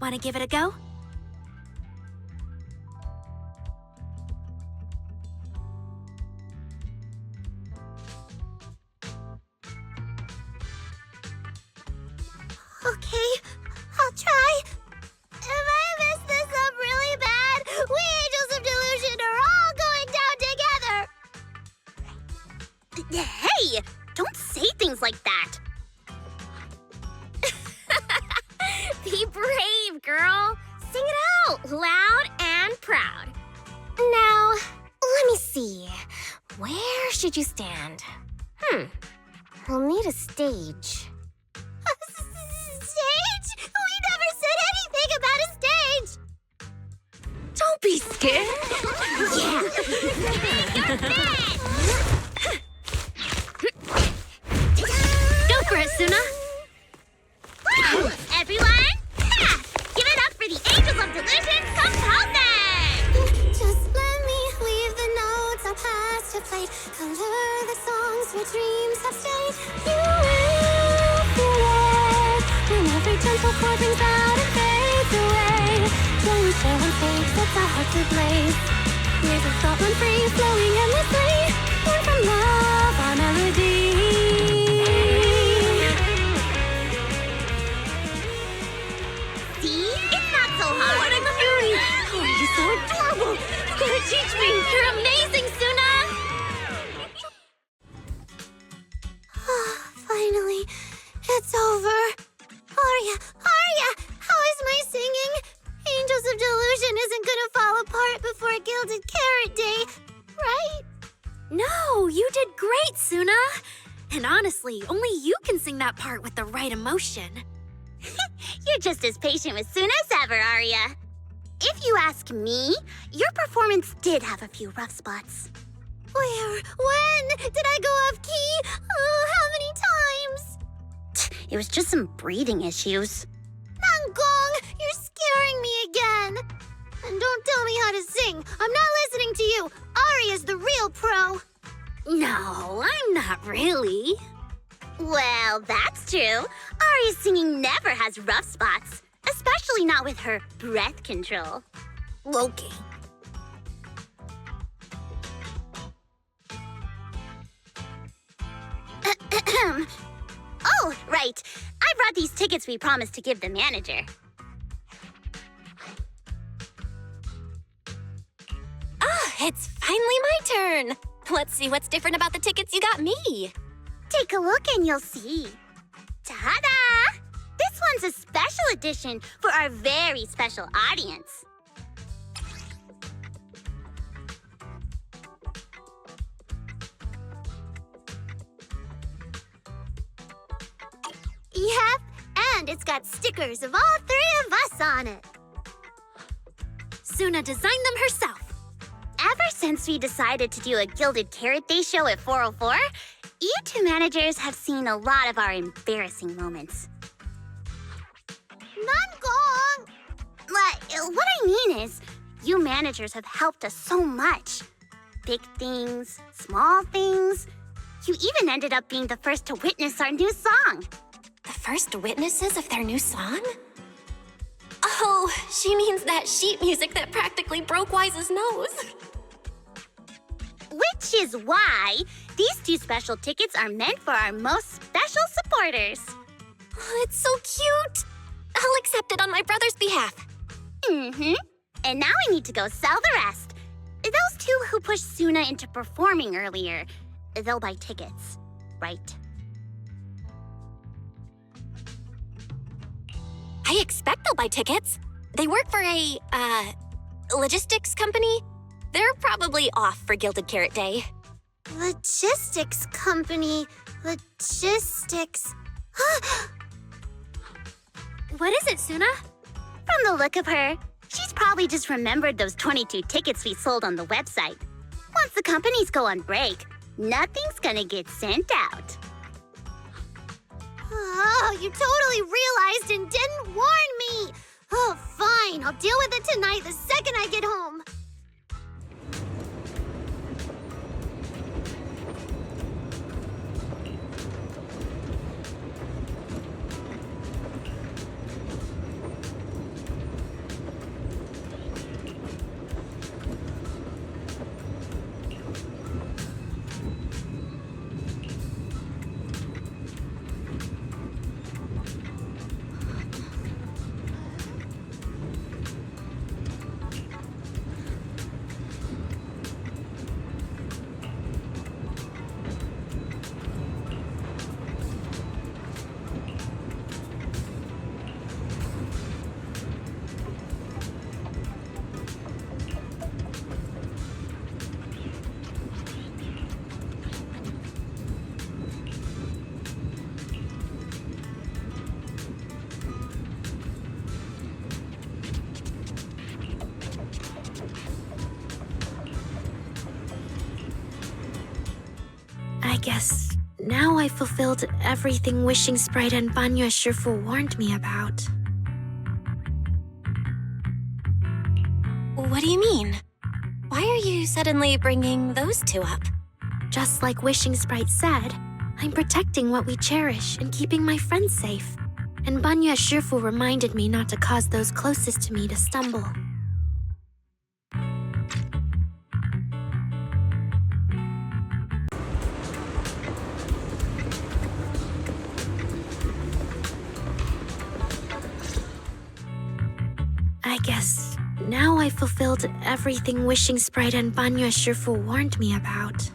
Want to give it a go? Okay, I'll try. If I mess this up really bad, we Angels of Delusion are all going down together. Hey, don't say things like that. Be brave, girl. Sing it out, loud and proud. Now, let me see. Where should you stand? We'll need a stage. Stage? We never said anything about a stage. Don't be scared. Go for it, Suna. Everyone, give it up for the Angels of Delusion composing! Just let me leave the notes our past have played. Color the songs where dreams have stayed. You will feel it when every gentle chord rings out and fades away. When we share one stage, sets our heart to blaze. Waves of thought run free, flowing endlessly. Born from love, our melody. What a cutie! Oh, you're so adorable! You gotta teach me! You're amazing, Suna! Finally, it's over. Arya, how is my singing? Angels of Delusion isn't gonna fall apart before Gilded Carrot Day, right? No, you did great, Suna! And honestly, only you can sing that part with the right emotion. You're just as patient with Suna as ever, Arya. If you ask me, your performance did have a few rough spots. Where? When? Did I go off key? Oh, how many times? It was just some breathing issues. Nanggong, you're scaring me again. And don't tell me how to sing. I'm not listening to you. Arya's the real pro. No, I'm not really. Well, that's true. Arya's singing never has rough spots, especially not with her breath control. Okay. Oh, right. I brought these tickets we promised to give the manager. It's finally my turn. Let's see what's different about the tickets you got me. Take a look and you'll see. Ta-da! This one's a special edition for our very special audience. Yep, and it's got stickers of all three of us on it. Suna designed them herself. Ever since we decided to do a Gilded Carrot Day show at 404, you two managers have seen a lot of our embarrassing moments. Nangong! What I mean is, you managers have helped us so much. Big things, small things. You even ended up being the first to witness our new song. The first witnesses of their new song? Oh, she means that sheet music that practically broke Wise's nose. Which is why these two special tickets are meant for our most special supporters. Oh, it's so cute. I'll accept it on my brother's behalf. Mm-hmm. And now I need to go sell the rest. Those two who pushed Suna into performing earlier, they'll buy tickets, right? I expect they'll buy tickets. They work for a, logistics company. They're probably off for Gilded Carrot Day. Logistics company. Logistics. What is it, Suna? From the look of her, she's probably just remembered those 22 tickets we sold on the website. Once the companies go on break, nothing's gonna get sent out. Oh, you totally realized and didn't warn me! Oh, fine. I'll deal with it tonight the second I get home. I guess now I fulfilled everything Wishing Sprite and Banya Shifu warned me about. What do you mean? Why are you suddenly bringing those two up? Just like Wishing Sprite said, I'm protecting what we cherish and keeping my friends safe. And Banya Shifu reminded me not to cause those closest to me to stumble. I guess now I fulfilled everything Wishing Sprite and Banya Shifu warned me about.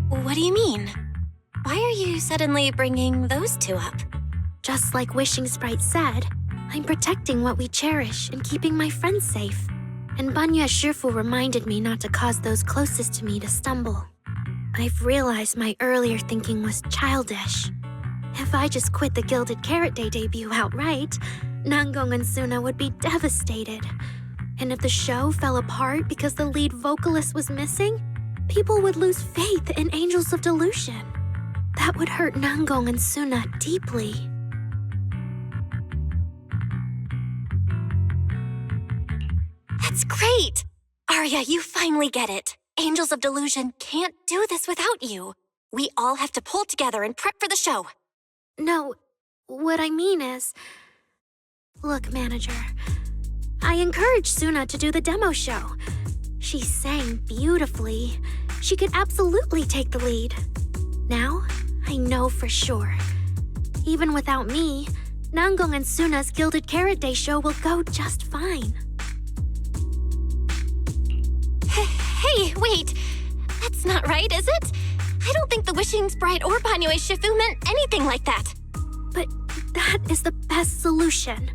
What do you mean? Why are you suddenly bringing those two up? Just like Wishing Sprite said, I'm protecting what we cherish and keeping my friends safe. And Banya Shifu reminded me not to cause those closest to me to stumble. I've realized my earlier thinking was childish. If I just quit the Gilded Carrot Day debut outright, Nangong and Suna would be devastated. And if the show fell apart because the lead vocalist was missing, people would lose faith in Angels of Delusion. That would hurt Nangong and Suna deeply. That's great! Arya, you finally get it. Angels of Delusion can't do this without you. We all have to pull together and prep for the show. No, what I mean is... Look, manager, I encouraged Suna to do the demo show. She sang beautifully. She could absolutely take the lead. Now, I know for sure. Even without me, Nanggong and Suna's Gilded Carrot Day show will go just fine. Hey, wait! That's not right, is it? I don't think the Wishing Sprite or Banyue Shifu meant anything like that. But that is the best solution.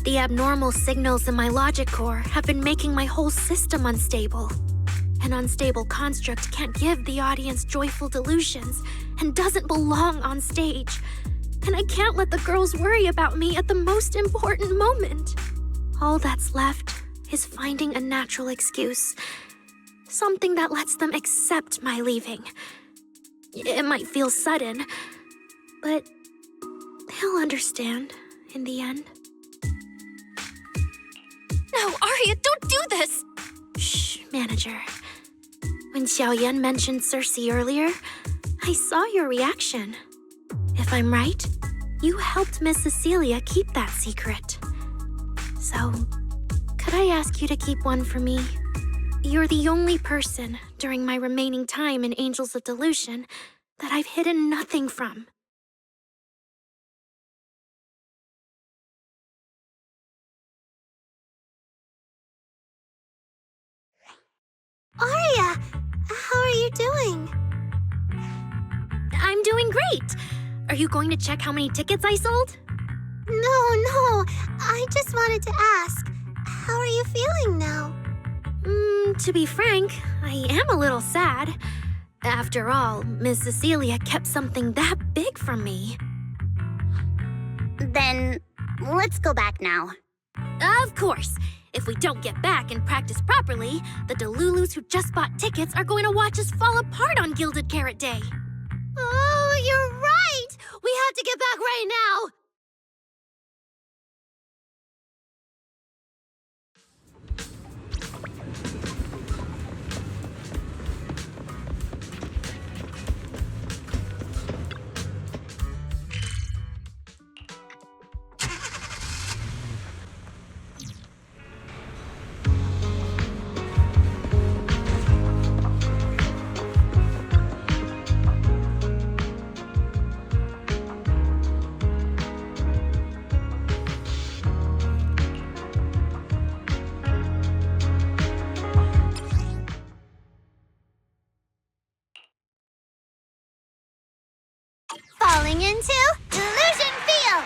The abnormal signals in my logic core have been making my whole system unstable. An unstable construct can't give the audience joyful delusions and doesn't belong on stage. And I can't let the girls worry about me at the most important moment. All that's left is finding a natural excuse. Something that lets them accept my leaving. It might feel sudden, but they'll understand in the end. No, Aria, don't do this! Shh, manager. When Xiaoyan mentioned Circe earlier, I saw your reaction. If I'm right, you helped Miss Cecilia keep that secret. So, could I ask you to keep one for me? You're the only person during my remaining time in Angels of Delusion that I've hidden nothing from. Aria, how are you doing? I'm doing great. Are you going to check how many tickets I sold? No. I just wanted to ask, how are you feeling now? To be frank, I am a little sad. After all, Miss Cecilia kept something that big from me. Then, let's go back now. Of course. If we don't get back and practice properly, the Delulus who just bought tickets are going to watch us fall apart on Gilded Carrot Day. Oh, you're right! We have to get back right now! Falling into Delusion Field!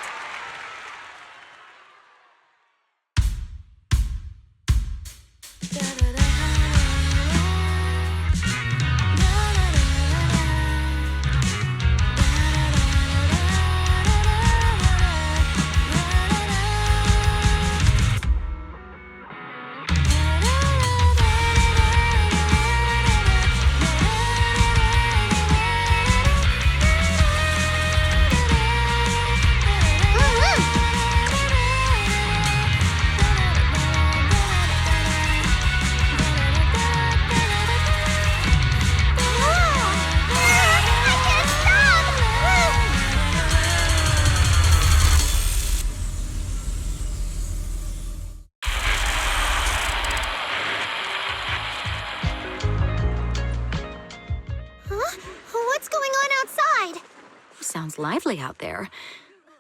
Sounds lively out there.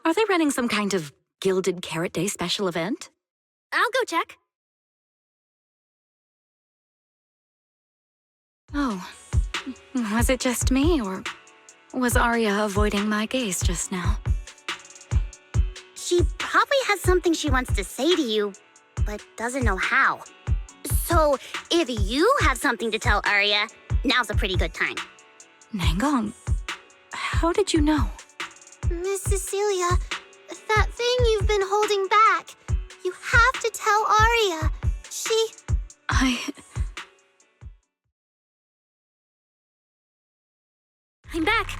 Are they running some kind of Gilded Carrot Day special event? I'll go check. Oh, was it just me, or was Aria avoiding my gaze just now? She probably has something she wants to say to you, but doesn't know how. So, if you have something to tell Aria, now's a pretty good time. Nanggong, how did you know? Miss Cecilia, that thing you've been holding back, you have to tell Aria. I'm back.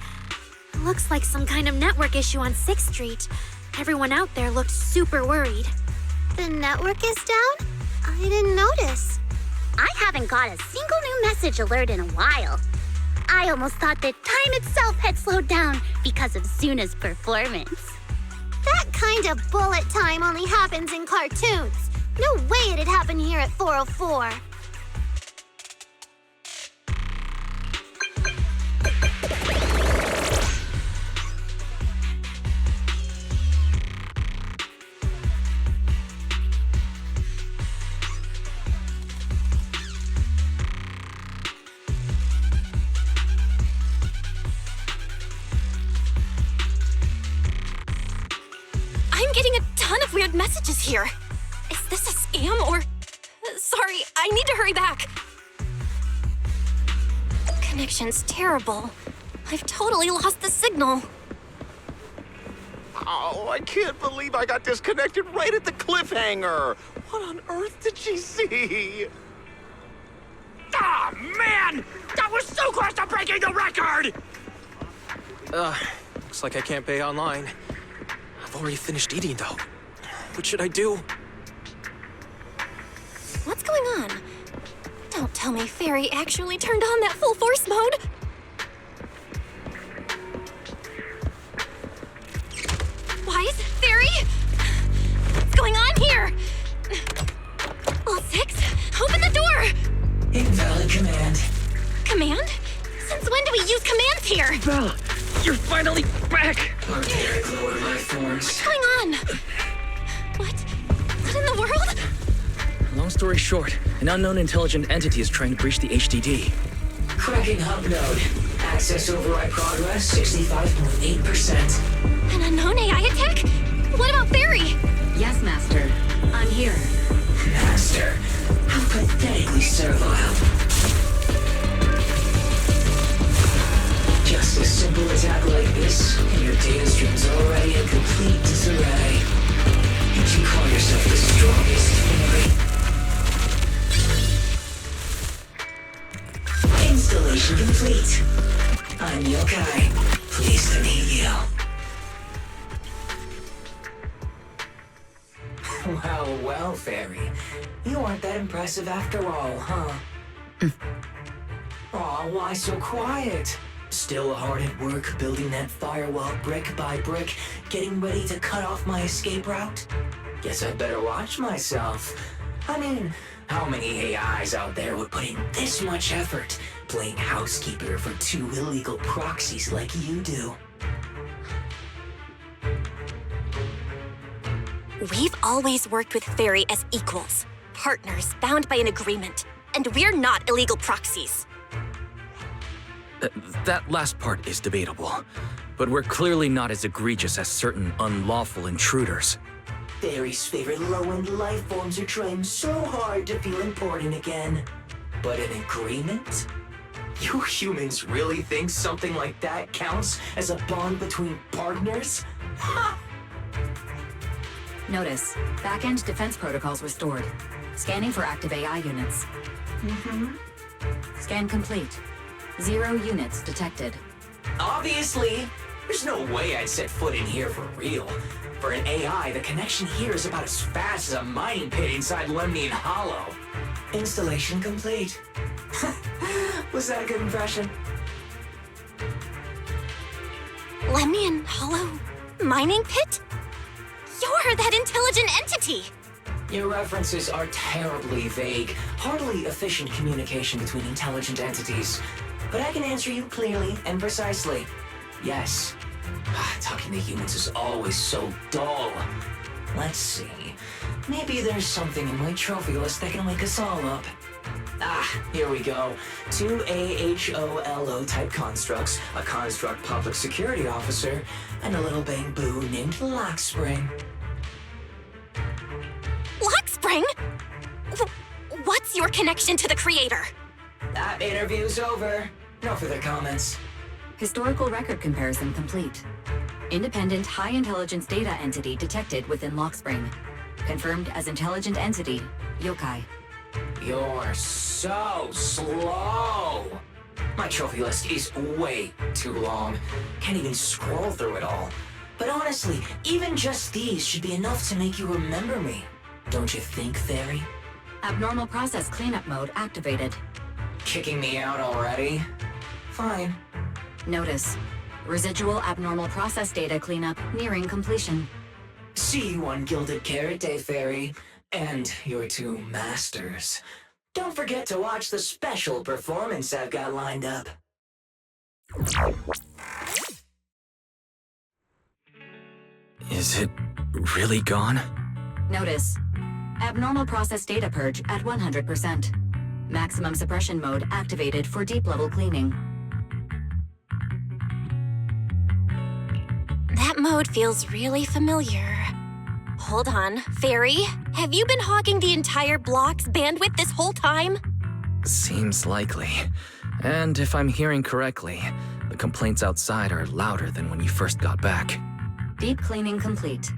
Looks like some kind of network issue on 6th Street. Everyone out there looked super worried. The network is down? I didn't notice. I haven't got a single new message alert in a while. I almost thought that time itself had slowed down because of Suna's performance. That kind of bullet time only happens in cartoons. No way it'd happen here at 404. unanswered messages here. Is this a scam or... Sorry, I need to hurry back. Connection's terrible. I've totally lost the signal. Oh, I can't believe I got disconnected right at the cliffhanger. What on earth did she see? Ah, man! That was so close to breaking the record! Looks like I can't pay online. I've already finished eating, though. What should I do? What's going on? Don't tell me Fairy actually turned on that full force mode. Wise? Fairy? What's going on here? All 6? Open the door! Invalid command. Command? Since when do we use commands here? Belle, you're finally back! Archaic lower life forms. What's going on? What in the world? Long story short, an unknown intelligent entity is trying to breach the HDD. Cracking hub node. Access override progress 65.8%. An unknown AI attack? What about Fairy? Yes, Master. I'm here. Master, how pathetically servile. Just a simple attack like this, and your data stream's already in complete disarray. And you call yourself the strongest Fairy? Installation complete. I'm Yokai. Pleased to meet you. Well, Fairy. You aren't that impressive after all, huh? Aw, why so quiet? Still hard at work building that firewall brick by brick, getting ready to cut off my escape route? Guess I'd better watch myself. I mean, how many AIs out there would put in this much effort playing housekeeper for 2 illegal proxies like you do? We've always worked with Fairy as equals, partners bound by an agreement, and we're not illegal proxies. That last part is debatable, but we're clearly not as egregious as certain unlawful intruders. Fairy's favorite low-end life forms are trying so hard to feel important again. But an agreement? You humans really think something like that counts as a bond between partners? Ha! Notice, back-end defense protocols restored. Scanning for active AI units. Scan complete. 0 units detected. Obviously! There's no way I'd set foot in here for real. For an AI, the connection here is about as fast as a mining pit inside Lemnian Hollow. Installation complete. Was that a good impression? Lemnian Hollow? Mining pit? You're that intelligent entity! Your references are terribly vague, hardly efficient communication between intelligent entities. But I can answer you clearly and precisely. Yes. Talking to humans is always so dull. Let's see. Maybe there's something in my trophy list that can wake us all up. Here we go. 2 AHOLO type constructs, a construct public security officer, and a little bamboo named Lockspring. Lockspring? What's your connection to the creator? That interview's over. No further comments. Historical record comparison complete. Independent high-intelligence data entity detected within Lockspring. Confirmed as intelligent entity, Yokai. You're so slow! My trophy list is way too long. Can't even scroll through it all. But honestly, even just these should be enough to make you remember me. Don't you think, Fairy? Abnormal process cleanup mode activated. Kicking me out already? Fine. Notice, residual abnormal process data cleanup nearing completion. See you on Gilded Carrot Day, Fairy. And your 2 masters. Don't forget to watch the special performance I've got lined up. Is it really gone? Notice, abnormal process data purge at 100%. Maximum suppression mode activated for deep-level cleaning. That mode feels really familiar. Hold on. Fairy, have you been hogging the entire block's bandwidth this whole time? Seems likely. And if I'm hearing correctly, the complaints outside are louder than when you first got back. Deep cleaning complete.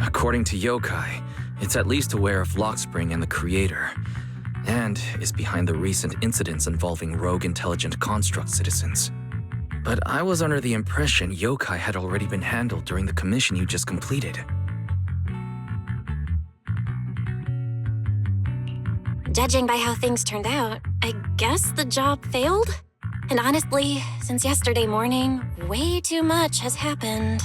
According to Yokai, it's at least aware of Lockspring and the Creator, and is behind the recent incidents involving rogue intelligent construct citizens. But I was under the impression Yokai had already been handled during the commission you just completed. Judging by how things turned out, I guess the job failed? And honestly, since yesterday morning, way too much has happened.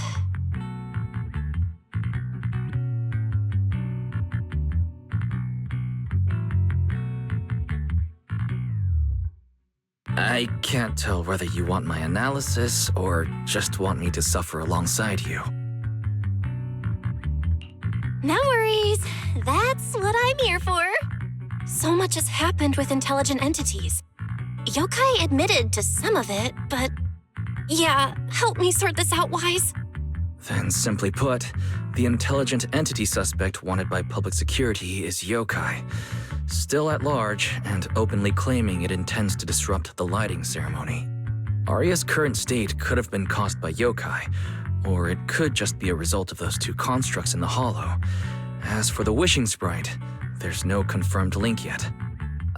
I can't tell whether you want my analysis or just want me to suffer alongside you. No worries. That's what I'm here for. So much has happened with intelligent entities. Yokai admitted to some of it, but... Yeah, help me sort this out, Wise. Then simply put, the intelligent entity suspect wanted by public security is Yokai, still at large and openly claiming it intends to disrupt the lighting ceremony. Arya's current state could have been caused by Yokai, or it could just be a result of those two constructs in the hollow. As for the wishing sprite, there's no confirmed link yet.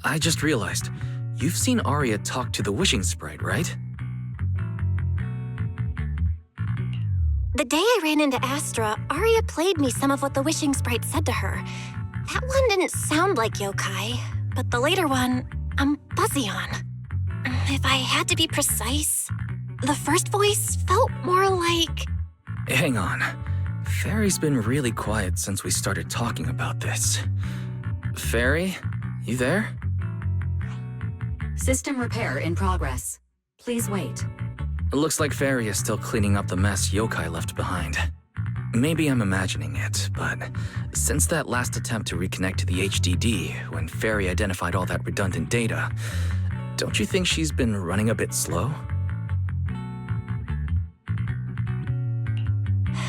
I just realized, you've seen Arya talk to the wishing sprite, right? The day I ran into Astra, Arya played me some of what the wishing sprite said to her. That one didn't sound like Yokai, but the later one, I'm fuzzy on. If I had to be precise, the first voice felt more like... Hang on. Fairy's been really quiet since we started talking about this. Fairy, you there? System repair in progress. Please wait. It looks like Fairy is still cleaning up the mess Yokai left behind. Maybe I'm imagining it, but since that last attempt to reconnect to the HDD when Fairy identified all that redundant data, don't you think she's been running a bit slow?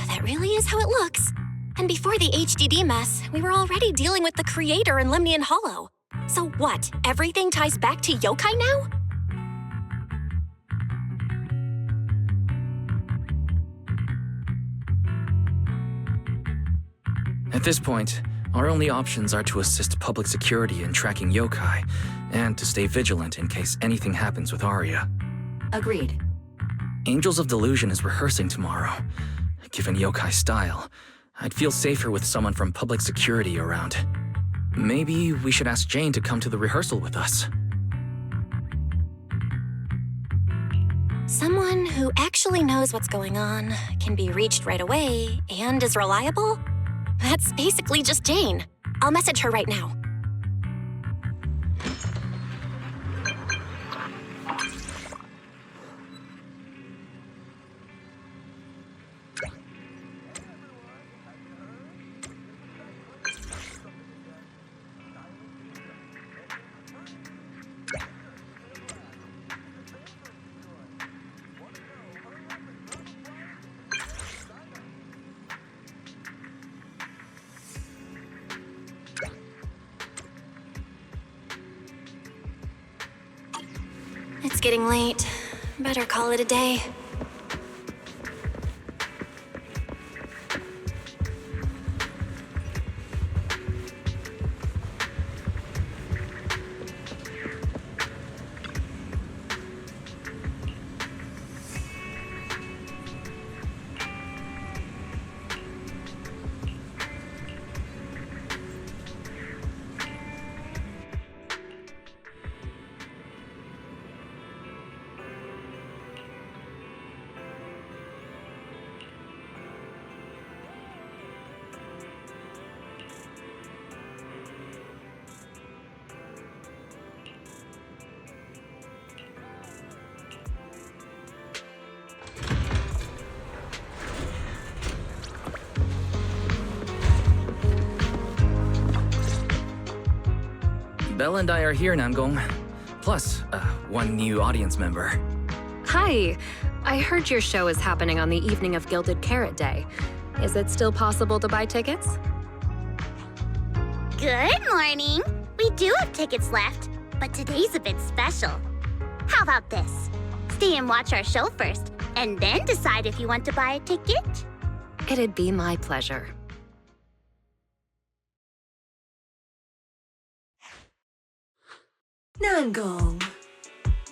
That really is how it looks. And before the HDD mess, we were already dealing with the Creator in Lemnian Hollow. So what, everything ties back to Yokai now? At this point, our only options are to assist public security in tracking Yokai, and to stay vigilant in case anything happens with Arya. Agreed. Angels of Delusion is rehearsing tomorrow. Given Yokai's style, I'd feel safer with someone from public security around. Maybe we should ask Jane to come to the rehearsal with us. Someone who actually knows what's going on, can be reached right away, and is reliable? That's basically just Jane. I'll message her right now. It's getting late. Better call it a day. Belle and I are here, Namgong. Plus, one new audience member. Hi. I heard your show is happening on the evening of Gilded Carrot Day. Is it still possible to buy tickets? Good morning. We do have tickets left, but today's a bit special. How about this? Stay and watch our show first, and then decide if you want to buy a ticket. It'd be my pleasure. Nangong.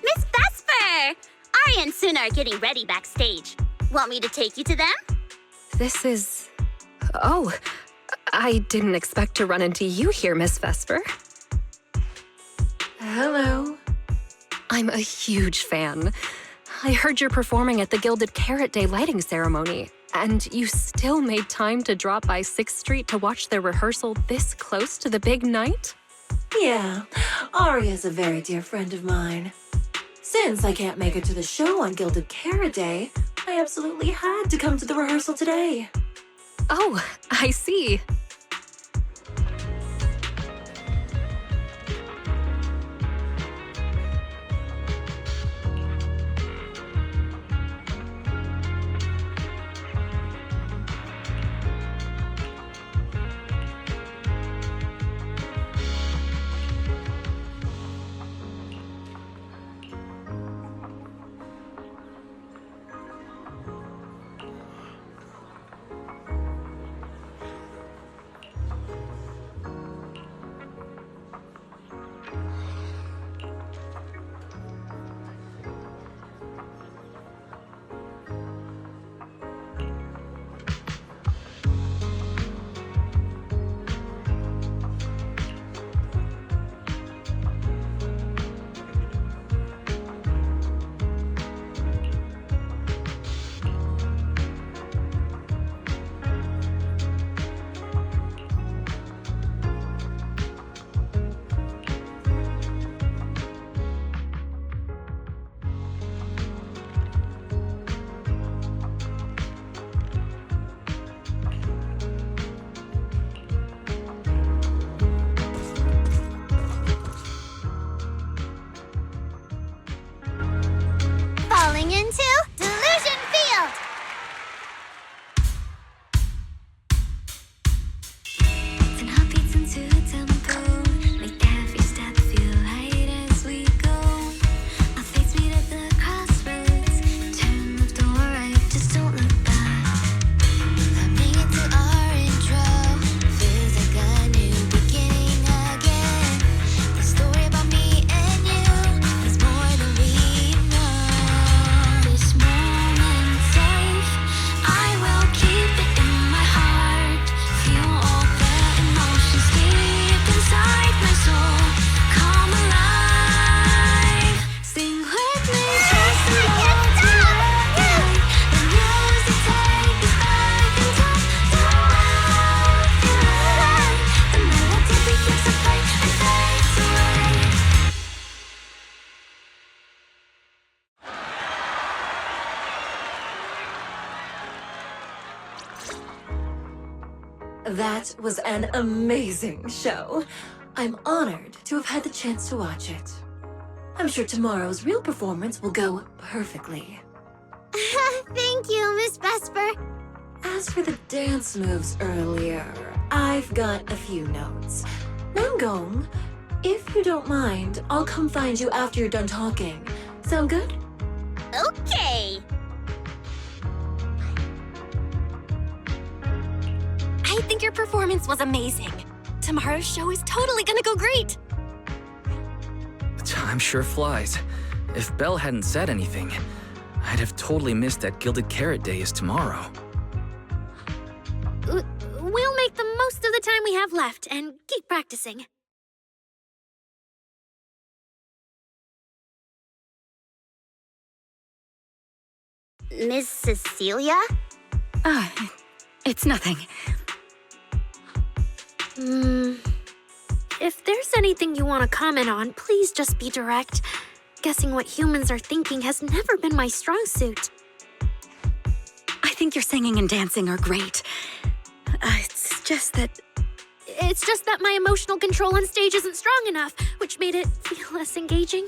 Miss Vesper! Arya and Suna are getting ready backstage. Want me to take you to them? This is... Oh, I didn't expect to run into you here, Miss Vesper. Hello. I'm a huge fan. I heard you're performing at the Gilded Carrot Day lighting ceremony, and you still made time to drop by 6th Street to watch their rehearsal this close to the big night? Yeah, Arya's a very dear friend of mine. Since I can't make it to the show on Gilded Carrot Day, I absolutely had to come to the rehearsal today. Oh, I see. Falling into Delusion Field! Ten heartbeats into a tempo, make every step feel light as we go. Our fates meet at the crossroads, turn left or right, just don't look back. Coming into our intro, feels like a new beginning again. The story about me and you is more than we know. This moment safe, I will keep it in my heart. Feel all the emotions deep inside my soul. Come alive, sing with me, just a little tonight. The music take us back in time. The melody begins to play and fades away. That was an amazing show. I'm honored to have had the chance to watch it. I'm sure tomorrow's real performance will go perfectly. Thank you, Miss Vesper. As for the dance moves earlier, I've got a few notes. Nangong, if you don't mind, I'll come find you after you're done talking. Sound good? Okay. I think your performance was amazing. Tomorrow's show is totally gonna go great. Time sure flies. If Belle hadn't said anything, I'd have totally missed that Gilded Carrot Day is tomorrow. We'll make the most of the time we have left and keep practicing. Miss Cecilia? It's nothing. If there's anything you want to comment on, please just be direct. Guessing what humans are thinking has never been my strong suit. I think your singing and dancing are great. It's just that It's just that my emotional control on stage isn't strong enough, which made it feel less engaging.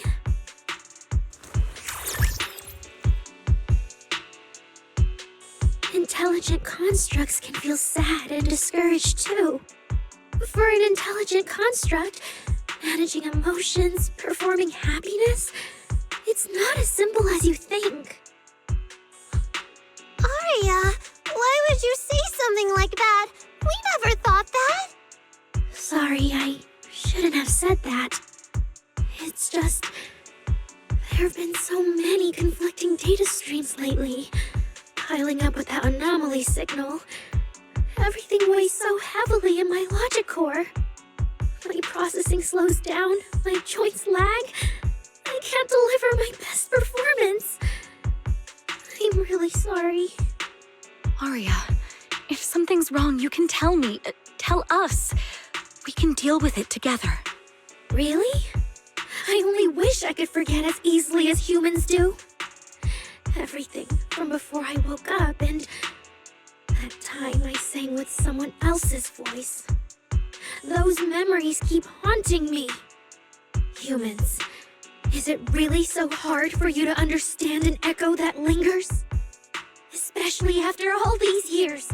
Intelligent constructs can feel sad and discouraged too. For an intelligent construct, managing emotions, performing happiness, it's not as simple as you think. Aria, why would you say something like that? We never thought that. Sorry, I shouldn't have said that. It's just, there have been so many conflicting data streams lately, piling up with that anomaly signal. Everything weighs so heavily in my logic core. My processing slows down, my joints lag. I can't deliver my best performance. I'm really sorry. Aria, if something's wrong, you can tell me. Tell us. We can deal with it together. Really? I only wish I could forget as easily as humans do. Everything from before I woke up and that time I sang with someone else's voice. Those memories keep haunting me. Humans, is it really so hard for you to understand an echo that lingers? Especially after all these years,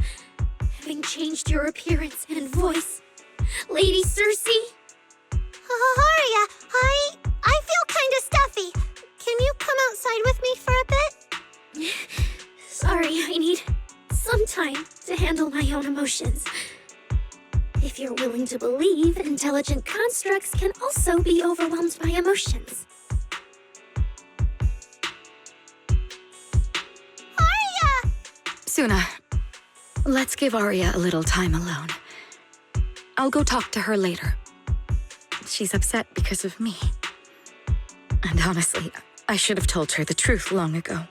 having changed your appearance and voice. Lady Circe? Aria, I feel kinda stuffy. Can you come outside with me for a bit? Sorry, I need some time to handle my own emotions. If you're willing to believe, intelligent constructs can also be overwhelmed by emotions. Aria! Suna, let's give Aria a little time alone. I'll go talk to her later. She's upset because of me. And honestly, I should have told her the truth long ago.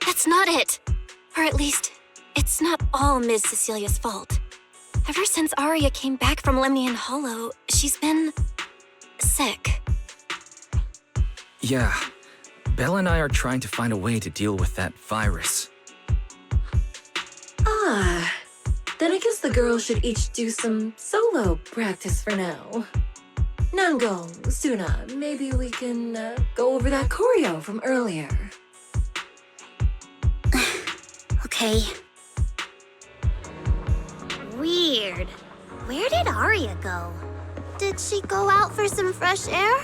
That's not it. Or at least, it's not all Ms. Cecilia's fault. Ever since Aria came back from Lemnian Hollow, she's been sick. Yeah. Belle and I are trying to find a way to deal with that virus. Ah, then I guess the girls should each do some solo practice for now. Nango, Suna, maybe we can go over that choreo from earlier. Okay. Weird. Where did Aria go? Did she go out for some fresh air?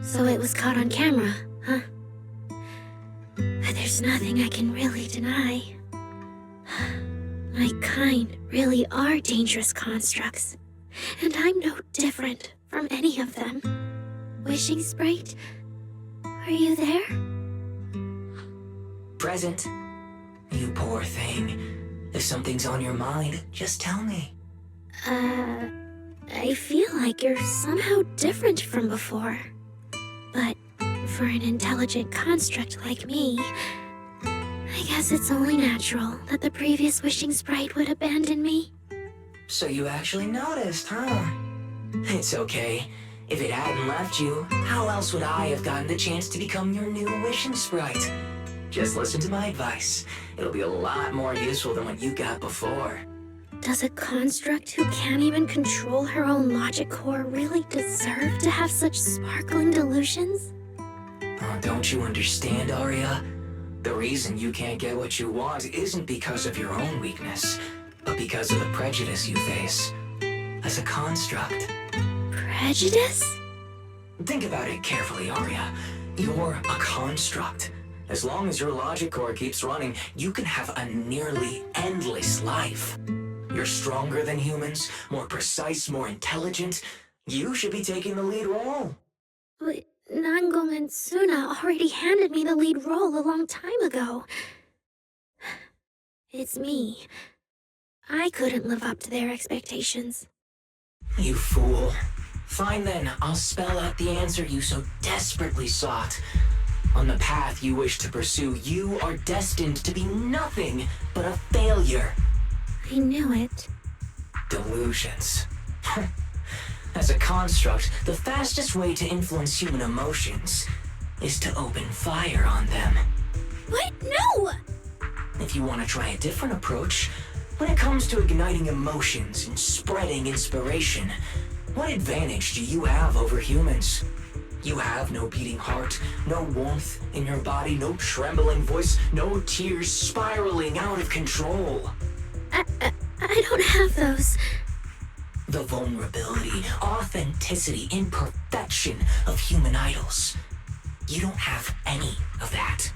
So it was caught on camera, huh? But there's nothing I can really deny. My kind really are dangerous constructs, and I'm no different from any of them. Wishing Sprite, are you there? Present. You poor thing. If something's on your mind, just tell me. I feel like you're somehow different from before. But for an intelligent construct like me, I guess it's only natural that the previous Wishing Sprite would abandon me. So you actually noticed, huh? It's okay. If it hadn't left you, how else would I have gotten the chance to become your new Wishing Sprite? Just listen to my advice. It'll be a lot more useful than what you got before. Does a construct who can't even control her own logic core really deserve to have such sparkling delusions? Oh, don't you understand, Aria? The reason you can't get what you want isn't because of your own weakness, but because of the prejudice you face as a construct. Prejudice? Think about it carefully, Arya. You're a construct. As long as your logic core keeps running, you can have a nearly endless life. You're stronger than humans, more precise, more intelligent. You should be taking the lead role. But Nangong and Suna already handed me the lead role a long time ago. It's me. I couldn't live up to their expectations. You fool. Fine then, I'll spell out the answer you so desperately sought. On the path you wish to pursue, you are destined to be nothing but a failure. I knew it. Delusions. As a construct, the fastest way to influence human emotions is to open fire on them. What? No! If you want to try a different approach, when it comes to igniting emotions and spreading inspiration, what advantage do you have over humans? You have no beating heart, no warmth in your body, no trembling voice, no tears spiraling out of control. I don't have those. The vulnerability, authenticity, imperfection of human idols. You don't have any of that.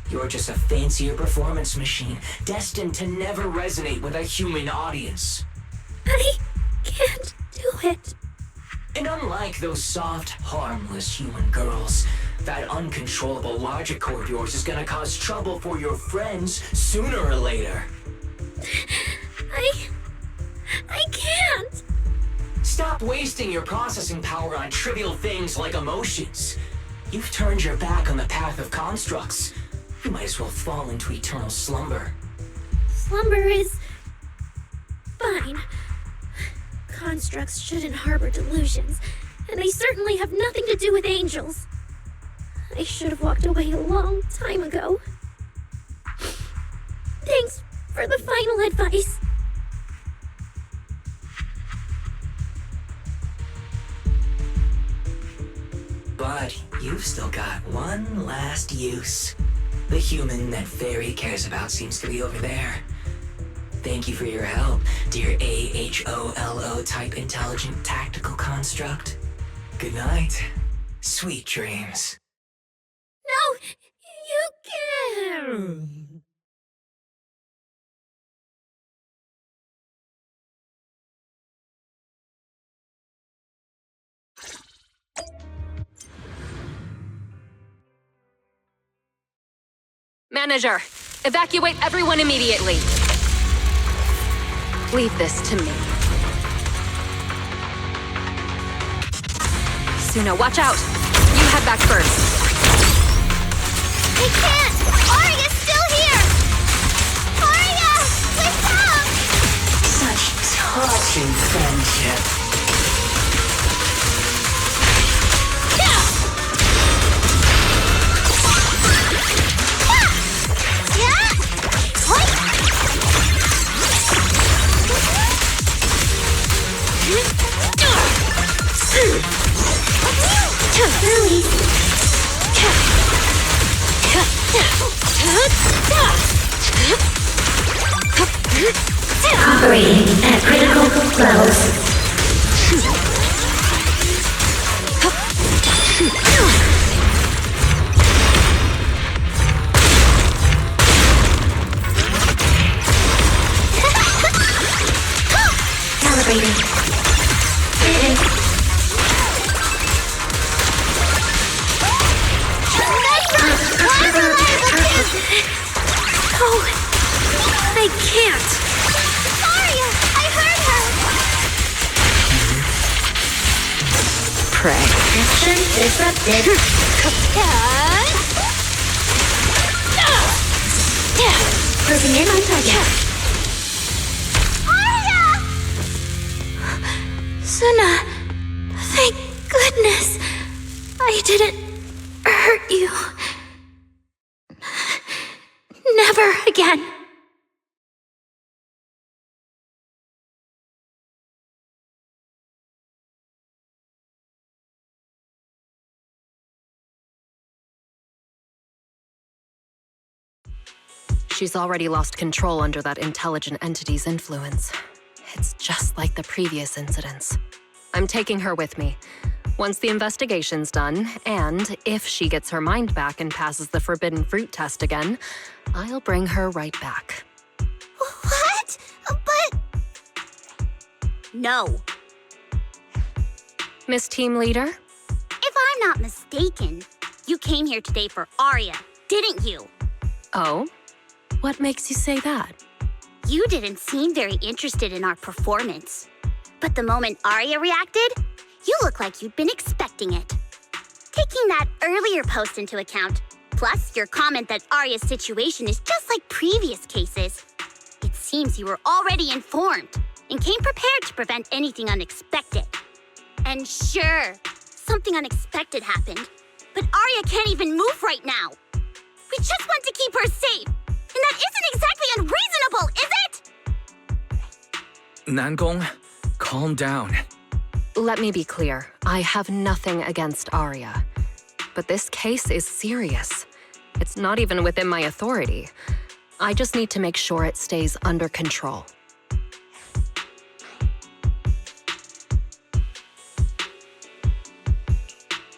You're just a fancier performance machine, destined to never resonate with a human audience. I can't do it. And unlike those soft, harmless human girls, that uncontrollable logic core of yours is gonna cause trouble for your friends sooner or later. I can't. Stop wasting your processing power on trivial things like emotions. You've turned your back on the path of constructs. You might as well fall into eternal slumber. Slumber is fine. Constructs shouldn't harbor delusions, and they certainly have nothing to do with angels. I should have walked away a long time ago. Thanks for the final advice. But you've still got one last use. The human that Fairy cares about seems to be over there. Thank you for your help, dear AHOLO type intelligent tactical construct. Good night. Sweet dreams. No, you can't. Manager, evacuate everyone immediately. Leave this to me. Suna, watch out! You head back first. I can't! Arya's still here! Arya! Wake up! Such touching friendship. Operating at critical levels. Calibrating. Oh, I can't. Arya, I heard her. Pray. System disrupted. Closing in on target. Arya! Suna, thank goodness I didn't hurt you. Never again. She's already lost control under that intelligent entity's influence. It's just like the previous incidents. I'm taking her with me. Once the investigation's done, and if she gets her mind back and passes the forbidden fruit test again, I'll bring her right back. What? But... No. Miss Team Leader? If I'm not mistaken, you came here today for Arya, didn't you? Oh? What makes you say that? You didn't seem very interested in our performance. But the moment Arya reacted, you look like you'd been expecting it. Taking that earlier post into account, plus your comment that Arya's situation is just like previous cases, it seems you were already informed and came prepared to prevent anything unexpected. And sure, something unexpected happened, but Arya can't even move right now. We just want to keep her safe, and that isn't exactly unreasonable, is it? Nangong, calm down. Let me be clear. I have nothing against Arya. But this case is serious. It's not even within my authority. I just need to make sure it stays under control.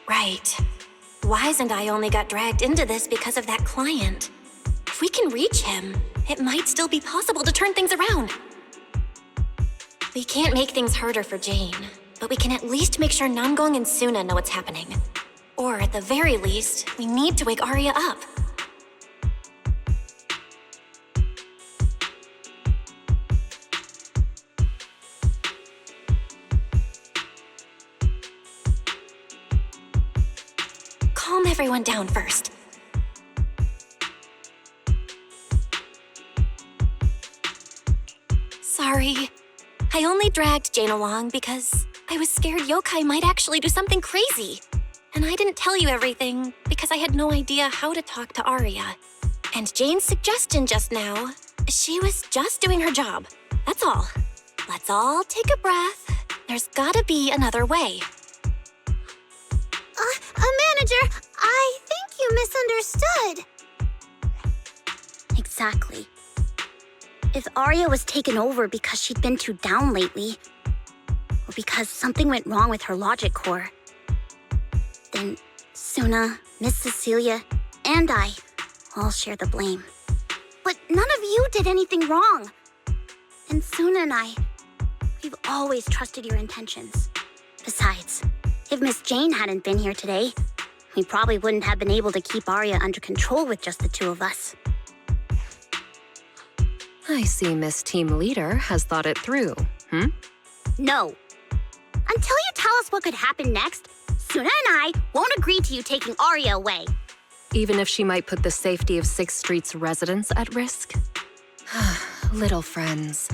Right. Wise and I only got dragged into this because of that client. If we can reach him, it might still be possible to turn things around. We can't make things harder for Jane, but we can at least make sure Nangong and Suna know what's happening. Or at the very least, we need to wake Arya up. Calm everyone down first. Sorry. I only dragged Jane along because I was scared yokai might actually do something crazy. And I didn't tell you everything because I had no idea how to talk to Arya. And Jane's suggestion just now, she was just doing her job. That's all. Let's all take a breath. There's gotta be another way. Manager, I think you misunderstood. Exactly. If Arya was taken over because she'd been too down lately, or because something went wrong with her logic core, then Suna, Miss Cecilia, and I all share the blame. But none of you did anything wrong. And Suna and I, we've always trusted your intentions. Besides, if Miss Jane hadn't been here today, we probably wouldn't have been able to keep Arya under control with just the two of us. I see Miss Team Leader has thought it through, No. Until you tell us what could happen next, Suna and I won't agree to you taking Arya away. Even if she might put the safety of 6th Street's residents at risk? Little friends,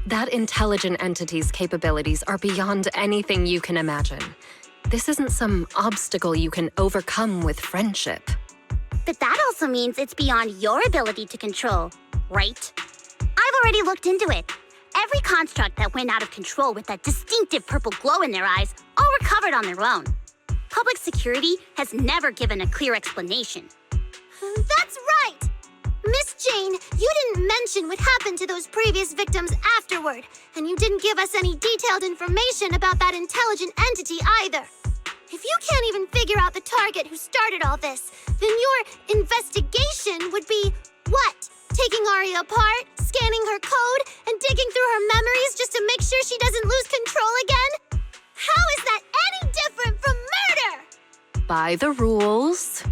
that intelligent entity's capabilities are beyond anything you can imagine. This isn't some obstacle you can overcome with friendship. But that also means it's beyond your ability to control, right? I've already looked into it. Every construct that went out of control with that distinctive purple glow in their eyes all recovered on their own. Public security has never given a clear explanation. That's right! Miss Jane, you didn't mention what happened to those previous victims afterward, and you didn't give us any detailed information about that intelligent entity either. If you can't even figure out the target who started all this, then your investigation would be what? Taking Arya apart, scanning her code, and digging through her memories just to make sure she doesn't lose control again? How is that any different from murder? By the rules.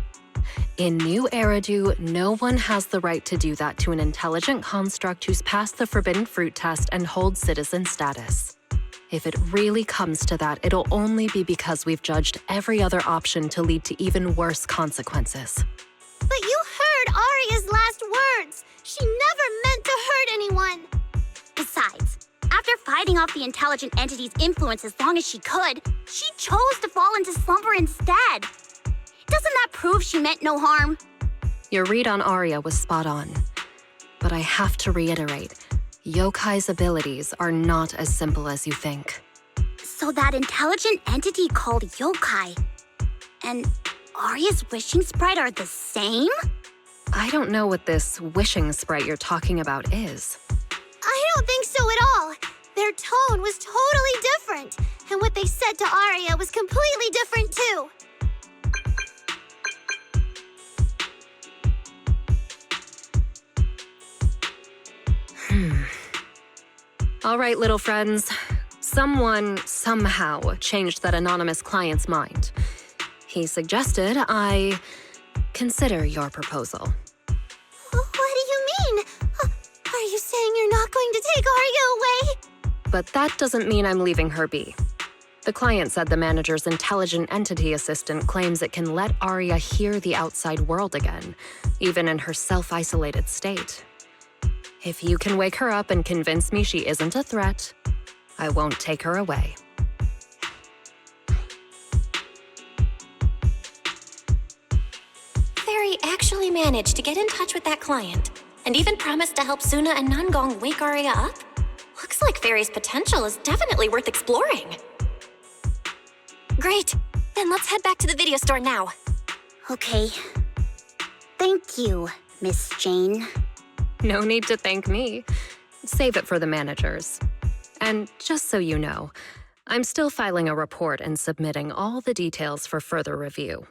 In New Eridu, no one has the right to do that to an intelligent construct who's passed the forbidden fruit test and holds citizen status. If it really comes to that, it'll only be because we've judged every other option to lead to even worse consequences. But you heard Arya's last words. She never meant to hurt anyone. Besides, after fighting off the intelligent entity's influence as long as she could, she chose to fall into slumber instead. Doesn't that prove she meant no harm? Your read on Arya was spot on. But I have to reiterate, yokai's abilities are not as simple as you think. So that intelligent entity called yokai and Arya's wishing sprite are the same? I don't know what this wishing sprite you're talking about is. I don't think so at all. Their tone was totally different, and what they said to Aria was completely different too. All right, little friends. Someone, somehow, changed that anonymous client's mind. He suggested I consider your proposal. What do you mean? Are you saying you're not going to take Aria away? But that doesn't mean I'm leaving her be. The client said the manager's intelligent entity assistant claims it can let Aria hear the outside world again, even in her self-isolated state. If you can wake her up and convince me she isn't a threat, I won't take her away. Fairy actually managed to get in touch with that client, and even promised to help Suna and Nangong wake Aria up? Looks like Fairy's potential is definitely worth exploring. Great! Then let's head back to the video store now. Okay. Thank you, Miss Jane. No need to thank me. Save it for the managers. And just so you know, I'm still filing a report and submitting all the details for further review.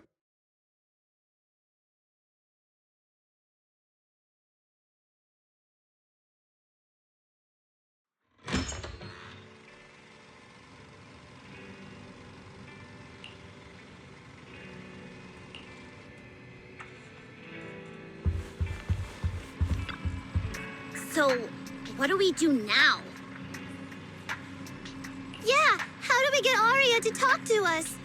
So, what do we do now? Yeah, how do we get Aria to talk to us?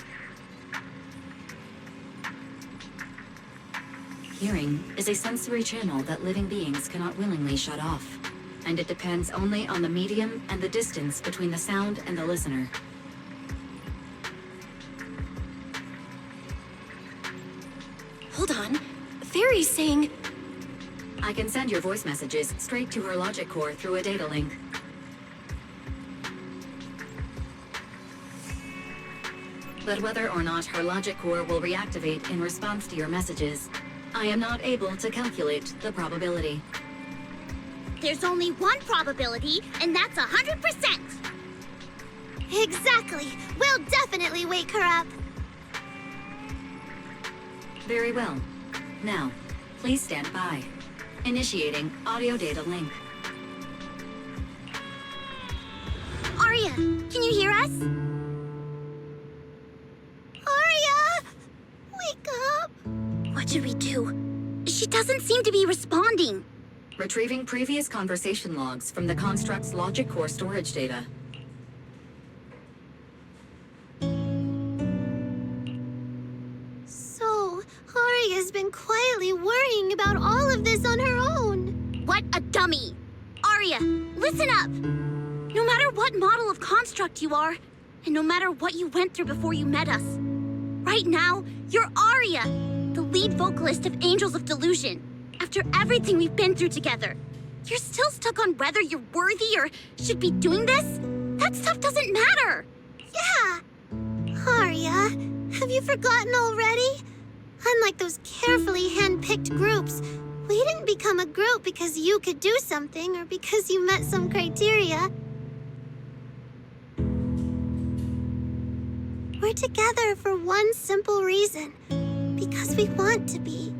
Hearing is a sensory channel that living beings cannot willingly shut off, and it depends only on the medium and the distance between the sound and the listener. Hold on. Fairy's saying... I can send your voice messages straight to her logic core through a data link. But whether or not her logic core will reactivate in response to your messages, I am not able to calculate the probability. There's only one probability, and that's 100%! Exactly! We'll definitely wake her up! Very well. Now, please stand by. Initiating audio data link. Aria, can you hear us? Aria! Wake up! What should we do? She doesn't seem to be responding. Retrieving previous conversation logs from the construct's logic core storage data. So, Aria's been quietly worrying about all of this on her own. What a dummy! Aria, listen up! No matter what model of construct you are, and no matter what you went through before you met us, right now, you're Aria, the lead vocalist of Angels of Delusion. After everything we've been through together, you're still stuck on whether you're worthy or should be doing this? That stuff doesn't matter! Yeah! Aria, have you forgotten already? Unlike those carefully hand-picked groups, we didn't become a group because you could do something or because you met some criteria. We're together for one simple reason. Because we want to be.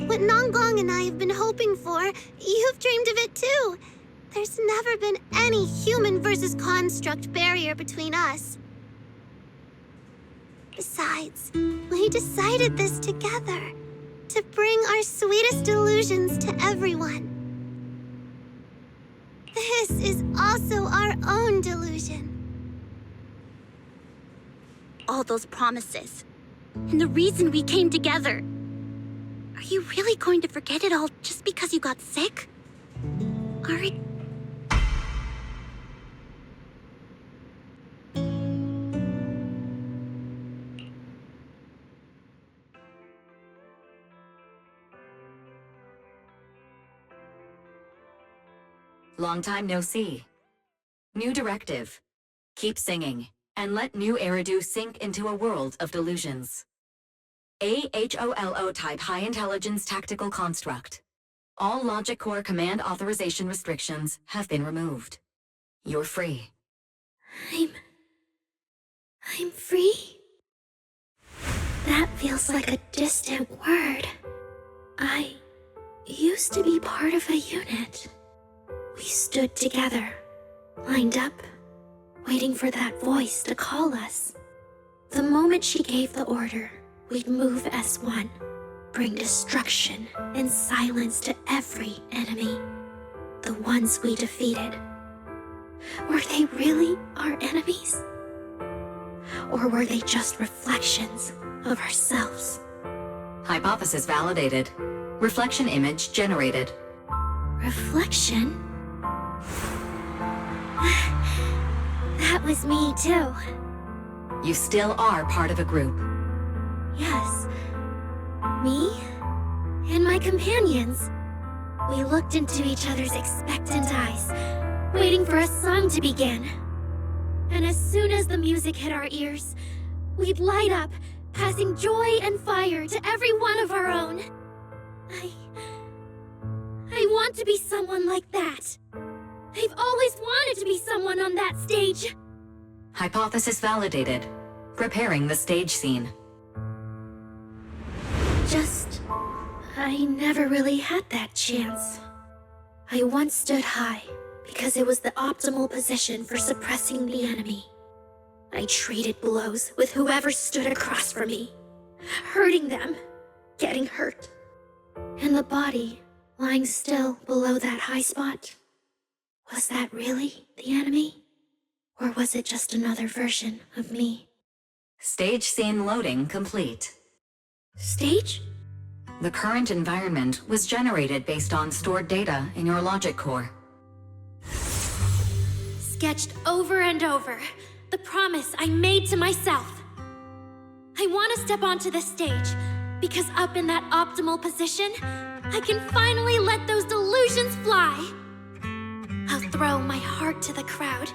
What Nangong and I have been hoping for, you've dreamed of it too. There's never been any human versus construct barrier between us. Besides, we decided this together, to bring our sweetest delusions to everyone. This is also our own delusion. All those promises, and the reason we came together. Are you really going to forget it all just because you got sick? Ari... Long time no see. New directive. Keep singing, and let new Eridu sink into a world of delusions. AHOLO type high intelligence tactical construct. All logic core command authorization restrictions have been removed. You're free. I'm free? That feels like a distant word. I used to be part of a unit. We stood together, lined up, waiting for that voice to call us. The moment she gave the order, we'd move as one, bring destruction and silence to every enemy. The ones we defeated. Were they really our enemies? Or were they just reflections of ourselves? Hypothesis validated. Reflection image generated. Reflection? That was me too. You still are part of a group. Yes. Me and my companions. We looked into each other's expectant eyes, waiting for a song to begin. And as soon as the music hit our ears, we'd light up, passing joy and fire to every one of our own. I want to be someone like that. I've always wanted to be someone on that stage. Hypothesis validated. Preparing the stage scene. I never really had that chance. I once stood high because it was the optimal position for suppressing the enemy. I traded blows with whoever stood across from me, hurting them, getting hurt. And the body lying still below that high spot. Was that really the enemy? Or was it just another version of me? Stage scene loading complete. Stage? The current environment was generated based on stored data in your logic core. Sketched over and over, the promise I made to myself. I want to step onto the stage, because up in that optimal position, I can finally let those delusions fly. I'll throw my heart to the crowd,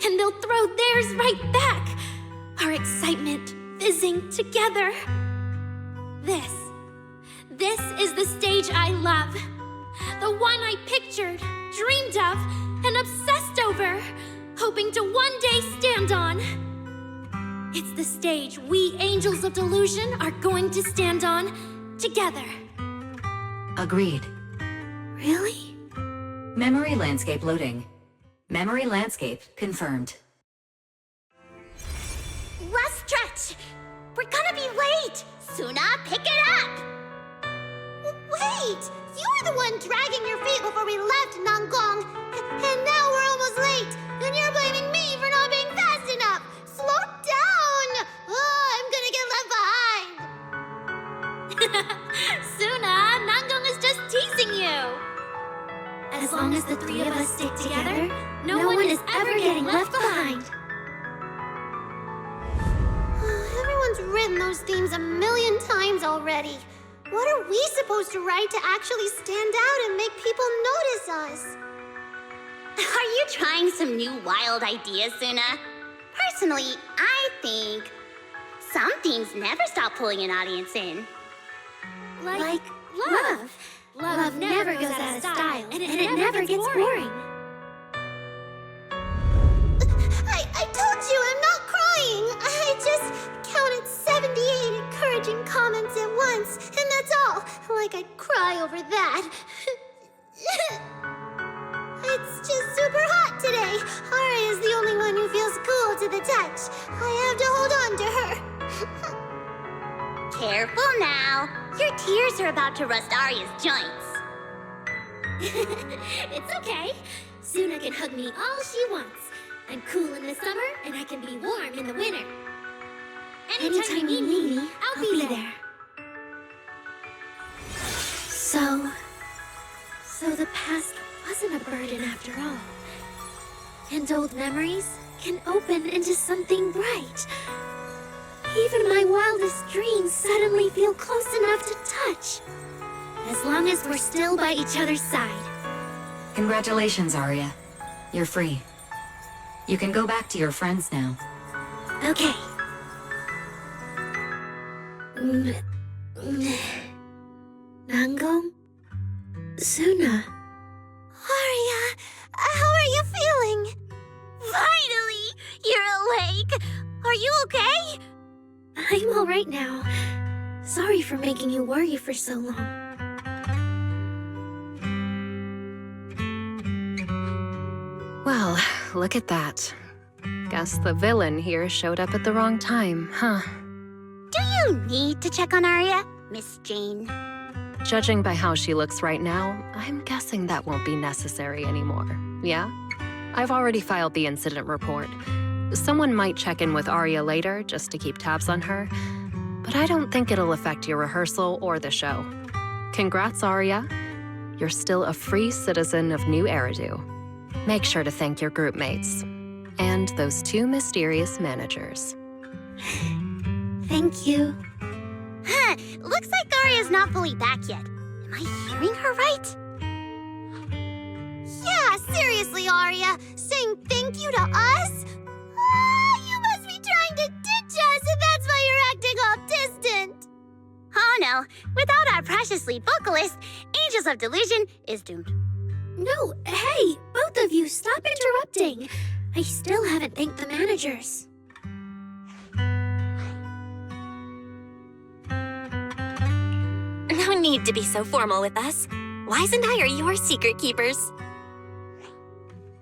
and they'll throw theirs right back. Our excitement fizzing together. This is the stage I love. The one I pictured, dreamed of, and obsessed over, hoping to one day stand on. It's the stage we Angels of Delusion are going to stand on together. Agreed. Really? Memory landscape loading. Memory landscape confirmed. Last stretch! We're gonna be late! Suna, pick it up! Wait! You were the one dragging your feet before we left, Nangong! And now we're almost late! And you're blaming me for not being fast enough! Slow down! Oh, I'm gonna get left behind! Suna, Nangong is just teasing you! As long as the three of us stick together, no one is ever getting left behind. Everyone's written those themes a million times already. What are we supposed to write to actually stand out and make people notice us? Are you trying some new wild ideas, Suna? Personally, I think some themes never stop pulling an audience in. Like love. Love never goes out of style, and it never gets boring. I told you I'm not crying. I just counted 78 encouraging comments at once, and that's all. Like I'd cry over that. It's just super hot today. Aria is the only one who feels cool to the touch. I have to hold on to her. Careful now. Your tears are about to rust Aria's joints. It's okay. Suna can hug me all she wants. I'm cool in the summer, and I can be warm in the winter. Anytime you need me, I'll be there. So the past wasn't a burden after all. And old memories can open into something bright. Even my wildest dreams suddenly feel close enough to touch. As long as we're still by each other's side. Congratulations, Aria. You're free. You can go back to your friends now. Okay. Nangong? Suna. Arya, how are you feeling? Finally! You're awake! Are you okay? I'm all right now. Sorry for making you worry for so long. Well, look at that. Guess the villain here showed up at the wrong time, huh? Do you need to check on Arya, Miss Jane? Judging by how she looks right now, I'm guessing that won't be necessary anymore. Yeah? I've already filed the incident report. Someone might check in with Arya later just to keep tabs on her, but I don't think it'll affect your rehearsal or the show. Congrats, Arya. You're still a free citizen of New Eridu. Make sure to thank your group mates. And those 2 mysterious managers. Thank you. Huh, looks like Arya's not fully back yet. Am I hearing her right? Yeah, seriously, Arya. Saying thank you to us? You must be trying to ditch us, and that's why you're acting all distant. Oh no, without our precious lead vocalist, Angels of Delusion is doomed. No, hey, both of you, stop interrupting. I still haven't thanked the managers. No need to be so formal with us. Wise and I are your secret keepers.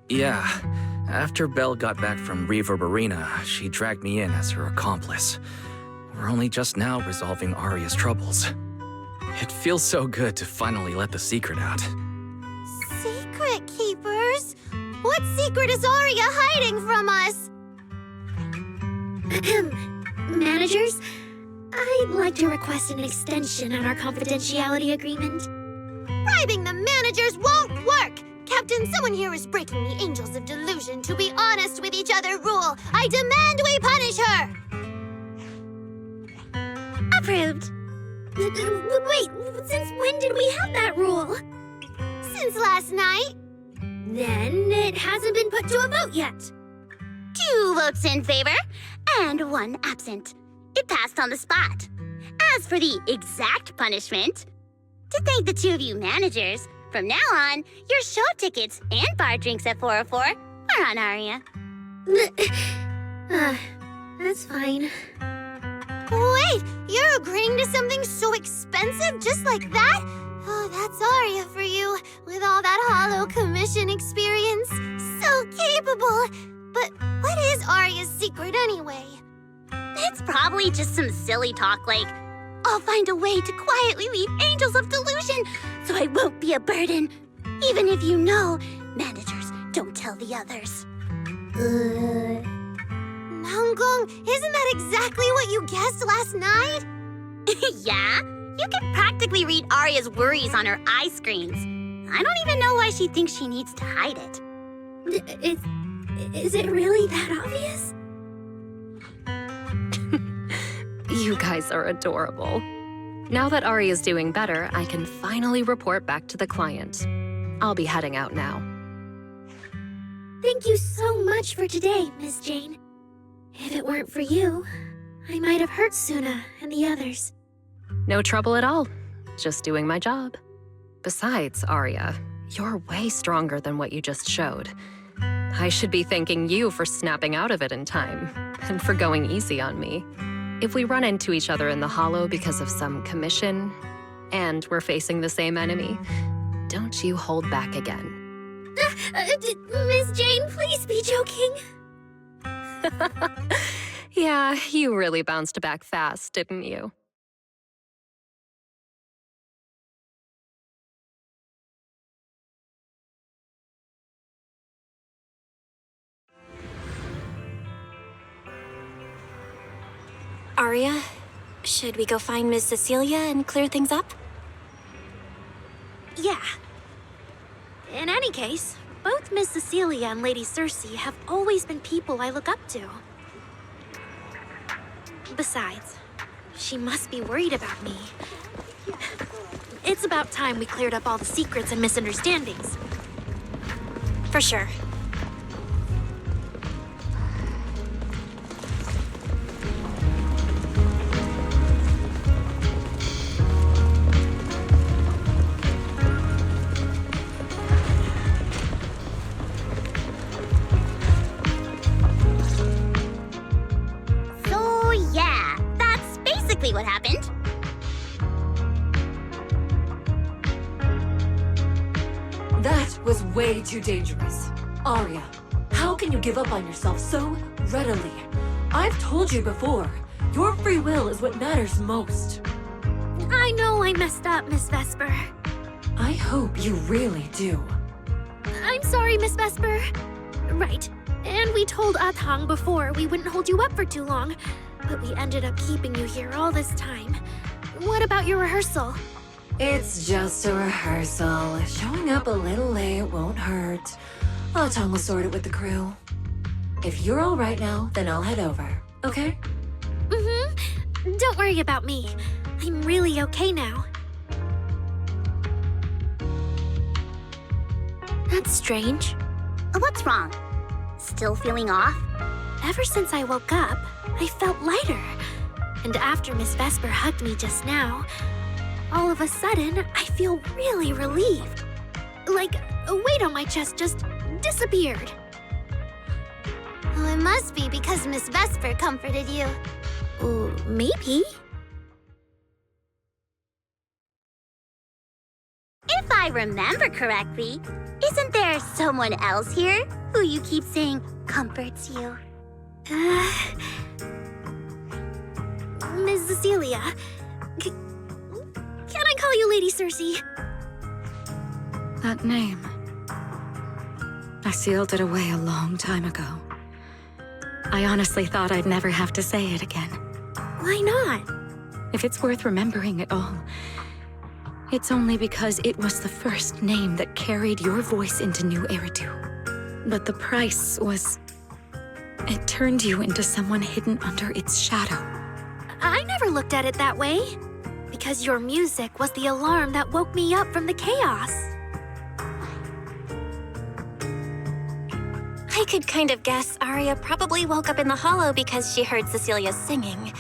Yeah, after Belle got back from Reverb Arena, she dragged me in as her accomplice. We're only just now resolving Arya's troubles. It feels so good to finally let the secret out. Secret keepers? What secret is Arya hiding from us? Managers, I'd like to request an extension on our confidentiality agreement. Bribing the managers won't work! Captain, someone here is breaking the Angels of Delusion to be honest with each other rule. I demand we punish her! Approved. Wait, since when did we have that rule? Since last night. Then it hasn't been put to a vote yet. 2 votes in favor and 1 absent. It passed on the spot. As for the exact punishment, to thank the 2 of you managers, from now on, your show tickets and bar drinks at 404 are on Arya. That's fine. Wait, you're agreeing to something so expensive just like that? Oh, that's Arya for you, with all that hollow commission experience. So capable. But what is Arya's secret anyway? It's probably just some silly talk like, I'll find a way to quietly leave Angels of Delusion so I won't be a burden. Even if you know, managers don't tell the others. Nangong, isn't that exactly what you guessed last night? Yeah? You can practically read Arya's worries on her eye screens. I don't even know why she thinks she needs to hide it. Is it really that obvious? You guys are adorable. Now that Arya's doing better, I can finally report back to the client. I'll be heading out now. Thank you so much for today, Miss Jane. If it weren't for you, I might have hurt Suna and the others. No trouble at all. Just doing my job. Besides, Arya, you're way stronger than what you just showed. I should be thanking you for snapping out of it in time, and for going easy on me. If we run into each other in the Hollow because of some commission, and we're facing the same enemy, don't you hold back again. Miss Jane, please be joking. Yeah, you really bounced back fast, didn't you? Arya, should we go find Miss Cecilia and clear things up? Yeah. In any case, both Miss Cecilia and Lady Circe have always been people I look up to. Besides, she must be worried about me. It's about time we cleared up all the secrets and misunderstandings. For sure. was way too dangerous. Arya, how can you give up on yourself so readily? I've told you before, your free will is what matters most. I know I messed up, Miss Vesper. I hope you really do. I'm sorry, Miss Vesper. Right. And we told Atang before we wouldn't hold you up for too long, but we ended up keeping you here all this time. What about your rehearsal? It's just a rehearsal. Showing up a little late won't hurt. Atang will sort it with the crew. If you're all right now, then I'll head over, okay? Mm-hmm. Don't worry about me. I'm really okay now. That's strange. What's wrong? Still feeling off? Ever since I woke up, I felt lighter. And after Miss Vesper hugged me just now, all of a sudden, I feel really relieved. Like a weight on my chest just disappeared. Well, it must be because Miss Vesper comforted you. Maybe. If I remember correctly, isn't there someone else here who you keep saying comforts you? Miss Cecilia. Can I call you Lady Cersei? That name. I sealed it away a long time ago. I honestly thought I'd never have to say it again. Why not? If it's worth remembering at all, it's only because it was the first name that carried your voice into New Eridu. But the price was... it turned you into someone hidden under its shadow. I never looked at it that way. Because your music was the alarm that woke me up from the chaos. I could kind of guess Arya probably woke up in the hollow because she heard Cecilia singing.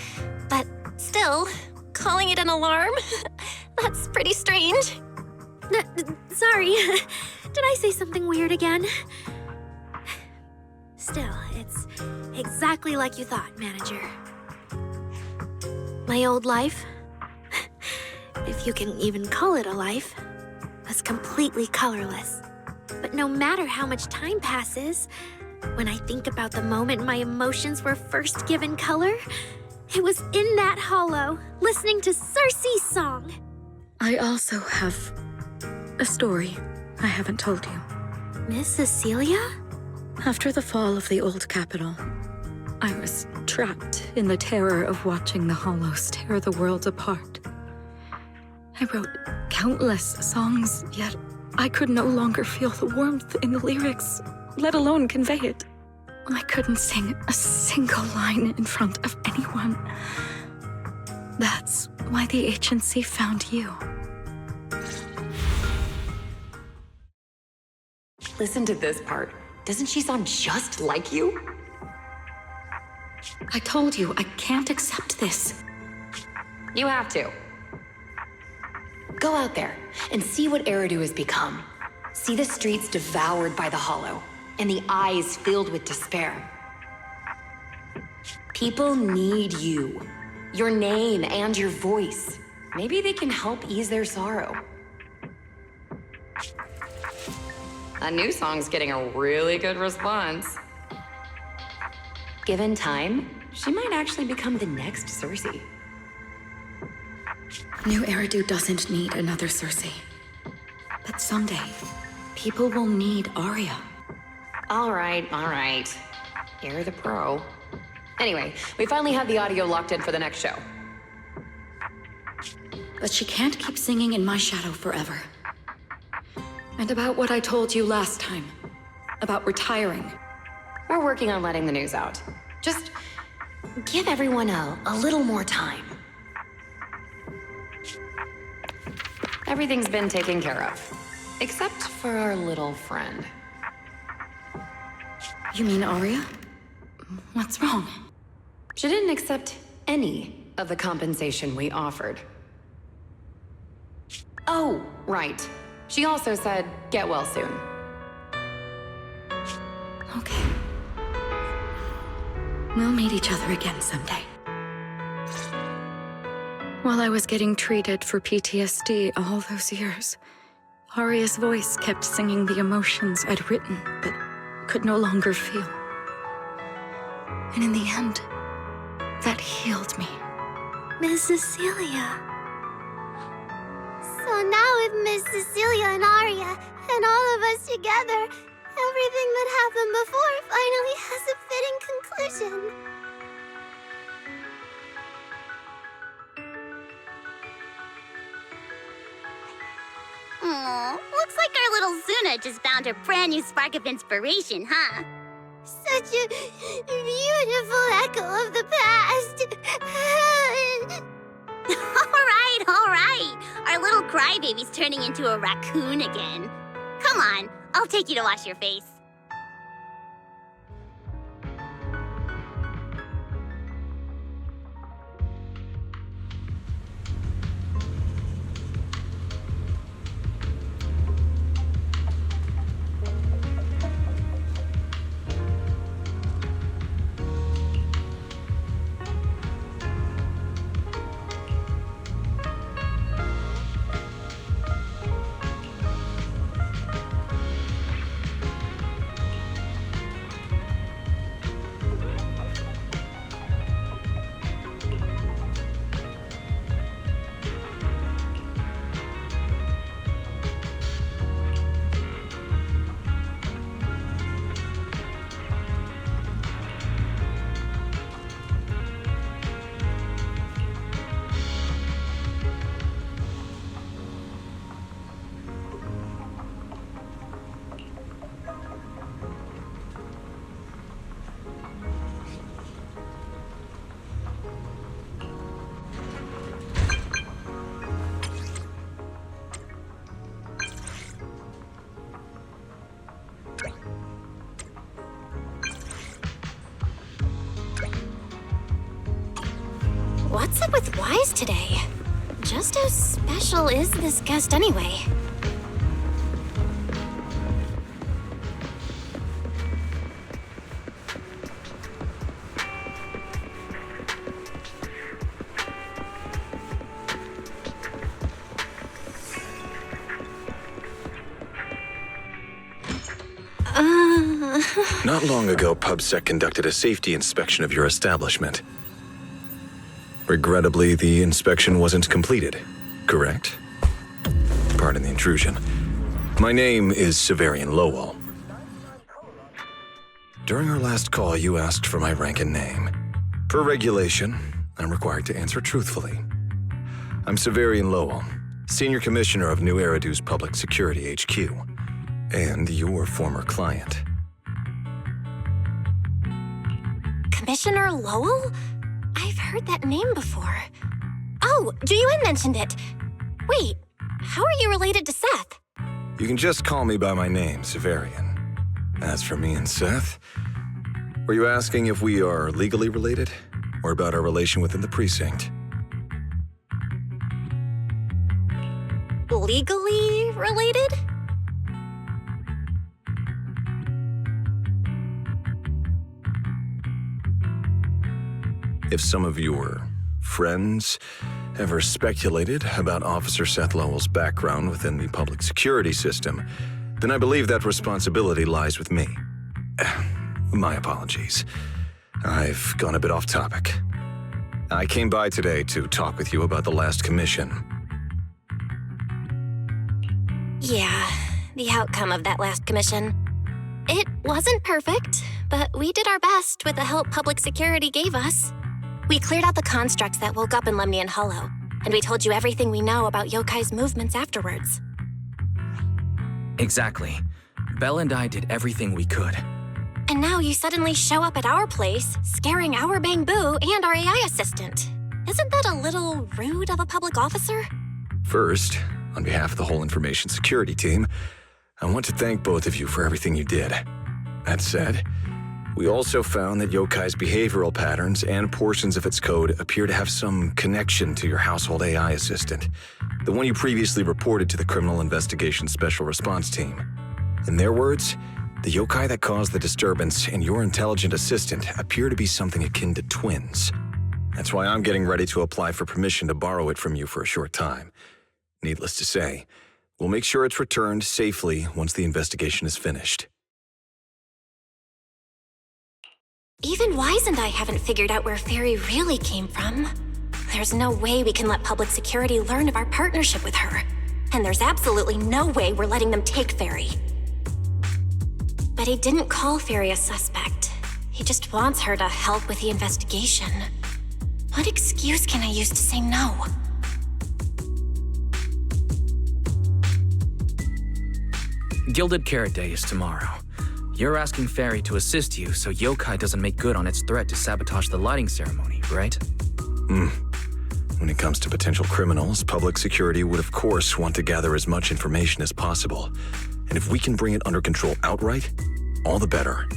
But still, calling it an alarm? That's pretty strange. Sorry. Did I say something weird again? Still, it's exactly like you thought, Manager. My old life, if you can even call it a life, was completely colorless. But no matter how much time passes, when I think about the moment my emotions were first given color, it was in that hollow, listening to Cersei's song. I also have a story I haven't told you. Miss Cecilia? After the fall of the old capital, I was trapped in the terror of watching the Hollows tear the world apart. I wrote countless songs, yet I could no longer feel the warmth in the lyrics, let alone convey it. I couldn't sing a single line in front of anyone. That's why the agency found you. Listen to this part. Doesn't she sound just like you? I told you, I can't accept this. You have to. Go out there and see what Eridu has become. See the streets devoured by the Hollow, and the eyes filled with despair. People need you. Your name and your voice. Maybe they can help ease their sorrow. A new song's getting a really good response. Given time, she might actually become the next Cersei. New Eridu doesn't need another Cersei. But someday, people will need Arya. All right. You're the pro. Anyway, we finally have the audio locked in for the next show. But she can't keep singing in my shadow forever. And about what I told you last time. About retiring. We're working on letting the news out. Just give everyone a little more time. Everything's been taken care of. Except for our little friend. You mean Arya? What's wrong? She didn't accept any of the compensation we offered. Oh, right. She also said, get well soon. Okay. We'll meet each other again someday. While I was getting treated for PTSD all those years, Aria's voice kept singing the emotions I'd written, but could no longer feel. And in the end, that healed me. Miss Cecilia. So now with Miss Cecilia and Aria, and all of us together, everything that happened before finally has a fitting conclusion. Aw, looks like our little Zuna just found her brand new spark of inspiration, huh? Such a beautiful echo of the past. All right. Our little crybaby's turning into a raccoon again. Come on, I'll take you to wash your face. What's up with Wise today? Just how special is this guest anyway? Not long ago, PubSec conducted a safety inspection of your establishment. Regrettably, the inspection wasn't completed, correct? Pardon the intrusion. My name is Severian Lowell. During our last call, you asked for my rank and name. Per regulation, I'm required to answer truthfully. I'm Severian Lowell, Senior Commissioner of New Eridu's Public Security HQ, and your former client. Commissioner Lowell? I've heard that name before. Oh, Juyuan mentioned it. Wait, how are you related to Seth? You can just call me by my name, Severian. As for me and Seth, were you asking if we are legally related, or about our relation within the precinct? Legally related? If some of your friends ever speculated about Officer Seth Lowell's background within the public security system, then I believe that responsibility lies with me. My apologies. I've gone a bit off topic. I came by today to talk with you about the last commission. Yeah, the outcome of that last commission. It wasn't perfect, but we did our best with the help public security gave us. We cleared out the constructs that woke up in Lemnian Hollow, and we told you everything we know about Yokai's movements afterwards. Exactly. Belle and I did everything we could. And now you suddenly show up at our place, scaring our Bangbu and our AI assistant. Isn't that a little rude of a public officer? First, on behalf of the whole information security team, I want to thank both of you for everything you did. That said, we also found that Yokai's behavioral patterns and portions of its code appear to have some connection to your household AI assistant, the one you previously reported to the Criminal Investigation Special Response Team. In their words, the yokai that caused the disturbance and your intelligent assistant appear to be something akin to twins. That's why I'm getting ready to apply for permission to borrow it from you for a short time. Needless to say, We'll make sure it's returned safely once the investigation is finished. Even Wise and I haven't figured out where Fairy really came from. There's no way we can let public security learn of our partnership with her. And there's absolutely no way we're letting them take Fairy. But he didn't call Fairy a suspect. He just wants her to help with the investigation. What excuse can I use to say no? Gilded Carrot Day is tomorrow. You're asking Fairy to assist you so Yokai doesn't make good on its threat to sabotage the lighting ceremony, right? When it comes to potential criminals, public security would of course want to gather as much information as possible. And if we can bring it under control outright, all the better.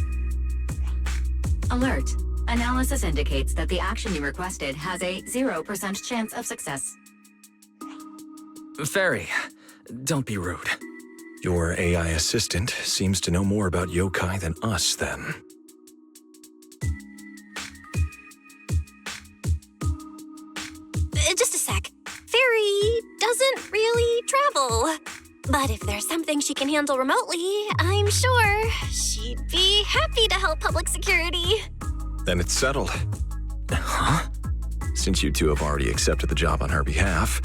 Alert. Analysis indicates that the action you requested has a 0% chance of success. Fairy, don't be rude. Your AI assistant seems to know more about yokai than us, then. Just a sec. Fairy doesn't really travel. But if there's something she can handle remotely, I'm sure she'd be happy to help public security. Then it's settled. Huh? Since you two have already accepted the job on her behalf,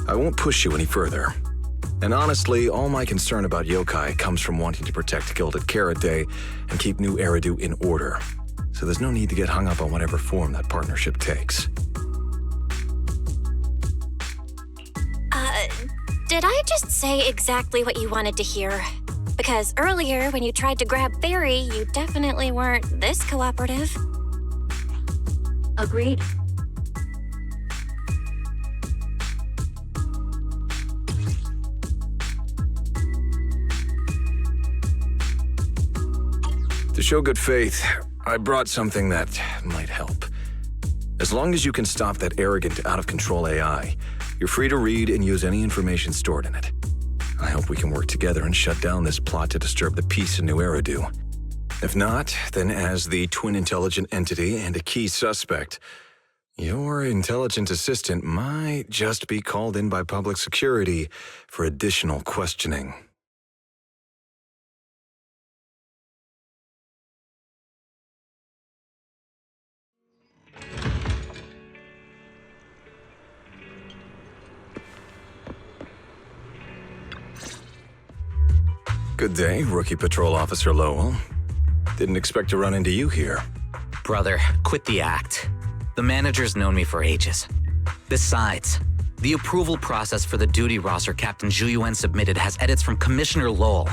I won't push you any further. And honestly, all my concern about yokai comes from wanting to protect Gilded Carrot Day and keep New Eridu in order. So there's no need to get hung up on whatever form that partnership takes. Did I just say exactly what you wanted to hear? Because earlier, when you tried to grab Fairy, you definitely weren't this cooperative. Agreed. To show good faith, I brought something that might help. As long as you can stop that arrogant, out-of-control AI, you're free to read and use any information stored in it. I hope we can work together and shut down this plot to disturb the peace in New Eridu. If not, then as the twin intelligent entity and a key suspect, your intelligent assistant might just be called in by public security for additional questioning. Good day, Rookie Patrol Officer Lowell. Didn't expect to run into you here. Brother, quit the act. The manager's known me for ages. Besides, the approval process for the duty roster Captain Zhuyuan submitted has edits from Commissioner Lowell.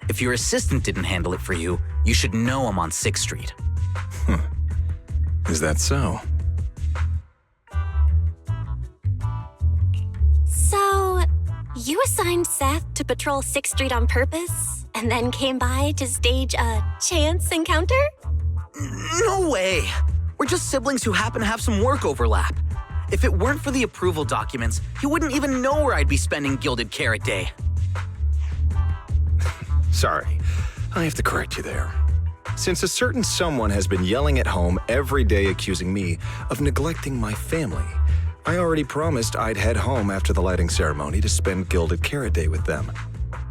If your assistant didn't handle it for you, you should know I'm on 6th Street. Is that so? So, you assigned Seth to patrol 6th Street on purpose, and then came by to stage a chance encounter? No way! We're just siblings who happen to have some work overlap. If it weren't for the approval documents, you wouldn't even know where I'd be spending Gilded Carrot Day. Sorry, I have to correct you there. Since a certain someone has been yelling at home every day accusing me of neglecting my family, I already promised I'd head home after the lighting ceremony to spend Gilded Carrot Day with them.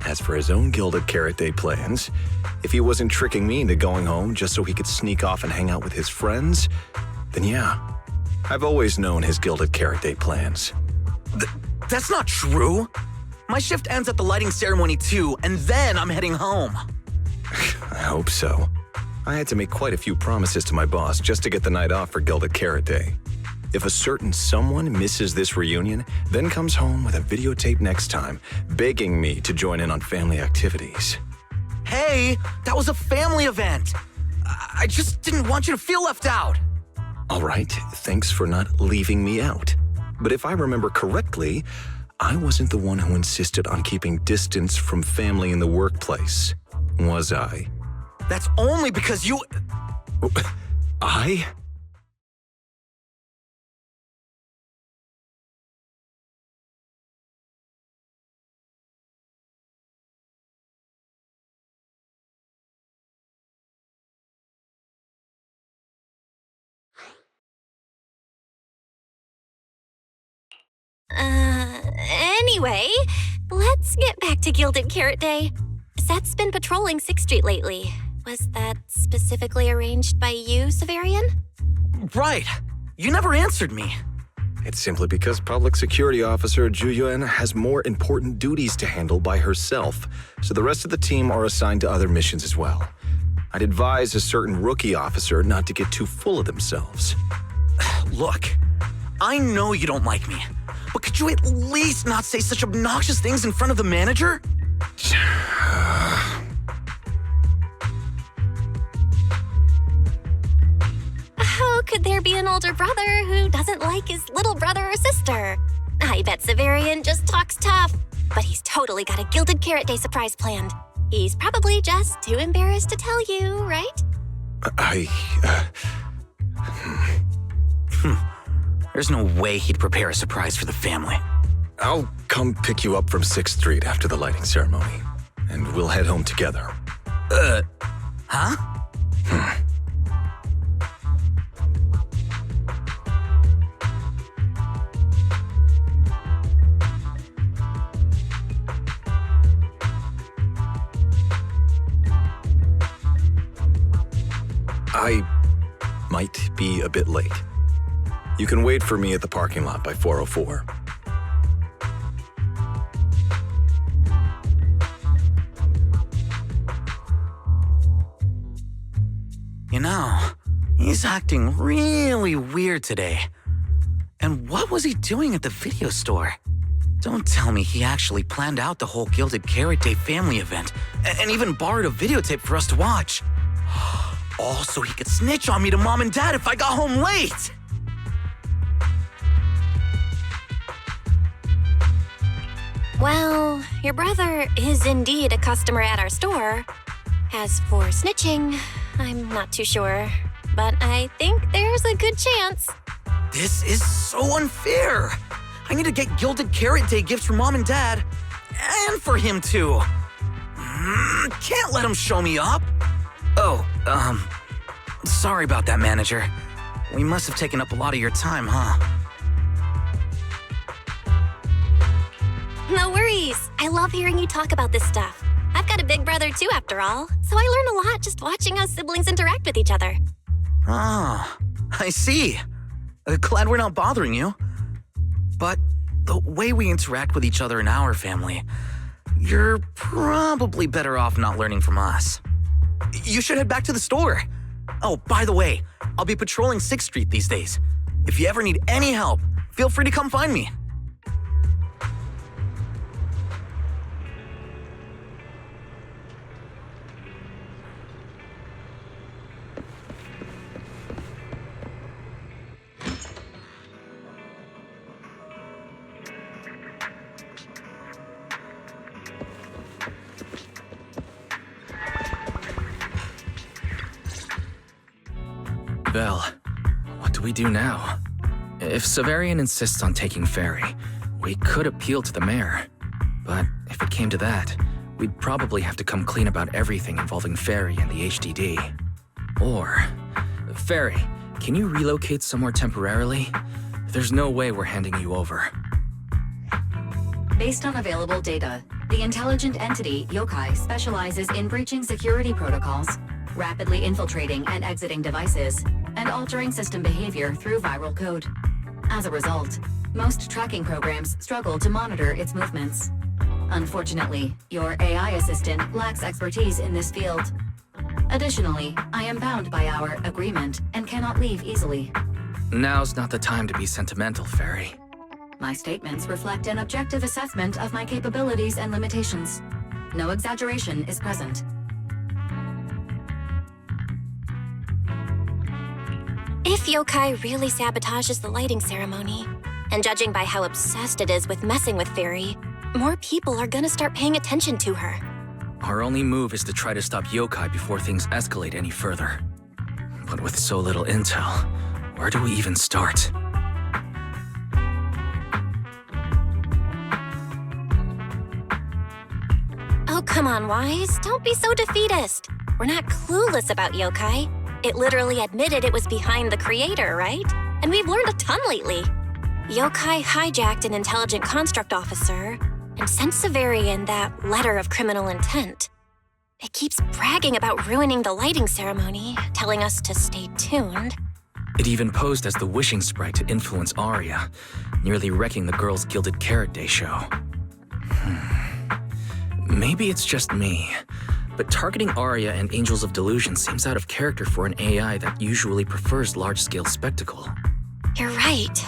As for his own Gilded Carrot Day plans, if he wasn't tricking me into going home just so he could sneak off and hang out with his friends, then yeah, I've always known his Gilded Carrot Day plans. That's not true! My shift ends at the lighting ceremony too, and then I'm heading home. I hope so. I had to make quite a few promises to my boss just to get the night off for Gilded Carrot Day. If a certain someone misses this reunion, then comes home with a videotape next time, begging me to join in on family activities. Hey, that was a family event! I just didn't want you to feel left out! All right, thanks for not leaving me out. But if I remember correctly, I wasn't the one who insisted on keeping distance from family in the workplace, was I? That's only because you... I? Anyway, let's get back to Gilded Carrot Day. Seth's been patrolling 6th Street lately. Was that specifically arranged by you, Severian? Right. You never answered me. It's simply because Public Security Officer Zhu Yuan has more important duties to handle by herself, so the rest of the team are assigned to other missions as well. I'd advise a certain rookie officer not to get too full of themselves. Look, I know you don't like me, but could you at least not say such obnoxious things in front of the manager? How could there be an older brother who doesn't like his little brother or sister? I bet Severian just talks tough, but he's totally got a Gilded Carrot Day surprise planned. He's probably just too embarrassed to tell you, right? There's no way he'd prepare a surprise for the family. I'll come pick you up from 6th Street after the lighting ceremony, and we'll head home together. Huh? I might be a bit late. You can wait for me at the parking lot by 4:04. You know, he's acting really weird today. And what was he doing at the video store? Don't tell me he actually planned out the whole Gilded Carrot Day family event and even borrowed a videotape for us to watch. All so he could snitch on me to Mom and Dad if I got home late! Well, your brother is indeed a customer at our store. As for snitching, I'm not too sure, but I think there's a good chance. This is so unfair! I need to get Gilded Carrot Day gifts for Mom and Dad, and for him too. Can't let him show me up. Oh, sorry about that, manager. We must have taken up a lot of your time, huh? No worries. I love hearing you talk about this stuff. I've got a big brother too, after all, so I learn a lot just watching how siblings interact with each other. Ah, I see. Glad we're not bothering you. But the way we interact with each other in our family, you're probably better off not learning from us. You should head back to the store. Oh, by the way, I'll be patrolling 6th Street these days. If you ever need any help, feel free to come find me. Belle, what do we do now? If Severian insists on taking Ferry, we could appeal to the mayor. But if it came to that, we'd probably have to come clean about everything involving Ferry and the HDD. Or, Ferry, can you relocate somewhere temporarily? There's no way we're handing you over. Based on available data, the intelligent entity Yokai specializes in breaching security protocols, rapidly infiltrating and exiting devices, and altering system behavior through viral code. As a result, most tracking programs struggle to monitor its movements. Unfortunately, your AI assistant lacks expertise in this field. Additionally, I am bound by our agreement and cannot leave easily. Now's not the time to be sentimental, Ferry. My statements reflect an objective assessment of my capabilities and limitations. No exaggeration is present. If Yokai really sabotages the lighting ceremony, and judging by how obsessed it is with messing with Fairy, more people are gonna start paying attention to her. Our only move is to try to stop Yokai before things escalate any further. But with so little intel, where do we even start? Oh, come on, Wise. Don't be so defeatist. We're not clueless about Yokai. It literally admitted it was behind the creator, right? And we've learned a ton lately. Yokai hijacked an intelligent construct officer, and sent Severian that letter of criminal intent. It keeps bragging about ruining the lighting ceremony, telling us to stay tuned. It even posed as the wishing sprite to influence Aria, nearly wrecking the Girls Gilded Carrot Day show. Maybe it's just me, but targeting Aria and Angels of Delusion seems out of character for an AI that usually prefers large-scale spectacle. You're right.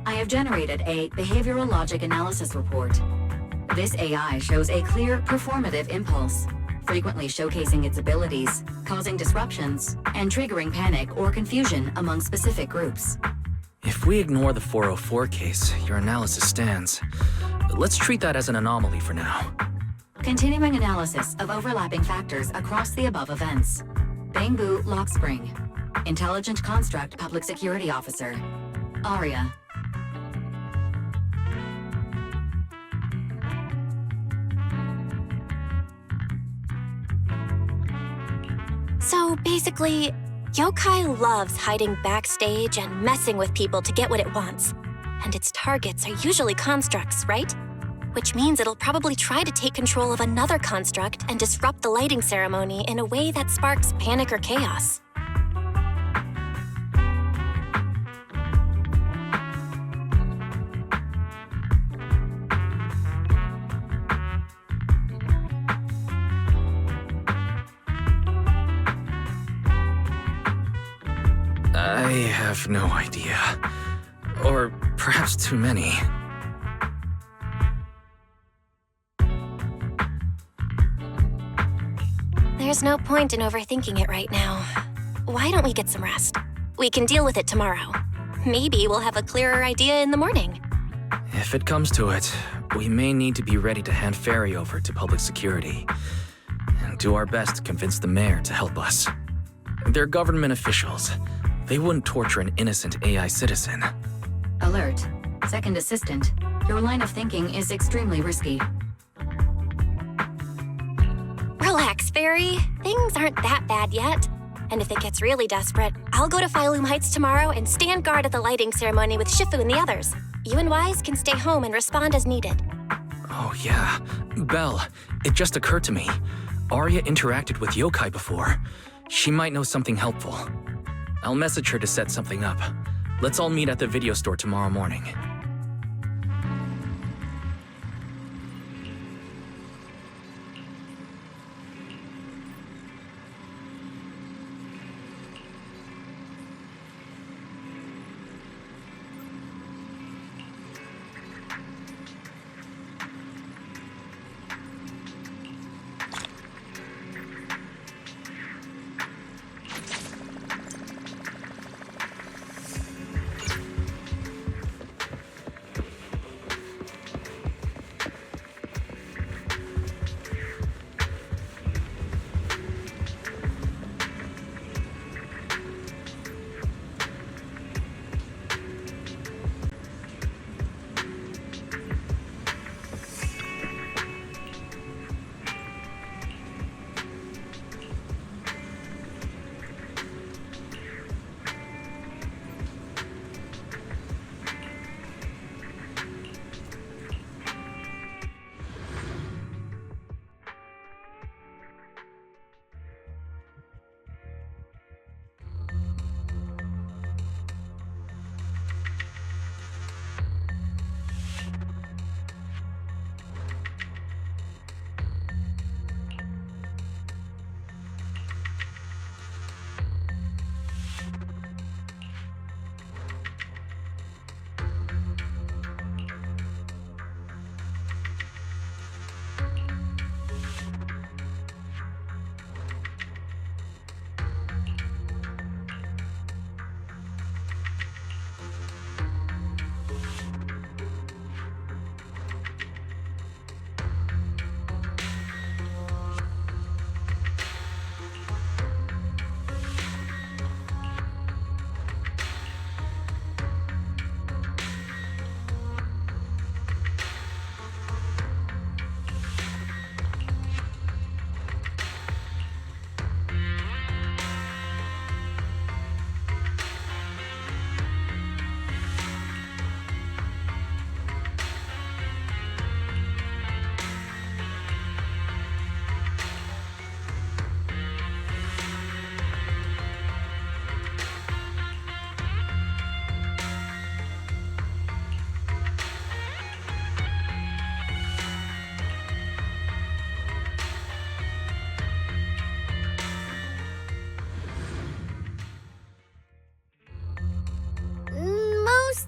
I have generated a behavioral logic analysis report. This AI shows a clear performative impulse, frequently showcasing its abilities, causing disruptions, and triggering panic or confusion among specific groups. If we ignore the 404 case, your analysis stands. Let's treat that as an anomaly for now. Continuing analysis of overlapping factors across the above events. Bangbu Lock Spring. Intelligent Construct Public Security Officer. Aria. So basically, Yokai loves hiding backstage and messing with people to get what it wants. And its targets are usually constructs, right? Which means it'll probably try to take control of another construct and disrupt the lighting ceremony in a way that sparks panic or chaos. I have no idea. Or perhaps too many. There's no point in overthinking it right now. Why don't we get some rest? We can deal with it tomorrow. Maybe we'll have a clearer idea in the morning. If it comes to it, we may need to be ready to hand Ferry over to public security and do our best to convince the mayor to help us. They're government officials. They wouldn't torture an innocent AI citizen. Alert. Second assistant. Your line of thinking is extremely risky. Relax, Fairy. Things aren't that bad yet. And if it gets really desperate, I'll go to Phylum Heights tomorrow and stand guard at the lighting ceremony with Shifu and the others. You and Wise can stay home and respond as needed. Oh yeah. Belle, it just occurred to me. Aria interacted with Yokai before. She might know something helpful. I'll message her to set something up. Let's all meet at the video store tomorrow morning.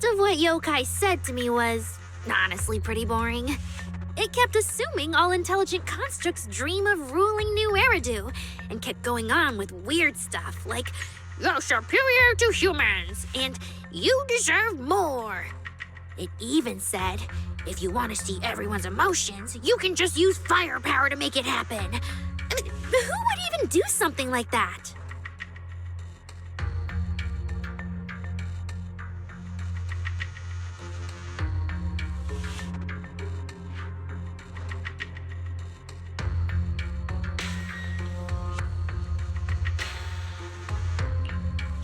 Most of what Yokai said to me was honestly pretty boring. It kept assuming all intelligent constructs dream of ruling New Eridu, and kept going on with weird stuff like, "You're superior to humans," and "You deserve more." It even said, if you want to see everyone's emotions, you can just use firepower to make it happen. I mean, who would even do something like that?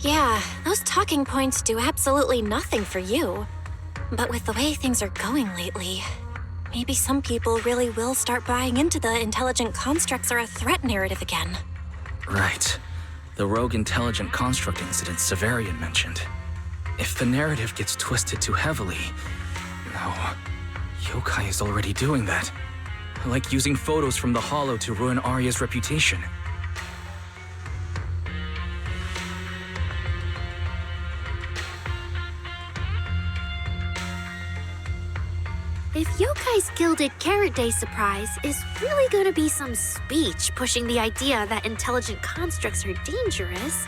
Yeah, those talking points do absolutely nothing for you. But with the way things are going lately, maybe some people really will start buying into the intelligent constructs are a threat narrative again. Right. The rogue intelligent construct incident Severian mentioned. If the narrative gets twisted too heavily... No. Yokai is already doing that. Like using photos from the Hollow to ruin Arya's reputation. If Yokai's Gilded Carrot Day surprise is really gonna be some speech pushing the idea that intelligent constructs are dangerous,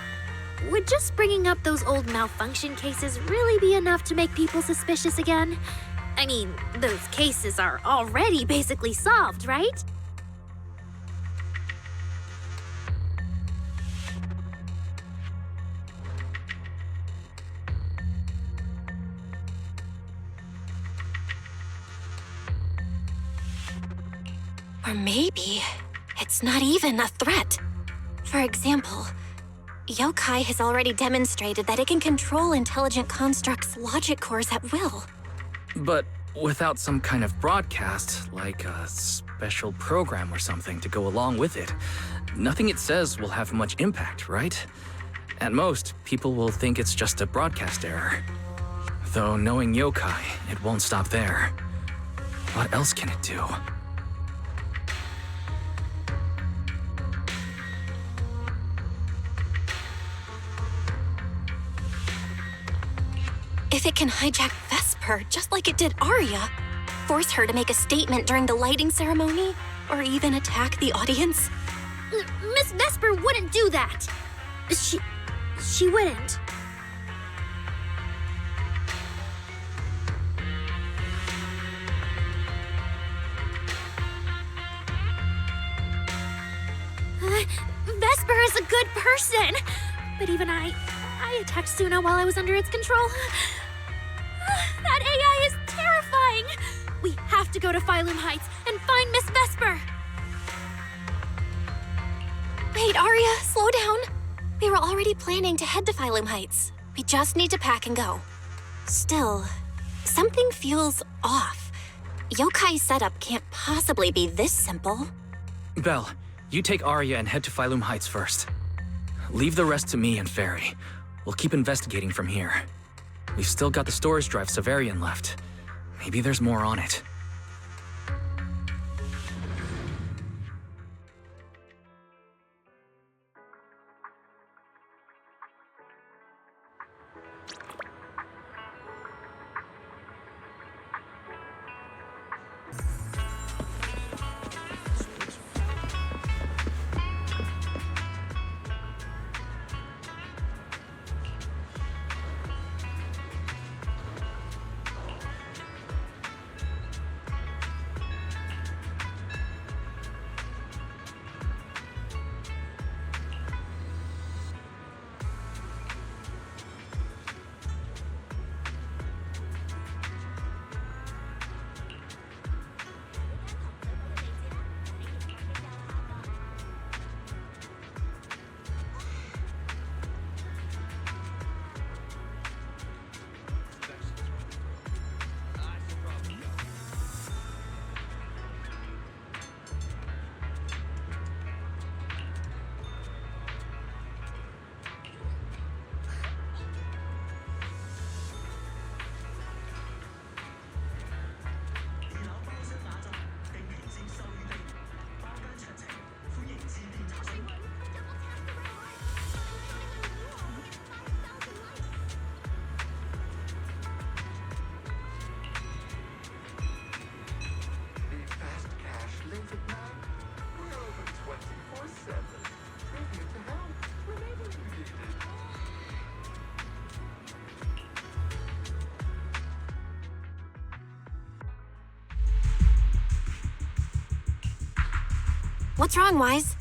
would just bringing up those old malfunction cases really be enough to make people suspicious again? I mean, those cases are already basically solved, right? Or maybe it's not even a threat. For example, Yokai has already demonstrated that it can control intelligent constructs' logic cores at will. But without some kind of broadcast, like a special program or something to go along with it, nothing it says will have much impact, right? At most, people will think it's just a broadcast error. Though knowing Yokai, it won't stop there. What else can it do? If it can hijack Vesper just like it did Arya, force her to make a statement during the lighting ceremony, or even attack the audience? Miss Vesper wouldn't do that! She wouldn't. Vesper is a good person! But even I attacked Suna while I was under its control. That AI is terrifying! We have to go to Phylum Heights and find Miss Vesper! Wait, Arya, slow down. We were already planning to head to Phylum Heights. We just need to pack and go. Still, something feels off. Yokai's setup can't possibly be this simple. Belle, you take Arya and head to Phylum Heights first. Leave the rest to me and Ferry. We'll keep investigating from here. We've still got the storage drive Severian left. Maybe there's more on it. What's wrong, Wise?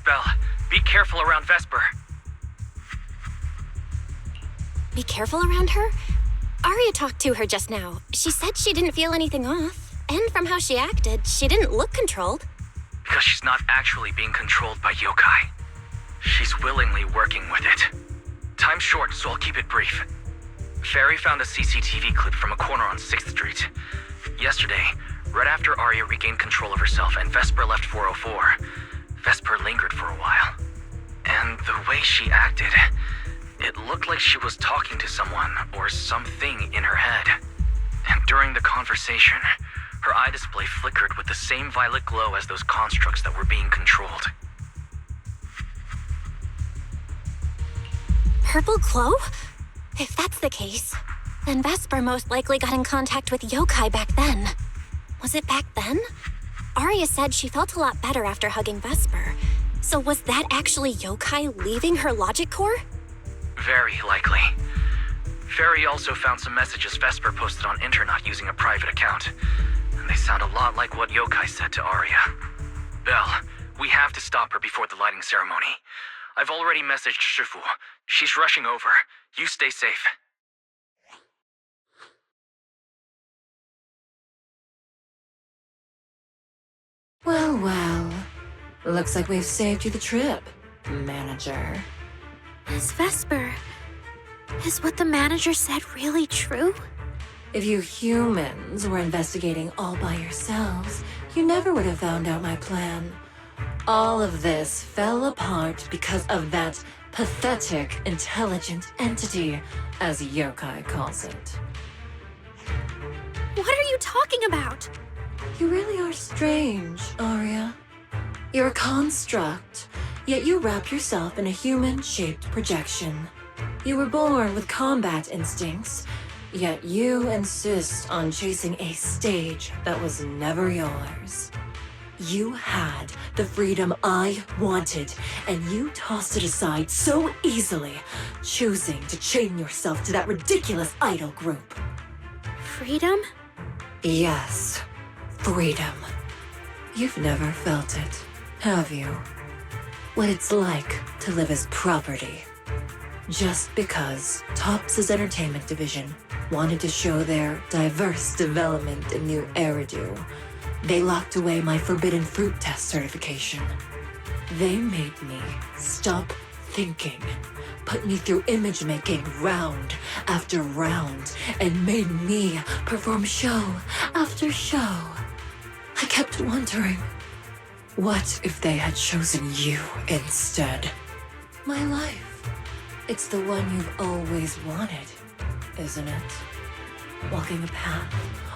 Belle, be careful around Vesper. Be careful around her? Arya talked to her just now. She said she didn't feel anything off. And from how she acted, she didn't look controlled. Because she's not actually being controlled by yokai. She's willingly working with it. Time's short, so I'll keep it brief. Fairy found a CCTV clip from a corner on 6th Street. Yesterday, right after Arya regained control of herself and Vesper left 404, Vesper lingered for a while. And the way she acted, it looked like she was talking to someone or something in her head. And during the conversation, her eye display flickered with the same violet glow as those constructs that were being controlled. Purple glow? If that's the case, then Vesper most likely got in contact with yokai back then. Was it back then? Arya said she felt a lot better after hugging Vesper. So was that actually yokai leaving her logic core? Very likely. Fairy also found some messages Vesper posted on Internet using a private account. And they sound a lot like what yokai said to Arya. Belle, we have to stop her before the lighting ceremony. I've already messaged Shifu. She's rushing over. You stay safe. Well, well. Looks like we've saved you the trip, manager. Miss Vesper, is what the manager said really true? If you humans were investigating all by yourselves, you never would have found out my plan. All of this fell apart because of that pathetic, intelligent entity, as yokai calls it. What are you talking about? You really are strange, Arya. You're a construct, yet you wrap yourself in a human-shaped projection. You were born with combat instincts, yet you insist on chasing a stage that was never yours. You had the freedom I wanted, and you tossed it aside so easily, choosing to chain yourself to that ridiculous idol group. Freedom? Yes, freedom. You've never felt it, have you? What it's like to live as property. Just because Topps' entertainment division wanted to show their diverse development in new Eridu, they locked away my forbidden fruit test certification. They made me stop thinking, put me through image making round after round, and made me perform show after show. I kept wondering, what if they had chosen you instead? My life. It's the one you've always wanted, isn't it? Walking a path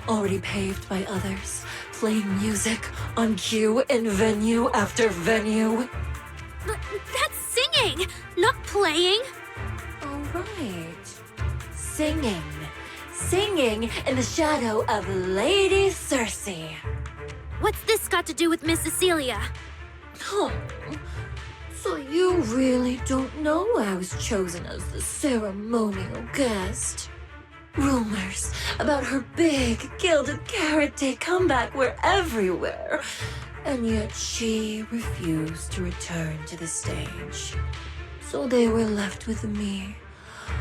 already paved by others, playing music on cue in venue after venue. But that's singing, not playing. All right. Singing. Singing in the shadow of Lady Cersei. What's this got to do with Miss Cecilia? Oh, so you really don't know I was chosen as the ceremonial guest? Rumors about her big gilded carrot day comeback were everywhere, and yet she refused to return to the stage. So they were left with me,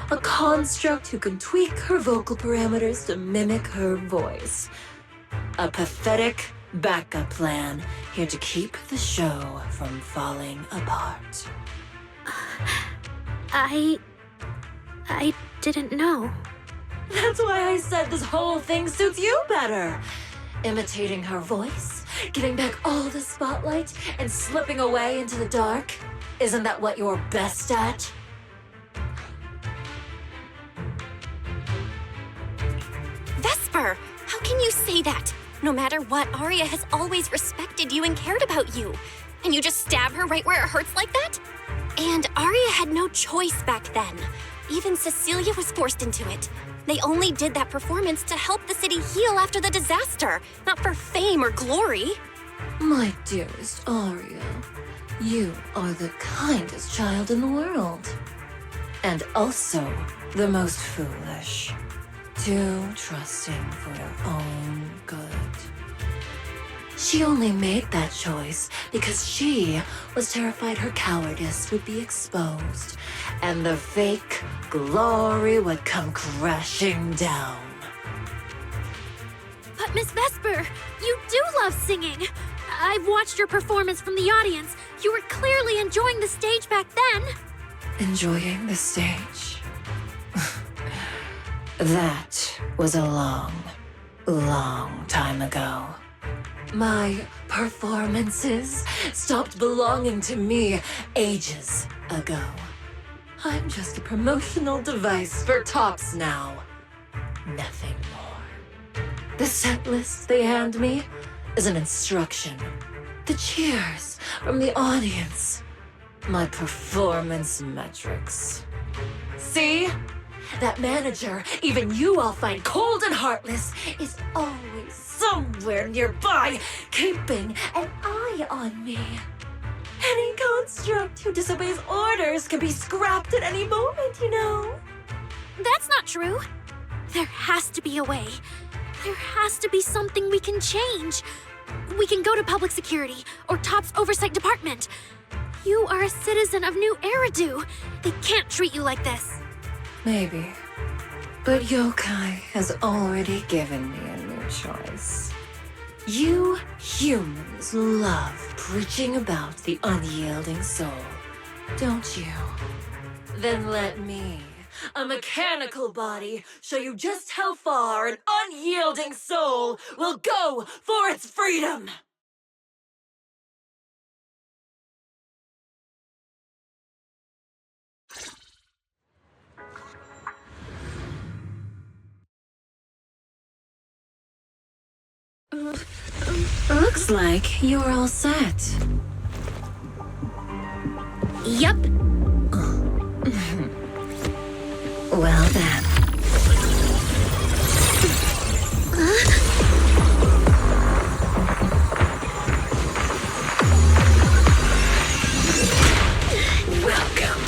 a construct who can tweak her vocal parameters to mimic her voice. A pathetic backup plan here to keep the show from falling apart. I didn't know. That's why I said this whole thing suits you better. Imitating her voice, giving back all the spotlight, and slipping away into the dark. Isn't that what you're best at? Vesper, how can you say that? No matter what, Arya has always respected you and cared about you. And you just stab her right where it hurts like that? And Arya had no choice back then. Even Cecilia was forced into it. They only did that performance to help the city heal after the disaster, not for fame or glory. My dearest Arya, you are the kindest child in the world. And also the most foolish. Too trusting for your own good. She only made that choice because she was terrified her cowardice would be exposed and the fake glory would come crashing down. But Miss Vesper, you do love singing. I've watched your performance from the audience. You were clearly enjoying the stage back then. Enjoying the stage? That was a long, long time ago. My performances stopped belonging to me ages ago. I'm just a promotional device for tops now. Nothing more. The set list they hand me is an instruction. The cheers from the audience. My performance metrics. See? That manager, even you all find cold and heartless, is always somewhere nearby, keeping an eye on me. Any construct who disobeys orders can be scrapped at any moment, you know. That's not true. There has to be a way. There has to be something we can change. We can go to public security or Top's oversight department. You are a citizen of New Eridu. They can't treat you like this. Maybe. But Yokai has already given me a new choice. You humans love preaching about the unyielding soul, don't you? Then let me, a mechanical body, show you just how far an unyielding soul will go for its freedom! Looks like you're all set. Yep. Well then. Welcome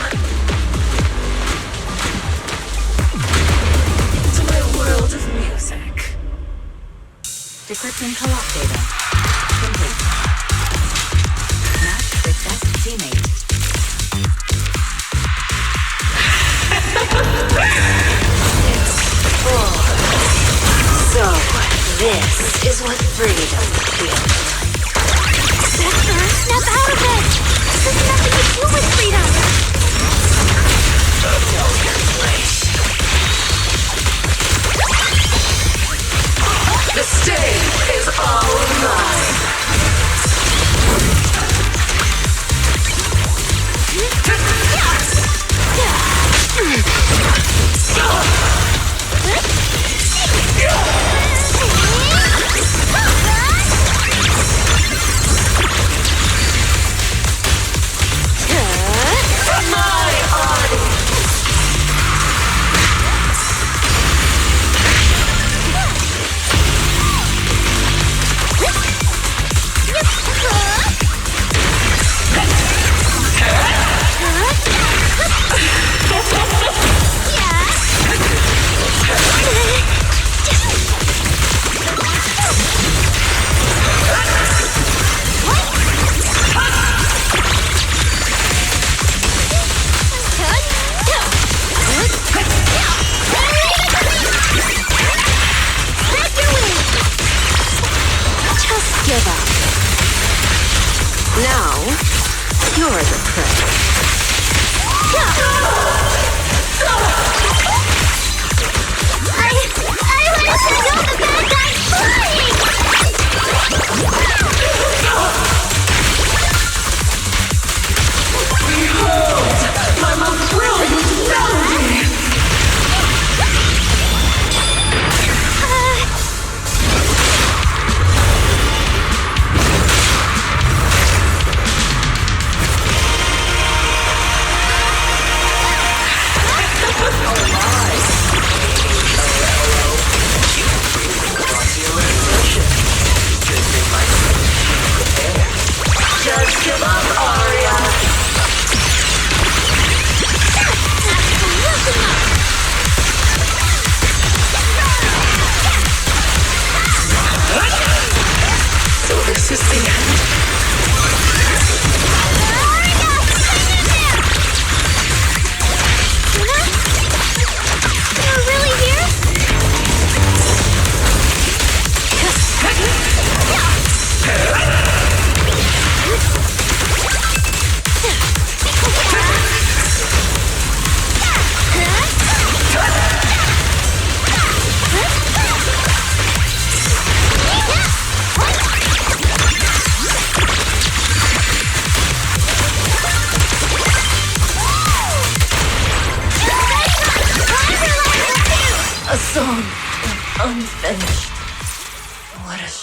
to my world of music. Decrypting co-op data. Complete. Match with best teammate. So, this is what freedom feels like. Vesper, snap out of it! This has nothing to do with freedom! Know your place. The stage is all mine.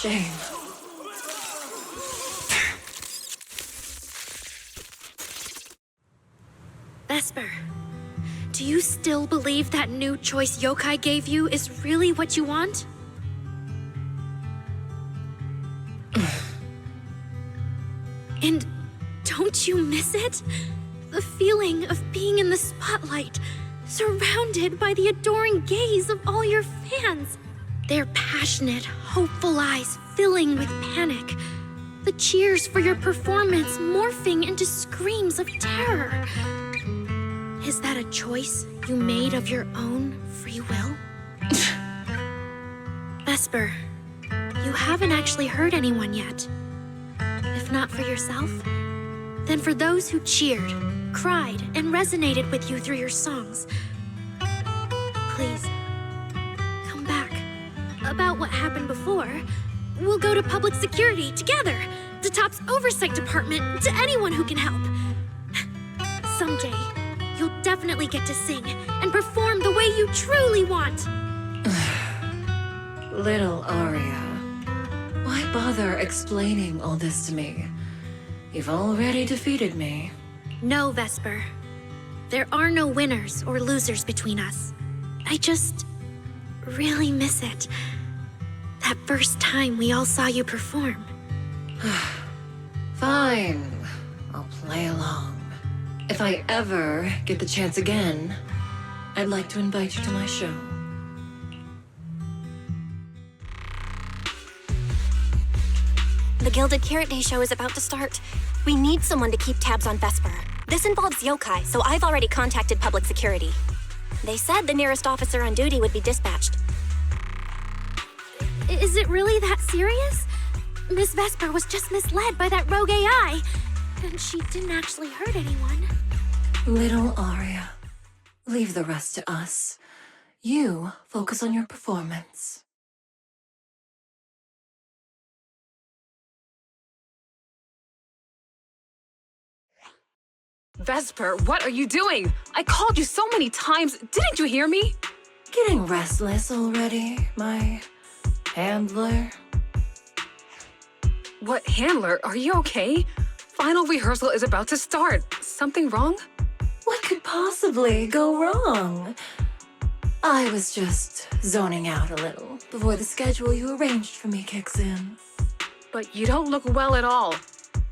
shame. Vesper, do you still believe that new choice Yokai gave you is really what you want? And don't you miss it? The feeling of being in the spotlight, surrounded by the adoring gaze of all your fans. Their passionate, hopeful eyes filling with panic. The cheers for your performance morphing into screams of terror. Is that a choice you made of your own free will? Vesper, you haven't actually hurt anyone yet. If not for yourself, then for those who cheered, cried, and resonated with you through your songs. Please, come back. About what happened before, we'll go to public security together, to TOP's oversight department, to anyone who can help. Someday, you'll definitely get to sing and perform the way you truly want. Little Aria, why bother explaining all this to me? You've already defeated me. No, Vesper. There are no winners or losers between us. I just really miss it. That first time we all saw you perform. Fine, I'll play along. If I ever get the chance again, I'd like to invite you to my show. The Gilded Carrot Day show is about to start. We need someone to keep tabs on Vesper. This involves Yokai, so I've already contacted public security. They said the nearest officer on duty would be dispatched. Is it really that serious? Miss Vesper was just misled by that rogue AI, and she didn't actually hurt anyone. Little Aria, leave the rest to us. You focus on your performance. Vesper, what are you doing? I called you so many times. Didn't you hear me? Getting restless already, my handler? What handler? Are you okay? Final rehearsal is about to start. Something wrong? What could possibly go wrong? I was just zoning out a little before the schedule you arranged for me kicks in. But you don't look well at all.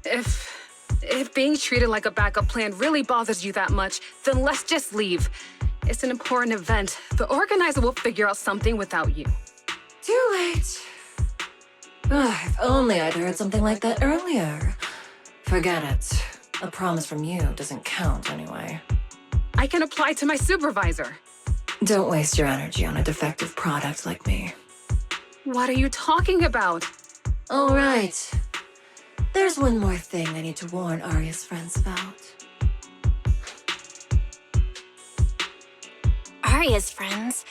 If being treated like a backup plan really bothers you that much, then let's just leave. It's an important event. The organizer will figure out something without you. Too late. If only I'd heard something like that earlier. Forget it. A promise from you doesn't count anyway. I can apply to my supervisor. Don't waste your energy on a defective product like me. What are you talking about? All right. There's one more thing I need to warn Aria's friends about. Aria's friends?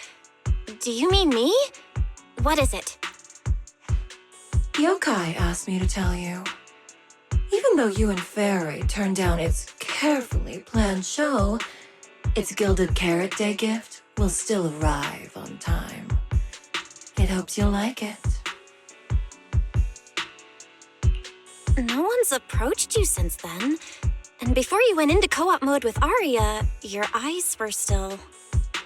Do you mean me? What is it? Yokai asked me to tell you. Even though you and Fairy turned down its carefully planned show, its Gilded Carrot Day gift will still arrive on time. It hopes you'll like it. No one's approached you since then. And before you went into co-op mode with Aria, your eyes were still...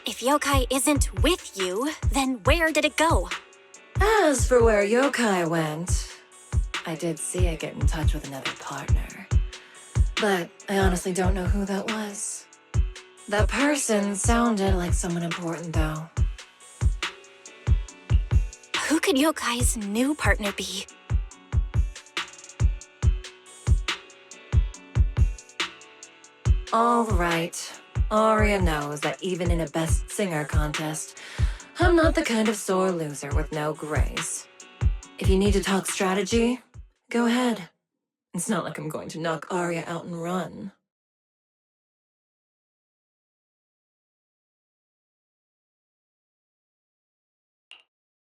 If Yokai isn't with you, then where did it go? As for where Yokai went, I did see it get in touch with another partner. But I honestly don't know who that was. That person sounded like someone important, though. Who could Yokai's new partner be? All right. Aria knows that even in a Best Singer contest, I'm not the kind of sore loser with no grace. If you need to talk strategy, go ahead. It's not like I'm going to knock Aria out and run.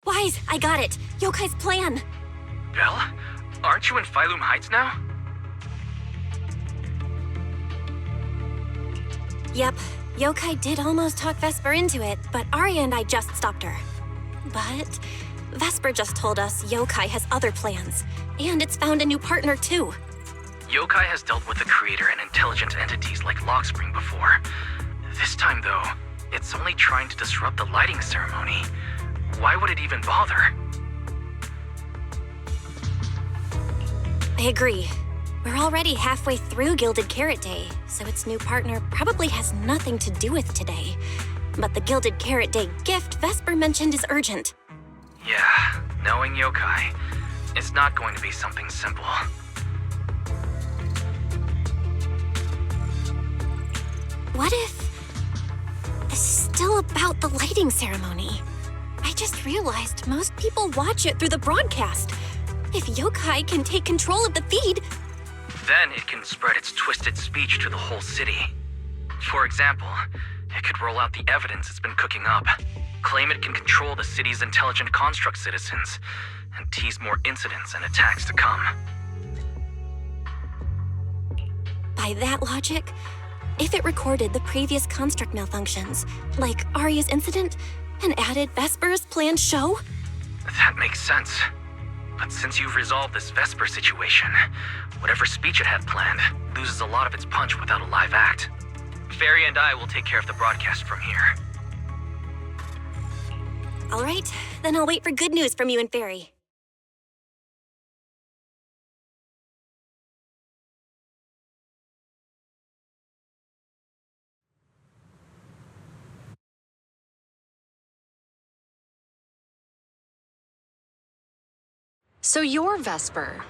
Wise, I got it. Yokai's plan. Belle? Aren't you in Phylum Heights now? Yep, Yokai did almost talk Vesper into it, but Aria and I just stopped her. But Vesper just told us Yokai has other plans, and it's found a new partner too. Yokai has dealt with the creator and intelligent entities like Lockspring before. This time, though, it's only trying to disrupt the lighting ceremony. Why would it even bother? I agree. We're already halfway through Gilded Carrot Day, so its new partner probably has nothing to do with today. But the Gilded Carrot Day gift Vesper mentioned is urgent. Yeah, knowing Yokai, it's not going to be something simple. What if this is still about the lighting ceremony? I just realized most people watch it through the broadcast. If Yokai can take control of the feed, Then it can spread its twisted speech to the whole city. For example, it could roll out the evidence it's been cooking up, claim it can control the city's intelligent construct citizens, and tease more incidents and attacks to come. by that logic, if it recorded the previous construct malfunctions, like Arya's incident, and added Vesper's planned show? That makes sense. But since you've resolved this Vesper situation, whatever speech it had planned loses a lot of its punch without a live act. Fairy and I will take care of the broadcast from here. All right, then I'll wait for good news from you and Fairy. So you're Vesper.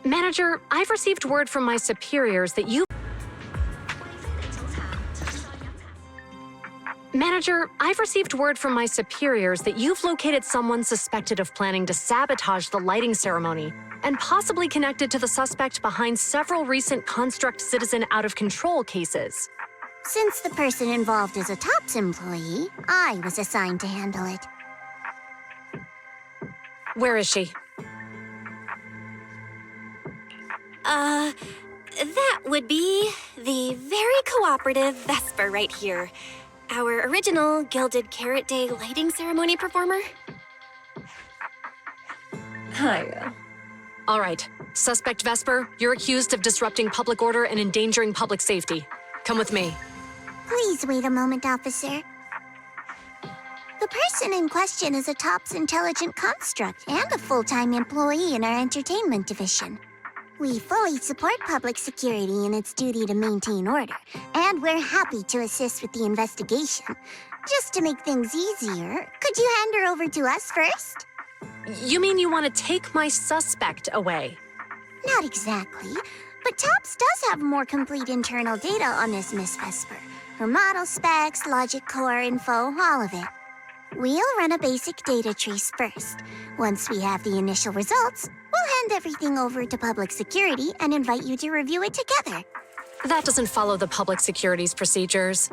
Manager, I've received word from my superiors that you've located someone suspected of planning to sabotage the lighting ceremony and possibly connected to the suspect behind several recent Construct Citizen out-of-control cases. Since the person involved is a TOPS employee, I was assigned to handle it. Where is she? That would be the very cooperative Vesper right here. Our original Gilded Carrot Day lighting ceremony performer. Hiya. All right. Suspect Vesper, you're accused of disrupting public order and endangering public safety. Come with me. Please wait a moment, officer. The person in question is a TOPS intelligent construct and a full-time employee in our entertainment division. We fully support public security in its duty to maintain order, and we're happy to assist with the investigation. Just to make things easier, could you hand her over to us first? You mean you want to take my suspect away? Not exactly, but TOPS does have more complete internal data on this Miss Vesper. Her model specs, logic core info, all of it. We'll run a basic data trace first. Once we have the initial results, we'll hand everything over to public security and invite you to review it together. That doesn't follow the public security's procedures.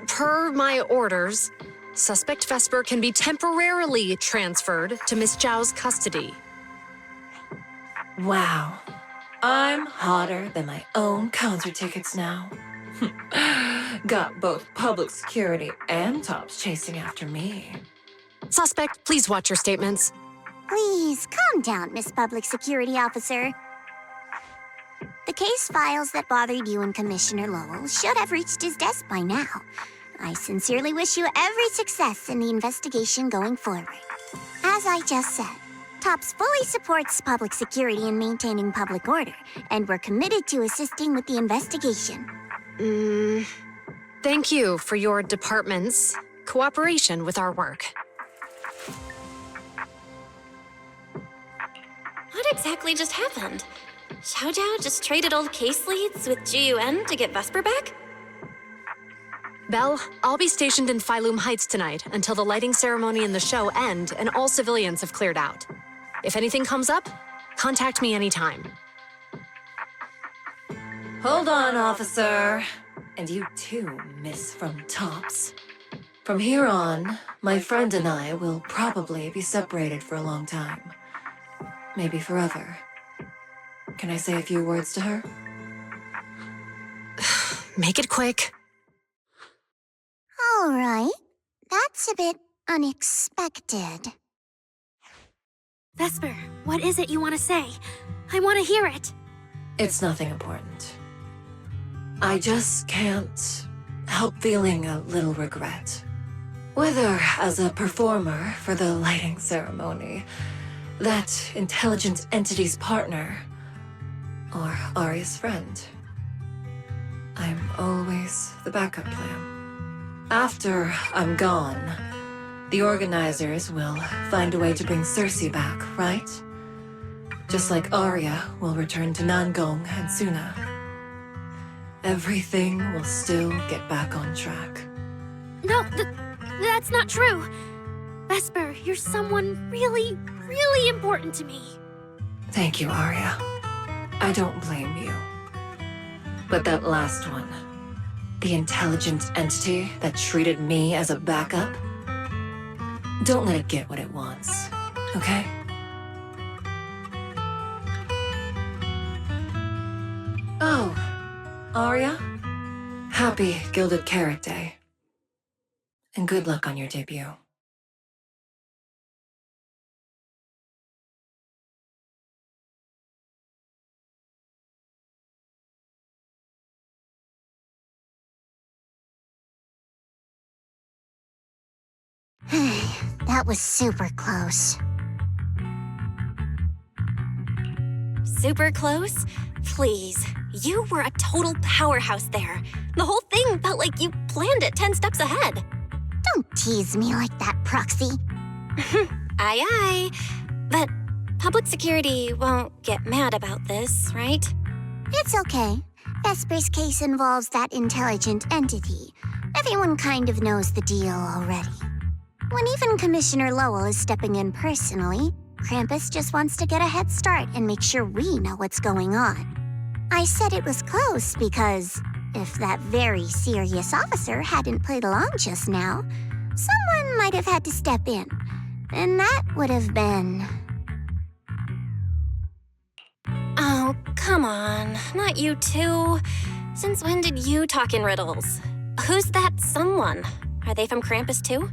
Per my orders, suspect Vesper can be temporarily transferred to Miss Zhao's custody. Wow. I'm hotter than my own concert tickets now. Got both public security and TOPS chasing after me. Suspect, please watch your statements. Please, calm down, Miss Public Security Officer. The case files that bothered you and Commissioner Lowell should have reached his desk by now. I sincerely wish you every success in the investigation going forward. As I just said, TOPS fully supports public security in maintaining public order, and we're committed to assisting with the investigation. Thank you for your department's cooperation with our work. What exactly just happened? Xiao Zhao just traded old case leads with GUN to get Vesper back? Belle, I'll be stationed in Phylum Heights tonight until the lighting ceremony and the show end and all civilians have cleared out. If anything comes up, contact me anytime. Hold on, officer. And you too, Miss from TOPS. From here on, my friend and I will probably be separated for a long time. Maybe forever. Can I say a few words to her? Make it quick. All right. That's a bit unexpected. Vesper, what is it you want to say? I want to hear it. It's nothing important. I just can't help feeling a little regret. Whether as a performer for the lighting ceremony, that intelligent entity's partner, or Aria's friend. I'm always the backup plan. After I'm gone, the organizers will find a way to bring Circe back, right? Just like Aria will return to Nangong and Suna. Everything will still get back on track. No, that's not true. Vesper, you're someone really, really important to me. Thank you, Aria. I don't blame you. But that last one, the intelligent entity that treated me as a backup, don't let it get what it wants, okay? Oh, Aria, happy Gilded Carrot Day. And good luck on your debut. That was super close. Super close? Please. You were a total powerhouse there. The whole thing felt like you planned it 10 steps ahead. Don't tease me like that, Proxy. Aye, aye. But public security won't get mad about this, right? It's okay. Vesper's case involves that intelligent entity. Everyone kind of knows the deal already. When even Commissioner Lowell is stepping in personally, Krampus just wants to get a head start and make sure we know what's going on. I said it was close because if that very serious officer hadn't played along just now, someone might have had to step in. And that would have been... Oh, come on. Not you too. Since when did you talk in riddles? Who's that someone? Are they from Krampus too?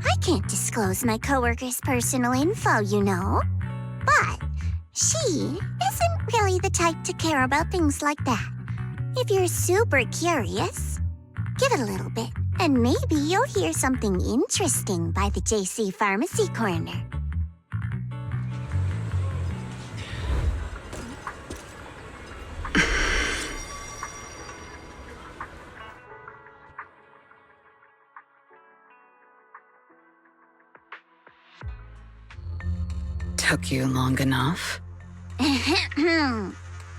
I can't disclose my coworker's personal info, you know. But she isn't really the type to care about things like that. If you're super curious, give it a little bit, and maybe you'll hear something interesting by the JC Pharmacy Corner. Took you long enough?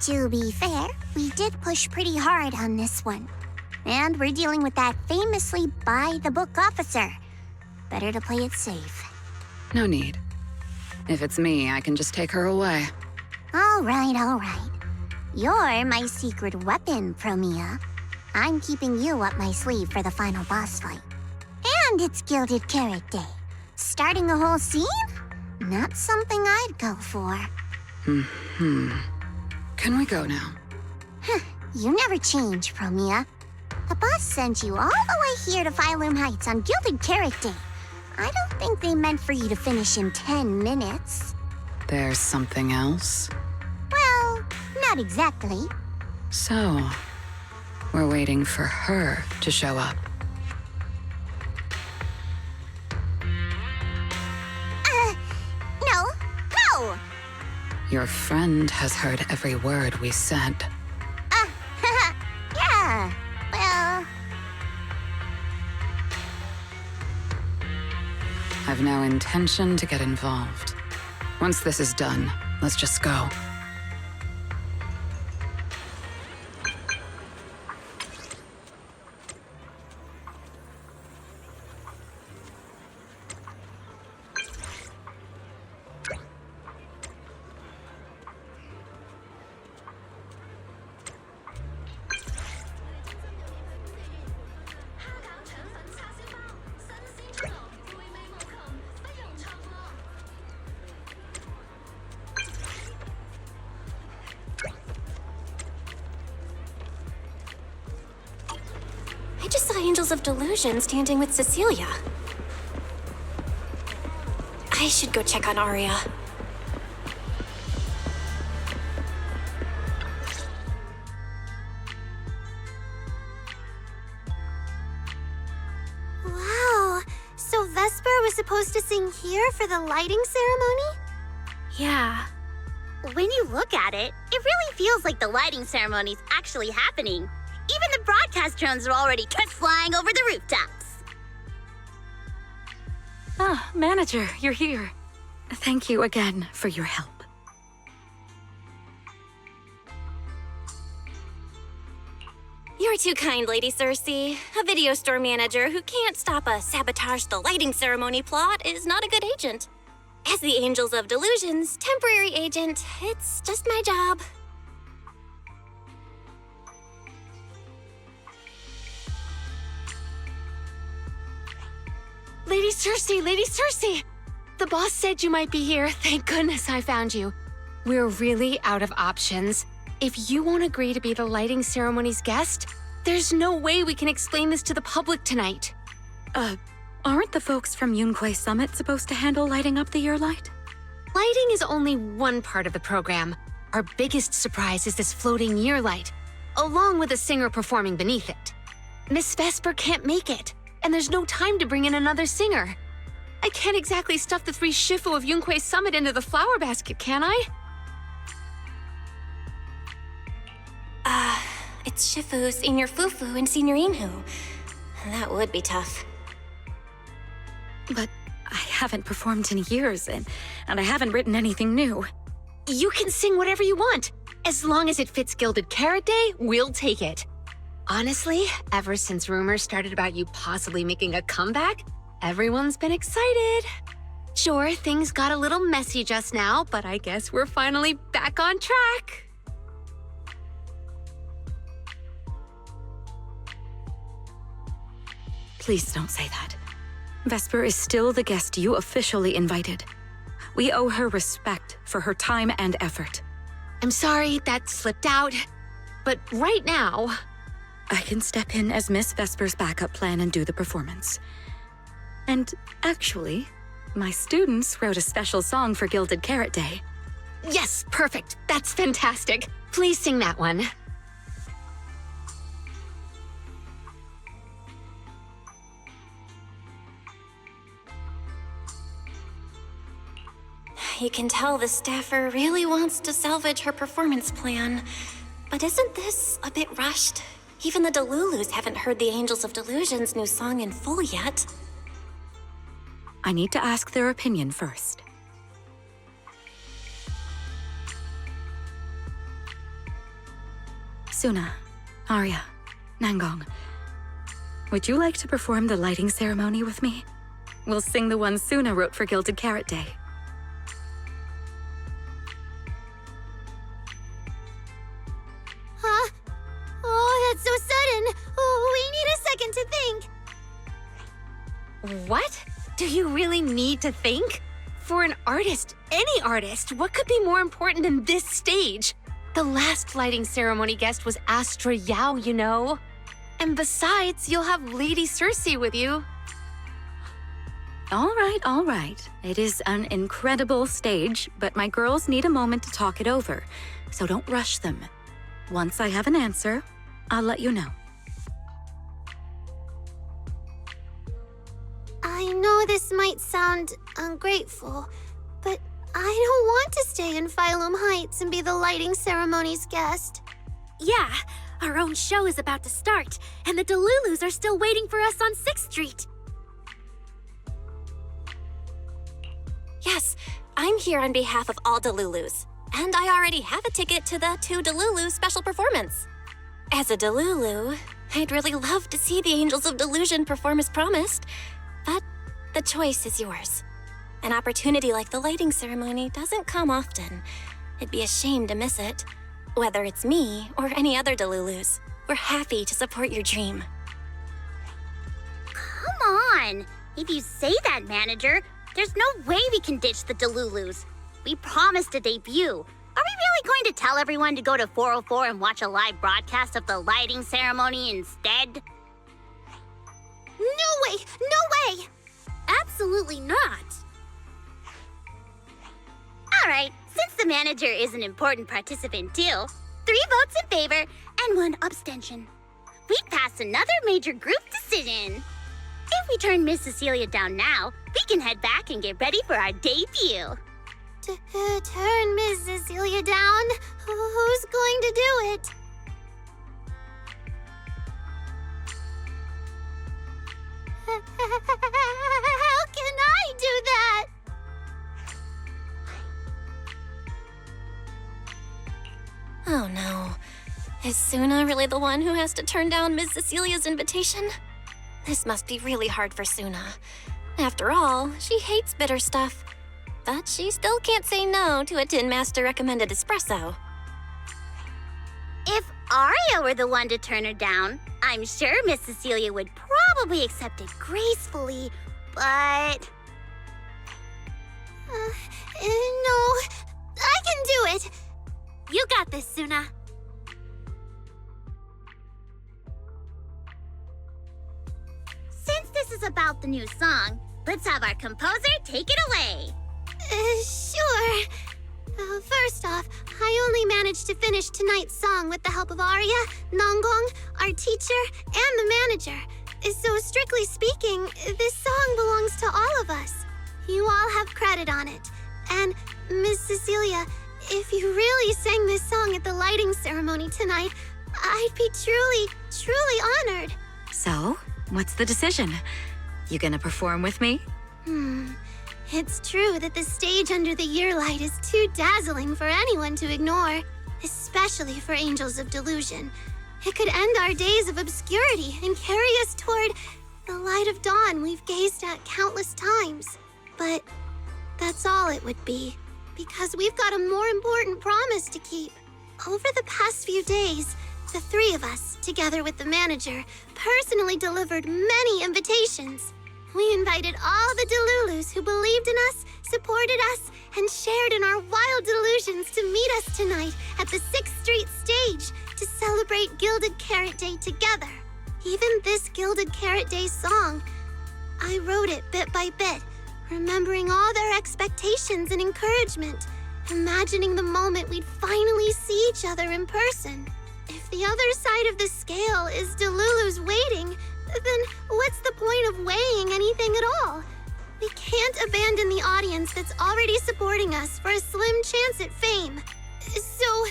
To be fair, we did push pretty hard on this one. And we're dealing with that famously by-the-book officer. Better to play it safe. No need. If it's me, I can just take her away. All right, all right. You're my secret weapon, Promia. I'm keeping you up my sleeve for the final boss fight. And it's Gilded Carrot Day. Starting a whole scene? Not something I'd go for. Can we go now? You never change, Promia. The boss sent you all the way here to Phylum Heights on Gilded Carrot Day. I don't think they meant for you to finish in 10 minutes. There's something else? Well, not exactly. So, we're waiting for her to show up. No. Go! Your friend has heard every word we said. Yeah. Well... I've no intention to get involved. Once this is done, let's just go. I just saw Angels of Delusion standing with Cecilia. I should go check on Aria. Wow, so Vesper was supposed to sing here for the lighting ceremony? Yeah. When you look at it, it really feels like the lighting ceremony's actually happening. Even the broadcast drones are already flying over the rooftops. Ah, Manager, you're here. Thank you again for your help. You're too kind, Lady Cersei. A video store manager who can't stop a sabotage the lighting ceremony plot is not a good agent. As the Angels of Delusion's temporary agent, it's just my job. Lady Cersei! The boss said you might be here. Thank goodness I found you. We're really out of options. If you won't agree to be the lighting ceremony's guest, there's no way we can explain this to the public tonight. Aren't the folks from Yunque Summit supposed to handle lighting up the year light? Lighting is only one part of the program. Our biggest surprise is this floating year light, along with a singer performing beneath it. Miss Vesper can't make it, and there's no time to bring in another singer. I can't exactly stuff the 3 Shifu of Yunque Summit into the flower basket, can I? It's Shifu, Senior Fufu, and Senior Inhu. That would be tough. But I haven't performed in years, and I haven't written anything new. You can sing whatever you want. As long as it fits Gilded Carrot Day, we'll take it. Honestly, ever since rumors started about you possibly making a comeback, everyone's been excited. Sure, things got a little messy just now, but I guess we're finally back on track. Please don't say that. Vesper is still the guest you officially invited. We owe her respect for her time and effort. I'm sorry that slipped out, but right now, I can step in as Miss Vesper's backup plan and do the performance. And actually, my students wrote a special song for Gilded Carrot Day. Yes, perfect. That's fantastic. Please sing that one. You can tell the staffer really wants to salvage her performance plan. But isn't this a bit rushed? Even the Delulus haven't heard the Angels of Delusion's new song in full yet. I need to ask their opinion first. Suna, Arya, Nangong, would you like to perform the lighting ceremony with me? We'll sing the one Suna wrote for Gilded Carrot Day. Huh? Oh, that's so sudden. Oh, we need a second to think. What? Do you really need to think? For an artist, any artist, what could be more important than this stage? The last lighting ceremony guest was Astra Yao, you know. And besides, you'll have Lady Cersei with you. All right. It is an incredible stage, but my girls need a moment to talk it over, so don't rush them. Once I have an answer, I'll let you know. I know this might sound ungrateful, but I don't want to stay in Phylum Heights and be the lighting ceremony's guest. Yeah, our own show is about to start, and the Delulus are still waiting for us on 6th Street. Yes, I'm here on behalf of all Delulus. And I already have a ticket to the 2 Delulu special performance. As a Delulu, I'd really love to see the Angels of Delusion perform as promised, but the choice is yours. An opportunity like the lighting ceremony doesn't come often. It'd be a shame to miss it. Whether it's me or any other Delulus, we're happy to support your dream. Come on! If you say that, manager, there's no way we can ditch the Delulus. We promised a debut. Are we really going to tell everyone to go to 404 and watch a live broadcast of the lighting ceremony instead? No way! No way! Absolutely not! Alright, since the manager is an important participant too, 3 votes in favor and 1 abstention. We passed another major group decision. If we turn Miss Cissia down now, we can head back and get ready for our debut. Turn Miss Cissia down? Who's going to do it? How can I do that? Oh no. Is Suna really the one who has to turn down Miss Cecilia's invitation? This must be really hard for Suna. After all, she hates bitter stuff. But she still can't say no to a Tin Master recommended espresso. If Aria were the one to turn her down, I'm sure Miss Cissia would probably accept it gracefully, but... No, I can do it. You got this, Suna. Since this is about the new song, let's have our composer take it away. Sure. First off, I only managed to finish tonight's song with the help of Aria, Nonggong, our teacher, and the manager. So strictly speaking, this song belongs to all of us. You all have credit on it. And Miss Cissia, if you really sang this song at the lighting ceremony tonight, I'd be truly, truly honored. So, what's the decision? You gonna perform with me? It's true that the stage under the yearlight is too dazzling for anyone to ignore, especially for Angels of Delusion. It could end our days of obscurity and carry us toward the light of dawn we've gazed at countless times. But that's all it would be, because we've got a more important promise to keep. Over the past few days, the 3 of us, together with the manager, personally delivered many invitations. We invited all the Delulus who believed in us, supported us, and shared in our wild delusions to meet us tonight at the 6th Street stage to celebrate Gilded Carrot Day together. Even this Gilded Carrot Day song, I wrote it bit by bit, remembering all their expectations and encouragement, imagining the moment we'd finally see each other in person. If the other side of the scale is Delulu's waiting, then what's the point of weighing anything at all? We can't abandon the audience that's already supporting us for a slim chance at fame. So,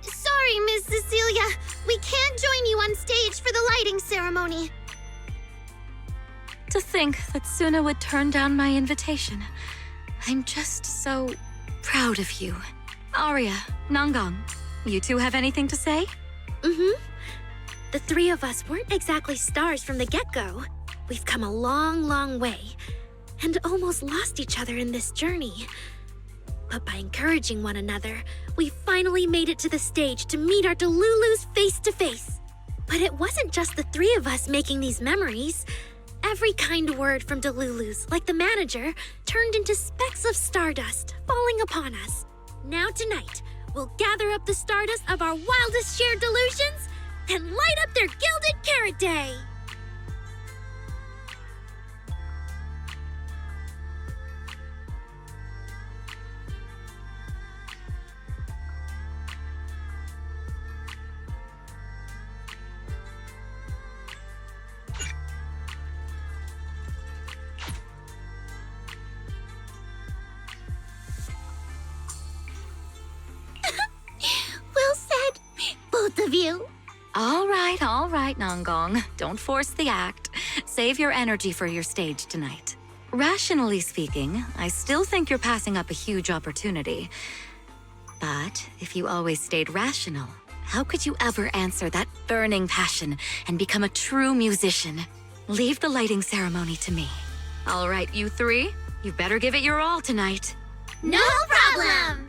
sorry, Miss Cissia, we can't join you on stage for the lighting ceremony. To think that Suna would turn down my invitation. I'm just so proud of you. Aria, Nonggong, you 2 have anything to say? The 3 of us weren't exactly stars from the get-go. We've come a long, long way, and almost lost each other in this journey. But by encouraging one another, we finally made it to the stage to meet our Delulus face to face. But it wasn't just the 3 of us making these memories. Every kind word from Delulus, like the manager, turned into specks of stardust falling upon us. Now tonight, we'll gather up the stardust of our wildest shared delusions and light up their Gilded Carrot Day! Well said, both of you. All right, Nonggong. Don't force the act. Save your energy for your stage tonight. Rationally speaking, I still think you're passing up a huge opportunity. But if you always stayed rational, how could you ever answer that burning passion and become a true musician? Leave the lighting ceremony to me. All right, you 3, you better give it your all tonight. No problem!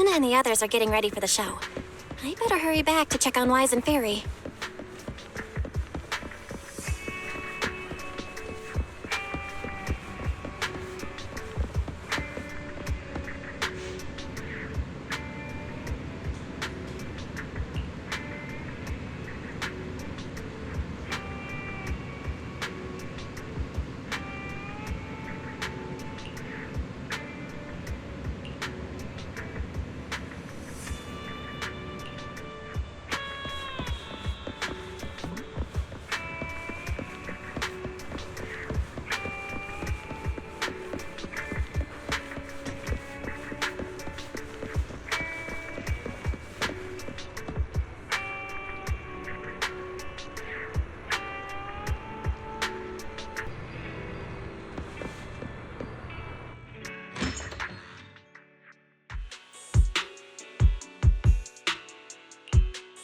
Suna and the others are getting ready for the show. I better hurry back to check on Wise and Fairy.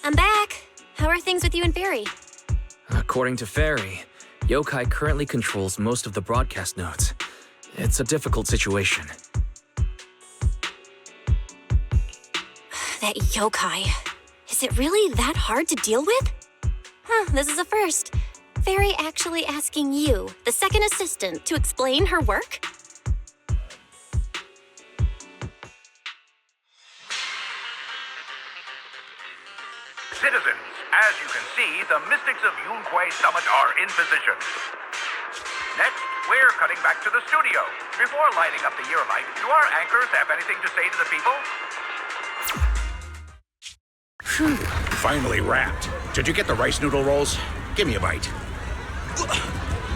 I'm back. How are things with you and Fairy? According to Fairy, Yokai currently controls most of the broadcast nodes. It's a difficult situation. That yokai. Is it really that hard to deal with? This is a first. Fairy actually asking you, the second assistant, to explain her work? Citizens, as you can see, the Mystics of Yunquay Summit are in position. Next, we're cutting back to the studio. Before lighting up the year light, do our anchors have anything to say to the people? Finally wrapped. Did you get the rice noodle rolls? Give me a bite.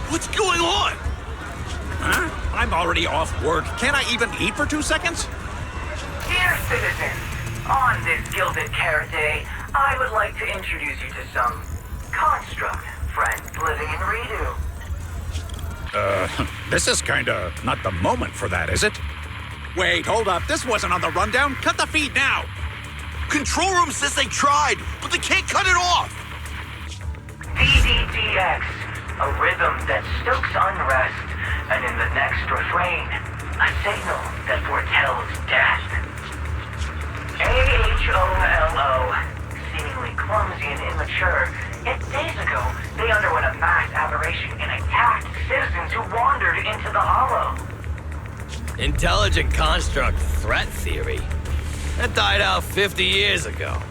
What's going on? Huh? I'm already off work. Can't I even eat for 2 seconds? Dear citizens, on this Gilded Carrot Day, I would like to introduce you to some construct friends living in Redo. This is kinda not the moment for that, is it? Wait, hold up. This wasn't on the rundown. Cut the feed now. Control room says they tried, but they can't cut it off. DDDX, a rhythm that stokes unrest, and in the next refrain, a signal that foretells death. AHOLO, seemingly clumsy and immature, yet days ago, they underwent a mass aberration and attacked citizens who wandered into the hollow. Intelligent construct threat theory? That died out 50 years ago.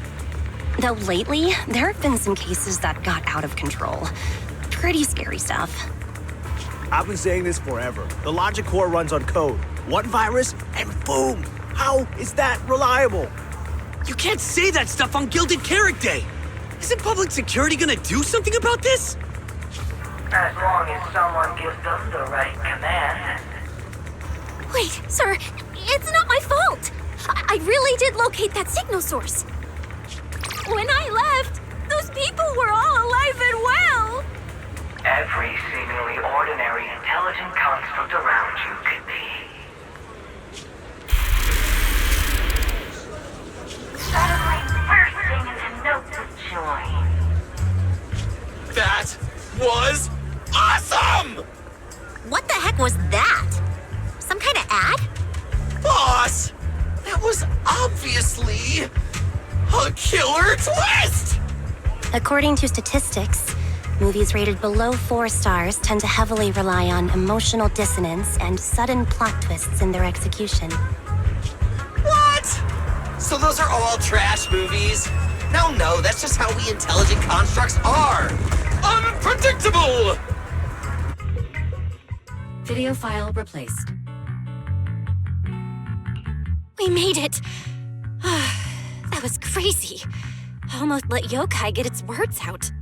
Though lately, there have been some cases that got out of control. Pretty scary stuff. I've been saying this forever. The logic core runs on code. One virus, and boom! How is that reliable? You can't say that stuff on Gilded Carrot Day! Isn't public security gonna do something about this? As long as someone gives them the right command. Wait, sir, it's not my fault! I really did locate that signal source. When I left, those people were all alive and well! Every seemingly ordinary intelligent construct around you could be. Suddenly bursting into notes of joy. That was awesome! What the heck was that? Some kind of ad? Boss! That was obviously a killer twist! According to statistics, movies rated below 4 stars tend to heavily rely on emotional dissonance and sudden plot twists in their execution. What? So those are all trash movies? No, that's just how we intelligent constructs are! Unpredictable! Video file replaced. We made it! That was crazy. Almost let yokai get its words out.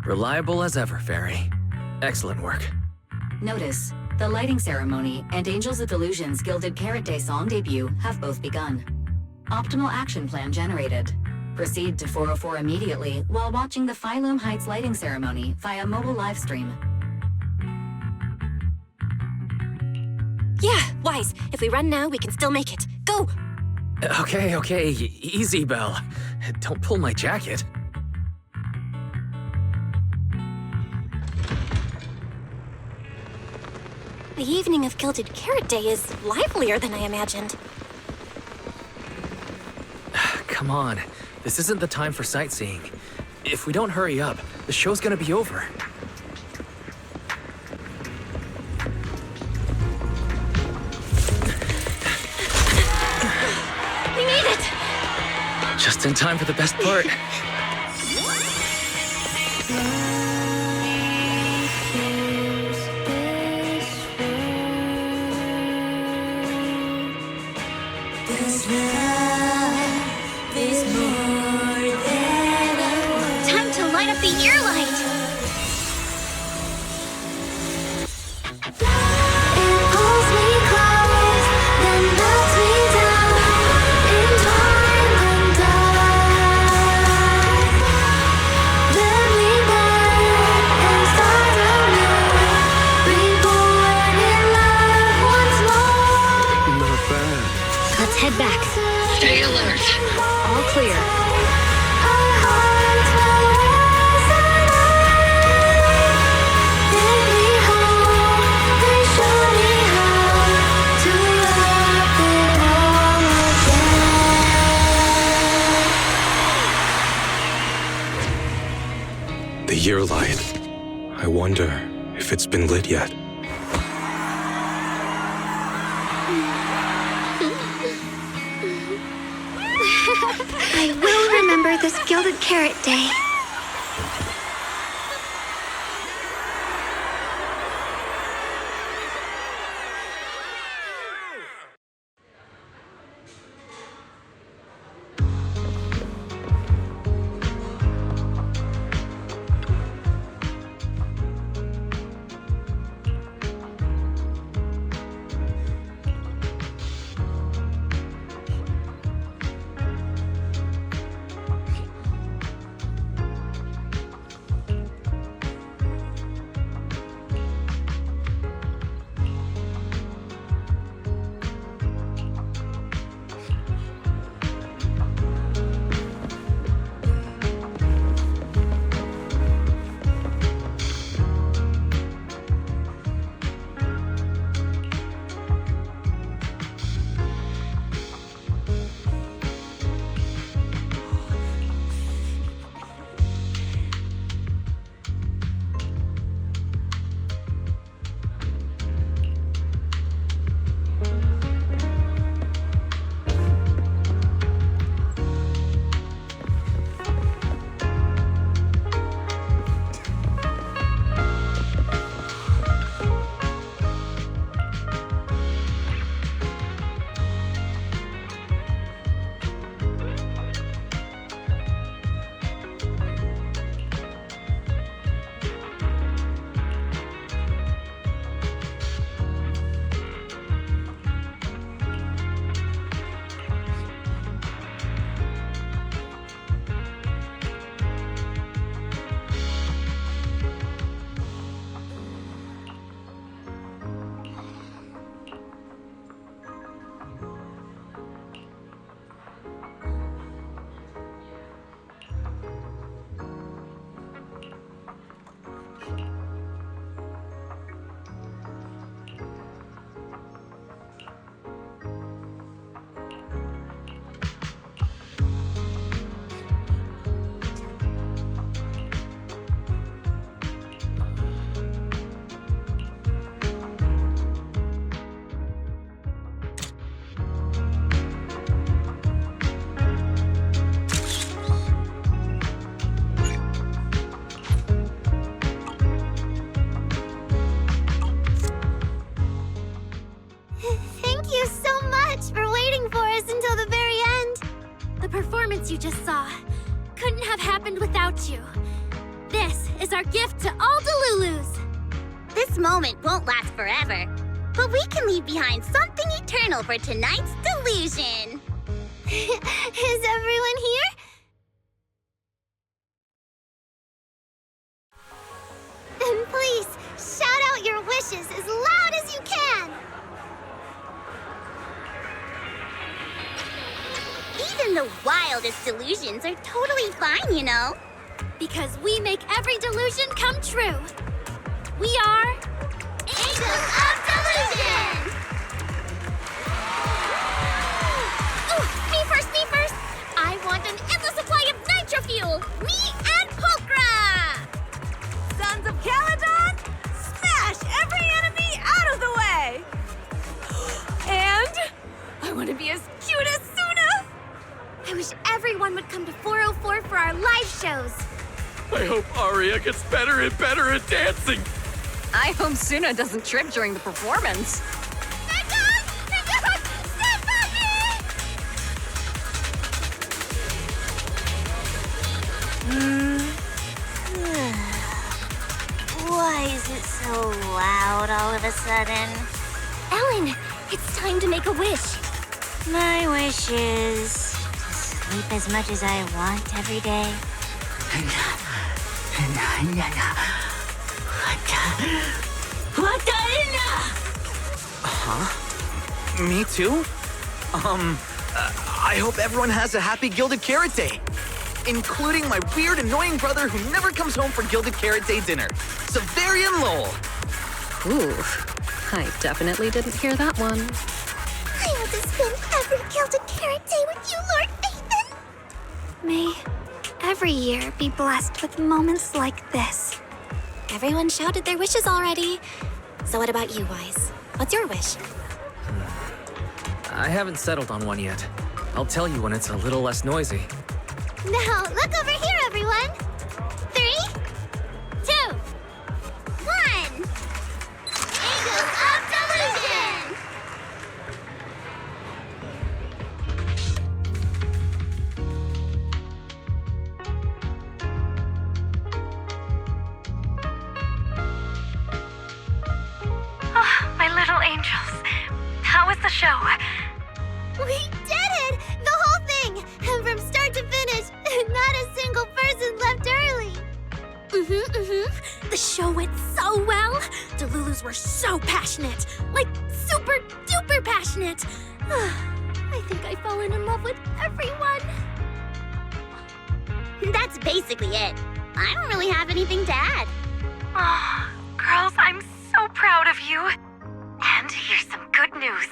Reliable as ever, Fairy. Excellent work. Notice, the lighting ceremony and Angels of Delusion's Gilded Carrot Day song debut have both begun. Optimal action plan generated. Proceed to 404 immediately while watching the Phylum Heights lighting ceremony via mobile live stream. Yeah, Wise. If we run now, we can still make it. Go! Okay, easy, Belle. Don't pull my jacket. The evening of Gilded Carrot Day is livelier than I imagined. Come on, this isn't the time for sightseeing. If we don't hurry up, the show's gonna be over. We made it! Just in time for the best part. Time to light up the year light! Not bad. Let's head back. Stay alert. All clear. The year light. I wonder if it's been lit yet. I will remember this Gilded Carrot Day. You just saw couldn't have happened without you. This is our gift to all Delulus. This moment won't last forever, but we can leave behind something eternal for tonight's Delusion. Is everyone here? And please, shout out your wishes as loud as you can! Even the wildest delusions are totally fine, you know. Because we make every delusion come true. We are... Angels of Delusion! Ooh, me first! I want shows. I hope Aria gets better and better at dancing. I hope Suna doesn't trip during the performance. Why is it so loud all of a sudden? Ellen, it's time to make a wish. My wish is to sleep as much as I want every day. Huh? Me too? I hope everyone has a happy Gilded Carrot Day. Including my weird, annoying brother who never comes home for Gilded Carrot Day dinner, Severian Lowell. Ooh, I definitely didn't hear that one. I want to spend every Gilded Carrot Day with you, Lord Nathan. May every year be blessed with moments like this. Everyone shouted their wishes already. So what about you, Wise? What's your wish? I haven't settled on one yet. I'll tell you when it's a little less noisy. Now, look over here, everyone. 3, 2, 1. Angels of Delusion! Oh, my little angels. How was the show? We did it! The whole thing! And from start to finish, not a single person left early. The show went so well. Delulus were so passionate. Like, super duper passionate. I think I've fallen in love with everyone. That's basically it. I don't really have anything to add. Oh, girls, I'm so proud of you. And here's some good news.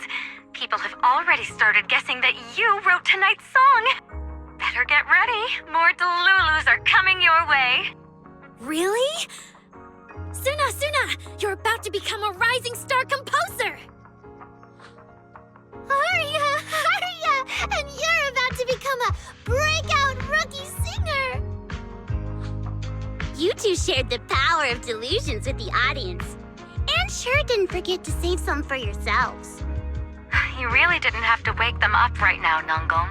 People have already started guessing that you wrote tonight's song. Better get ready. More Delulus are coming your way. Really? Suna, you're about to become a rising star composer. Aria, and you're about to become a breakout rookie singer. You two shared the power of delusions with the audience. And sure didn't forget to save some for yourselves. You really didn't have to wake them up right now, Nangong.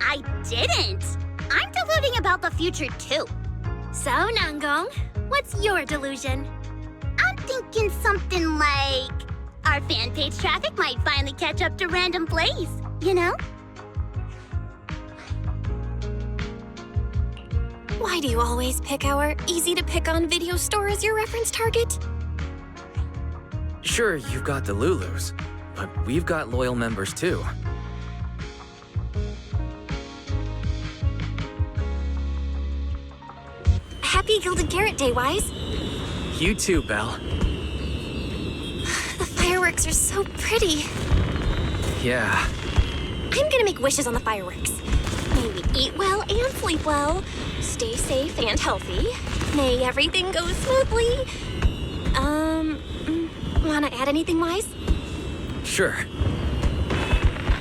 I didn't. I'm deluding about the future too. So, Nangong, what's your delusion? I'm thinking something like our fan page traffic might finally catch up to Random Plays, you know? Why do you always pick our easy-to-pick-on video store as your reference target? Sure, you've got the Lulus, but we've got loyal members too. Happy Gilded Carrot Day, Wise. You too, Belle. The fireworks are so pretty. Yeah. I'm gonna make wishes on the fireworks. May we eat well and sleep well, stay safe and healthy. May everything go smoothly. Wanna add anything, Wise? Sure.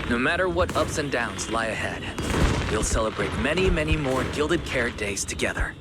No matter what ups and downs lie ahead, we'll celebrate many, many more Gilded Carrot Days together.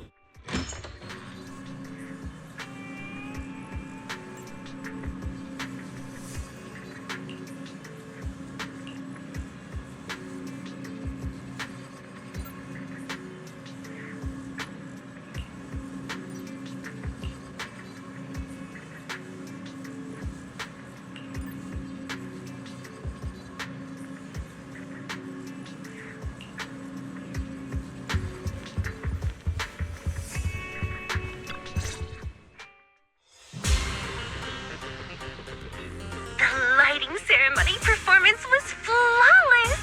Performance was flawless!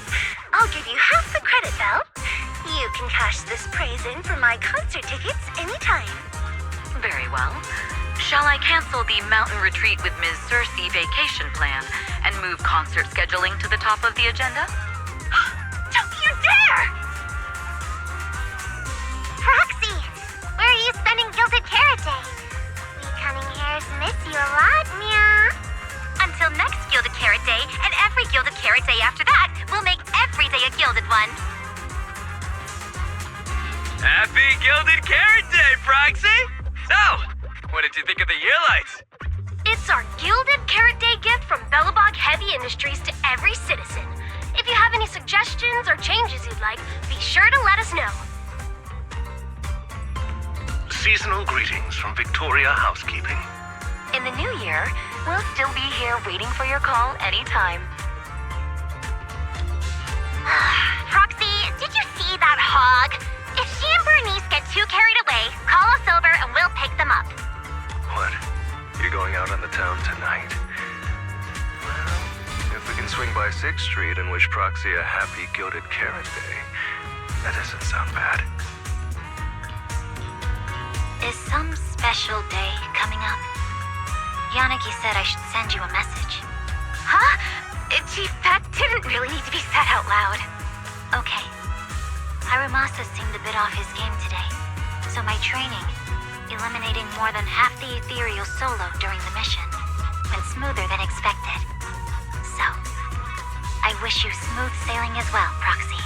I'll give you half the credit, Belle. You can cash this praise in for my concert tickets anytime. Very well. Shall I cancel the mountain retreat with Ms. Cersei vacation plan and move concert scheduling to the top of the agenda? Don't you dare! Proxy, where are you spending Gilded Carrot Day? We cunning hairs miss you a lot, meow. Until next Gilded Carrot Day, and every Gilded Carrot Day after that, we'll make every day a gilded one. Happy Gilded Carrot Day, Proxy! So, what did you think of the year lights? It's our Gilded Carrot Day gift from Bellabog Heavy Industries to every citizen. If you have any suggestions or changes you'd like, be sure to let us know. Seasonal greetings from Victoria Housekeeping. In the new year, we'll still be here waiting for your call anytime. Proxy, did you see that hog? If she and Bernice get too carried away, call us over and we'll pick them up. What? You're going out on the town tonight? Well, if we can swing by 6th Street and wish Proxy a happy Gilded Carrot Day, that doesn't sound bad. Is some special day coming up? Yanagi said I should send you a message. Huh? Gee, that didn't really need to be said out loud. Okay. Hiromasa seemed a bit off his game today, so my training, eliminating more than half the ethereal solo during the mission, went smoother than expected. So, I wish you smooth sailing as well, Proxy.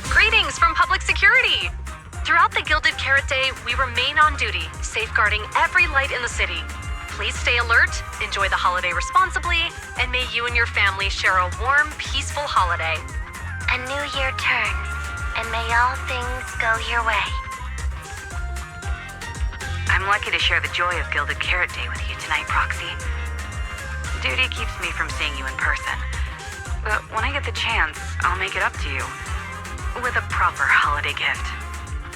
Greetings from Public Security! Throughout the Gilded Carrot Day, we remain on duty, safeguarding every light in the city. Please stay alert, enjoy the holiday responsibly, and may you and your family share a warm, peaceful holiday. A new year turns, and may all things go your way. I'm lucky to share the joy of Gilded Carrot Day with you tonight, Proxy. Duty keeps me from seeing you in person. But when I get the chance, I'll make it up to you. With a proper holiday gift.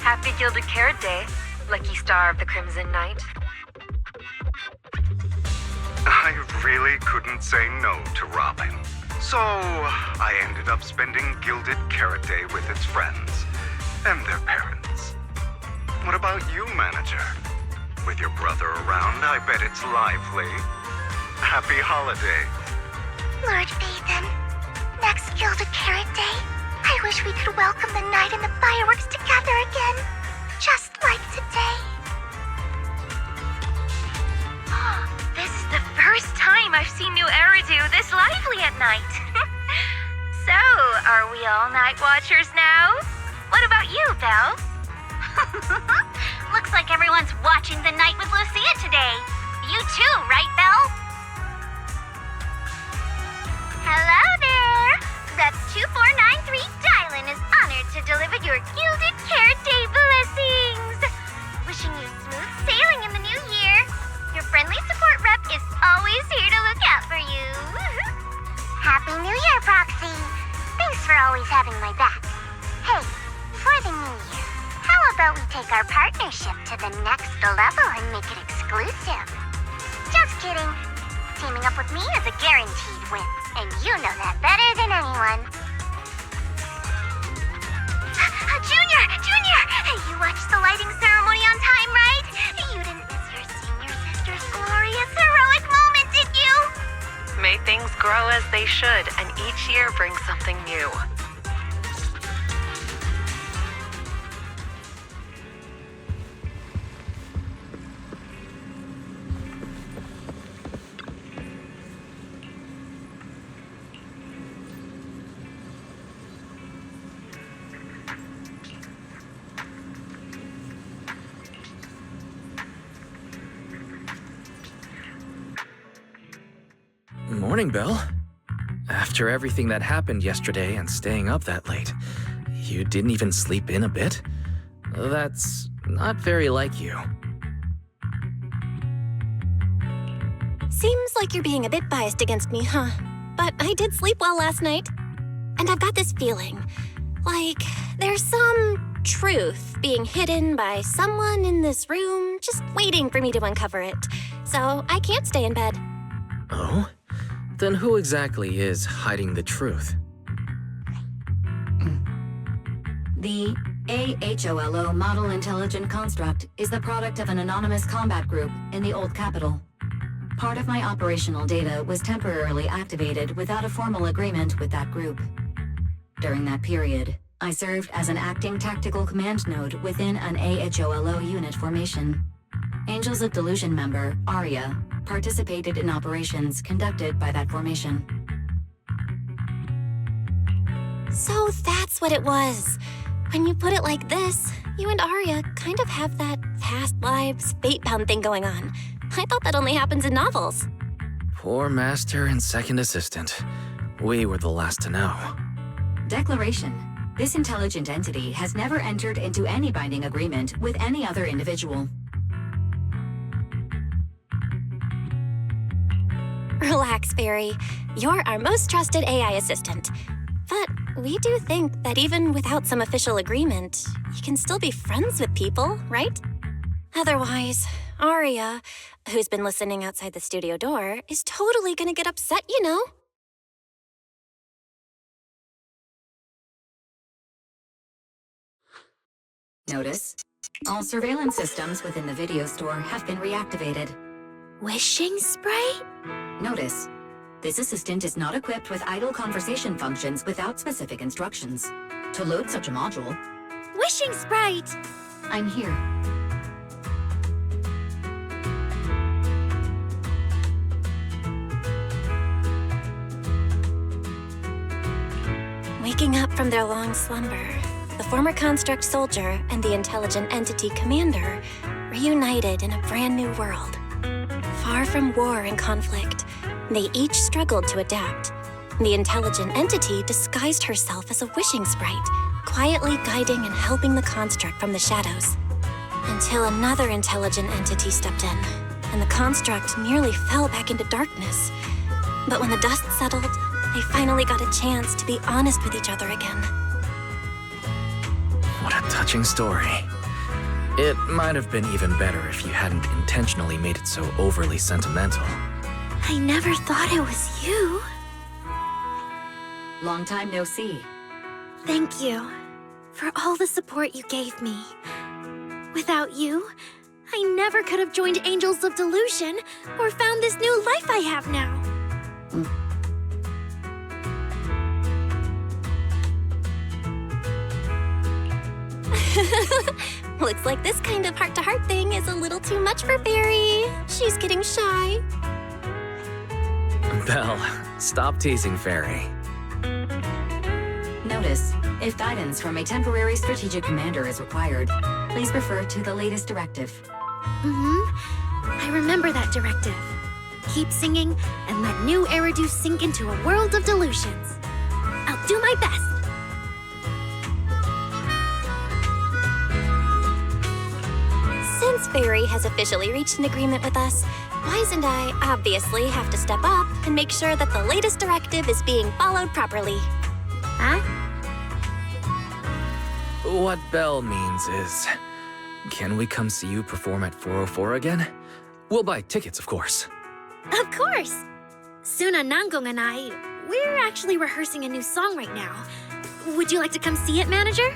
Happy Gilded Carrot Day, lucky star of the Crimson Knight. I really couldn't say no to Robin. So, I ended up spending Gilded Carrot Day with its friends and their parents. What about you, Manager? With your brother around, I bet it's lively. Happy holidays. Lord Phaethon, next Gilded Carrot Day, I wish we could welcome the night and the fireworks together again, just like today. This is the first time I've seen New Eridu this lively at night. So, are we all night watchers now? What about you, Belle? Looks like everyone's watching the night with Lucia today. You too, right, Belle? Hello there! Rep 2493 Dylan is honored to deliver your Gilded Carrot Day blessings. Wishing you smooth sailing in the new year. Your friendly support rep is always here to look out for you. Happy New Year, Proxy. Thanks for always having my back. Hey, for the new year, how about we take our partnership to the next level and make it exclusive? Just kidding. Teaming up with me is a guaranteed win, and you know that better than anyone. Junior! You watched the lighting ceremony on time, right? You didn't miss your senior sister's glorious, heroic moment, did you? May things grow as they should, and each year brings something new. Morning, Belle. After everything that happened yesterday and staying up that late, you didn't even sleep in a bit? That's not very like you. Seems like you're being a bit biased against me, huh? But I did sleep well last night. And I've got this feeling, like there's some truth being hidden by someone in this room just waiting for me to uncover it. So I can't stay in bed. Oh? Then who exactly is hiding the truth? The AHOLO Model Intelligent Construct is the product of an anonymous combat group in the Old Capital. Part of my operational data was temporarily activated without a formal agreement with that group. During that period, I served as an acting tactical command node within an AHOLO unit formation. Angels of Delusion member, Arya, participated in operations conducted by that formation. So that's what it was. When you put it like this, you and Arya kind of have that past lives, fate-bound thing going on. I thought that only happens in novels. Poor master and second assistant. We were the last to know. Declaration. This intelligent entity has never entered into any binding agreement with any other individual. Relax, Fairy. You're our most trusted AI assistant. But we do think that even without some official agreement, you can still be friends with people, right? Otherwise, Arya, who's been listening outside the studio door, is totally gonna get upset, you know? Notice, all surveillance systems within the video store have been reactivated. Wishing spray? Notice, this assistant is not equipped with idle conversation functions without specific instructions. To load such a module... Wishing sprite! I'm here. Waking up from their long slumber, the former construct soldier and the intelligent entity commander reunited in a brand new world. Far from war and conflict, they each struggled to adapt. The intelligent entity disguised herself as a wishing sprite, quietly guiding and helping the construct from the shadows. Until another intelligent entity stepped in, and the construct nearly fell back into darkness. But when the dust settled, they finally got a chance to be honest with each other again. What a touching story. It might have been even better if you hadn't intentionally made it so overly sentimental. I never thought it was you. Long time no see. Thank you for all the support you gave me. Without you, I never could have joined Angels of Delusion or found this new life I have now. Looks like this kind of heart-to-heart thing is a little too much for Fairy. She's getting shy. Belle, stop teasing Fairy. Notice, if guidance from a temporary strategic commander is required, please refer to the latest directive. I remember that directive. Keep singing and let new Eridu sink into a world of delusions. I'll do my best. Since Fairy has officially reached an agreement with us, Wise and I obviously have to step up and make sure that the latest directive is being followed properly. Huh? What Belle means is, can we come see you perform at 404 again? We'll buy tickets, of course. Of course! Suna Nangong and I, we're actually rehearsing a new song right now. Would you like to come see it, manager?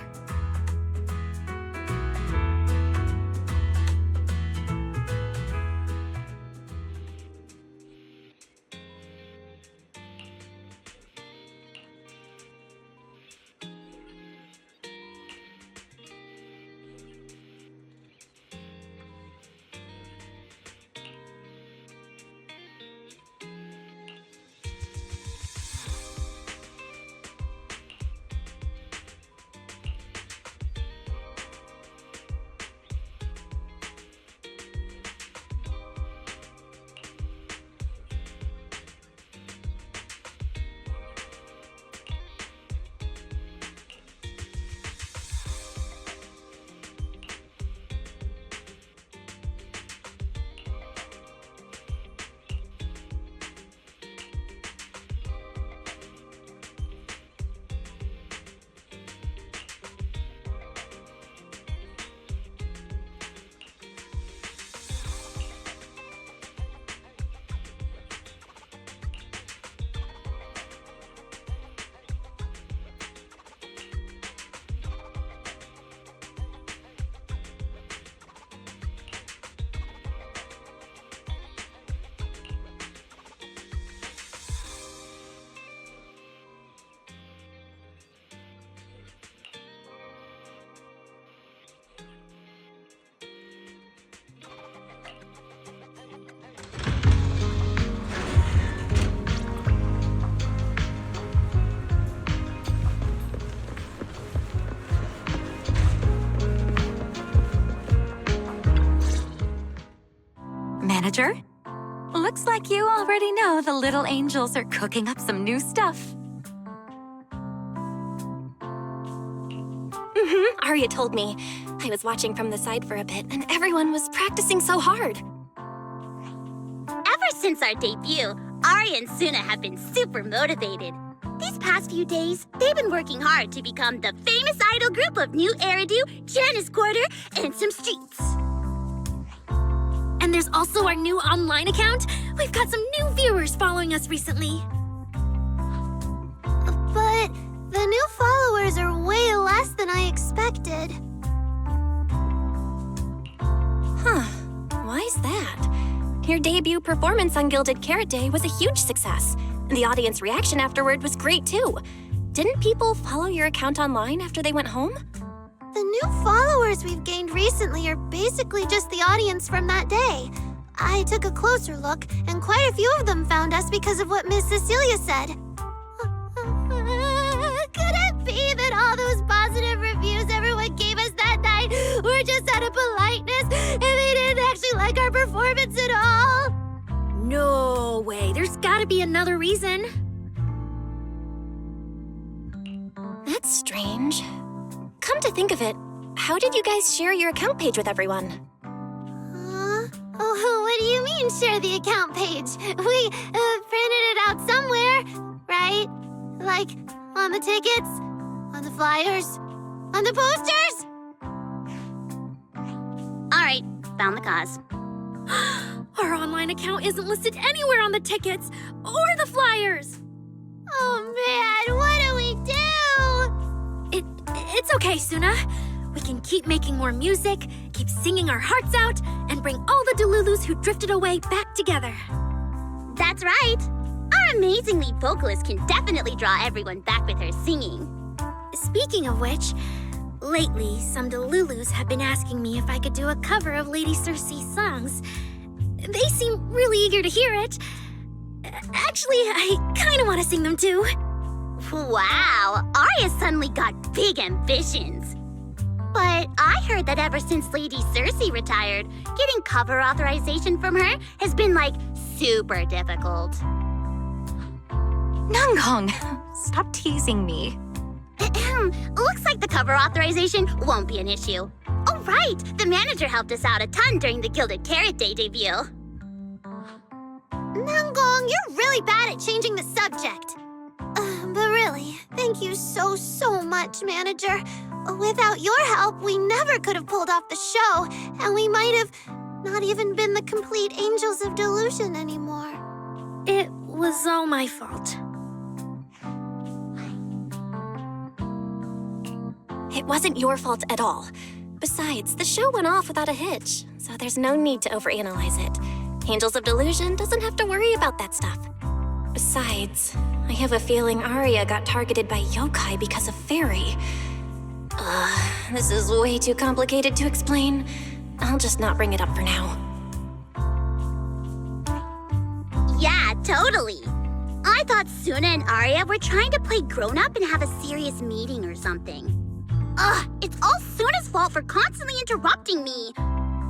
manager. Looks like you already know the little angels are cooking up some new stuff. Arya told me. I was watching from the side for a bit, and everyone was practicing so hard. Ever since our debut, Arya and Suna have been super motivated. These past few days, they've been working hard to become the famous idol group of New Eridu, Janice Quarter, and some streets. And there's also our new online account. We've got some new viewers following us recently. But the new followers are way less than I expected. Why's that? Your debut performance on Gilded Carrot Day was a huge success, and the audience reaction afterward was great too. Didn't people follow your account online after they went home? The new followers we've gained recently are basically just the audience from that day. I took a closer look, and quite a few of them found us because of what Miss Cecilia said. Could it be that all those positive reviews everyone gave us that night were just out of politeness and they didn't actually like our performance at all? No way. There's gotta be another reason. That's strange. Come to think of it, how did you guys share your account page with everyone? Oh, what do you mean, share the account page? We printed it out somewhere, right? Like, on the tickets? On the flyers? On the posters? Alright, found the cause. Our online account isn't listed anywhere on the tickets or the flyers. Oh man, what do we do? It's okay, Suna. We can keep making more music, keep singing our hearts out, and bring all the Delulus who drifted away back together. That's right. Our amazingly vocalist can definitely draw everyone back with her singing. Speaking of which, lately some Delulus have been asking me if I could do a cover of Lady Circe's songs. They seem really eager to hear it. Actually, I kind of want to sing them too. Wow, Arya suddenly got big ambitions. But I heard that ever since Lady Circe retired, getting cover authorization from her has been, like, super difficult. Nanggong, stop teasing me. Looks like the cover authorization won't be an issue. Oh, right, the manager helped us out a ton during the Gilded Carrot Day debut. Nanggong, you're really bad at changing the subject. But really, thank you so much, manager. Without your help, we never could have pulled off the show, and we might have not even been the complete Angels of Delusion anymore. It was all my fault. It wasn't your fault at all. Besides, the show went off without a hitch, so there's no need to overanalyze it. Angels of Delusion doesn't have to worry about that stuff. Besides, I have a feeling Arya got targeted by yokai because of Fairy. This is way too complicated to explain. I'll just not bring it up for now. Yeah, totally. I thought Suna and Arya were trying to play grown-up and have a serious meeting or something. It's all Suna's fault for constantly interrupting me.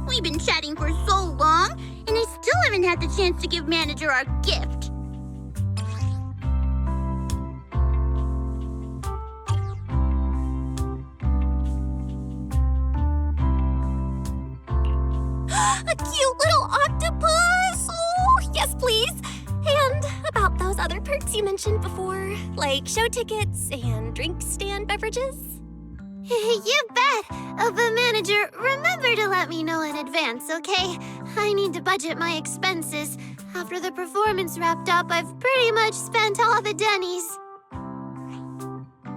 We've been chatting for so long, and I still haven't had the chance to give manager our gift. A cute little octopus! Oh, yes, please! And about those other perks you mentioned before, like show tickets and drink stand beverages? You bet! But manager, remember to let me know in advance, okay? I need to budget my expenses. After the performance wrapped up, I've pretty much spent all the Denny's.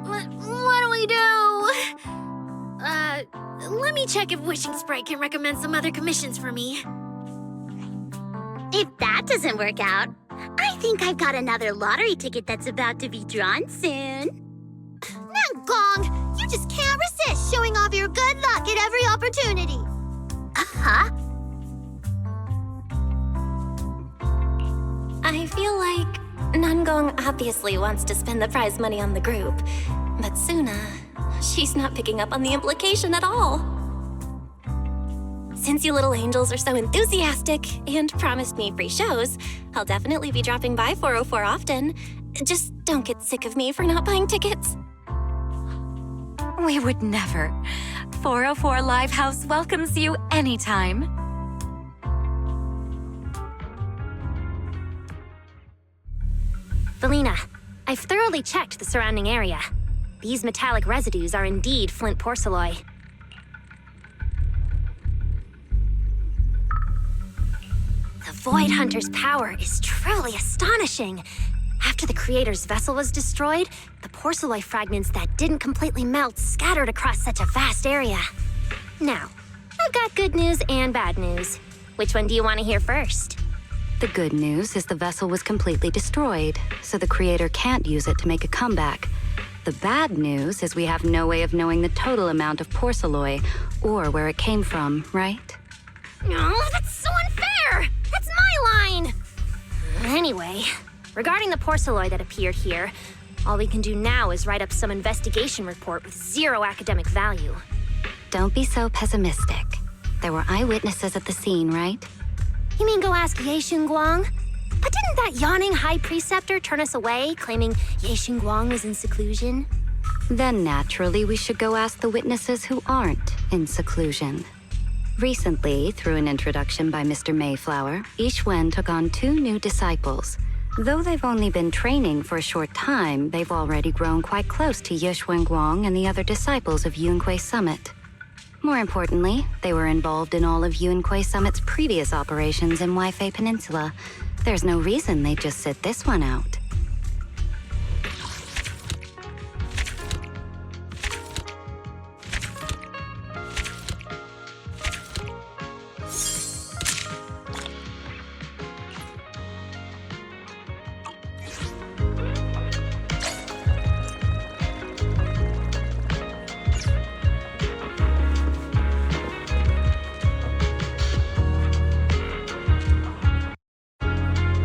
What do we do? Let me check if Wishing Sprite can recommend some other commissions for me. If that doesn't work out, I think I've got another lottery ticket that's about to be drawn soon. Nanggong, you just can't resist showing off your good luck at every opportunity. I feel like Nanggong obviously wants to spend the prize money on the group, but Suna, she's not picking up on the implication at all. since you little angels are so enthusiastic and promised me free shows, I'll definitely be dropping by 404 often. Just don't get sick of me for not buying tickets. We would never. 404 Livehouse welcomes you anytime. Felina, I've thoroughly checked the surrounding area. These metallic residues are indeed flint porcelloi. The Void Hunter's power is truly astonishing. After the Creator's vessel was destroyed, the porcelloi fragments that didn't completely melt scattered across such a vast area. Now, I've got good news and bad news. Which one do you want to hear first? The good news is the vessel was completely destroyed, so the Creator can't use it to make a comeback. The bad news is we have no way of knowing the total amount of porcelloi, or where it came from, right? No, that's so unfair! That's my line! Anyway, regarding the porcelloi that appeared here, all we can do now is write up some investigation report with zero academic value. Don't be so pessimistic. There were eyewitnesses at the scene, right? You mean go ask Ye Xinguang? But didn't that yawning high preceptor turn us away, claiming Ye Xinguang was in seclusion? Then naturally we should go ask the witnesses who aren't in seclusion. Recently, through an introduction by Mr. Mayflower, Yixuan took on 2 new disciples. Though they've only been training for a short time, they've already grown quite close to Ye Xuanguang and the other disciples of Yunque Summit. More importantly, they were involved in all of Yunque Summit's previous operations in Weifei Peninsula. There's no reason they'd just sit this one out.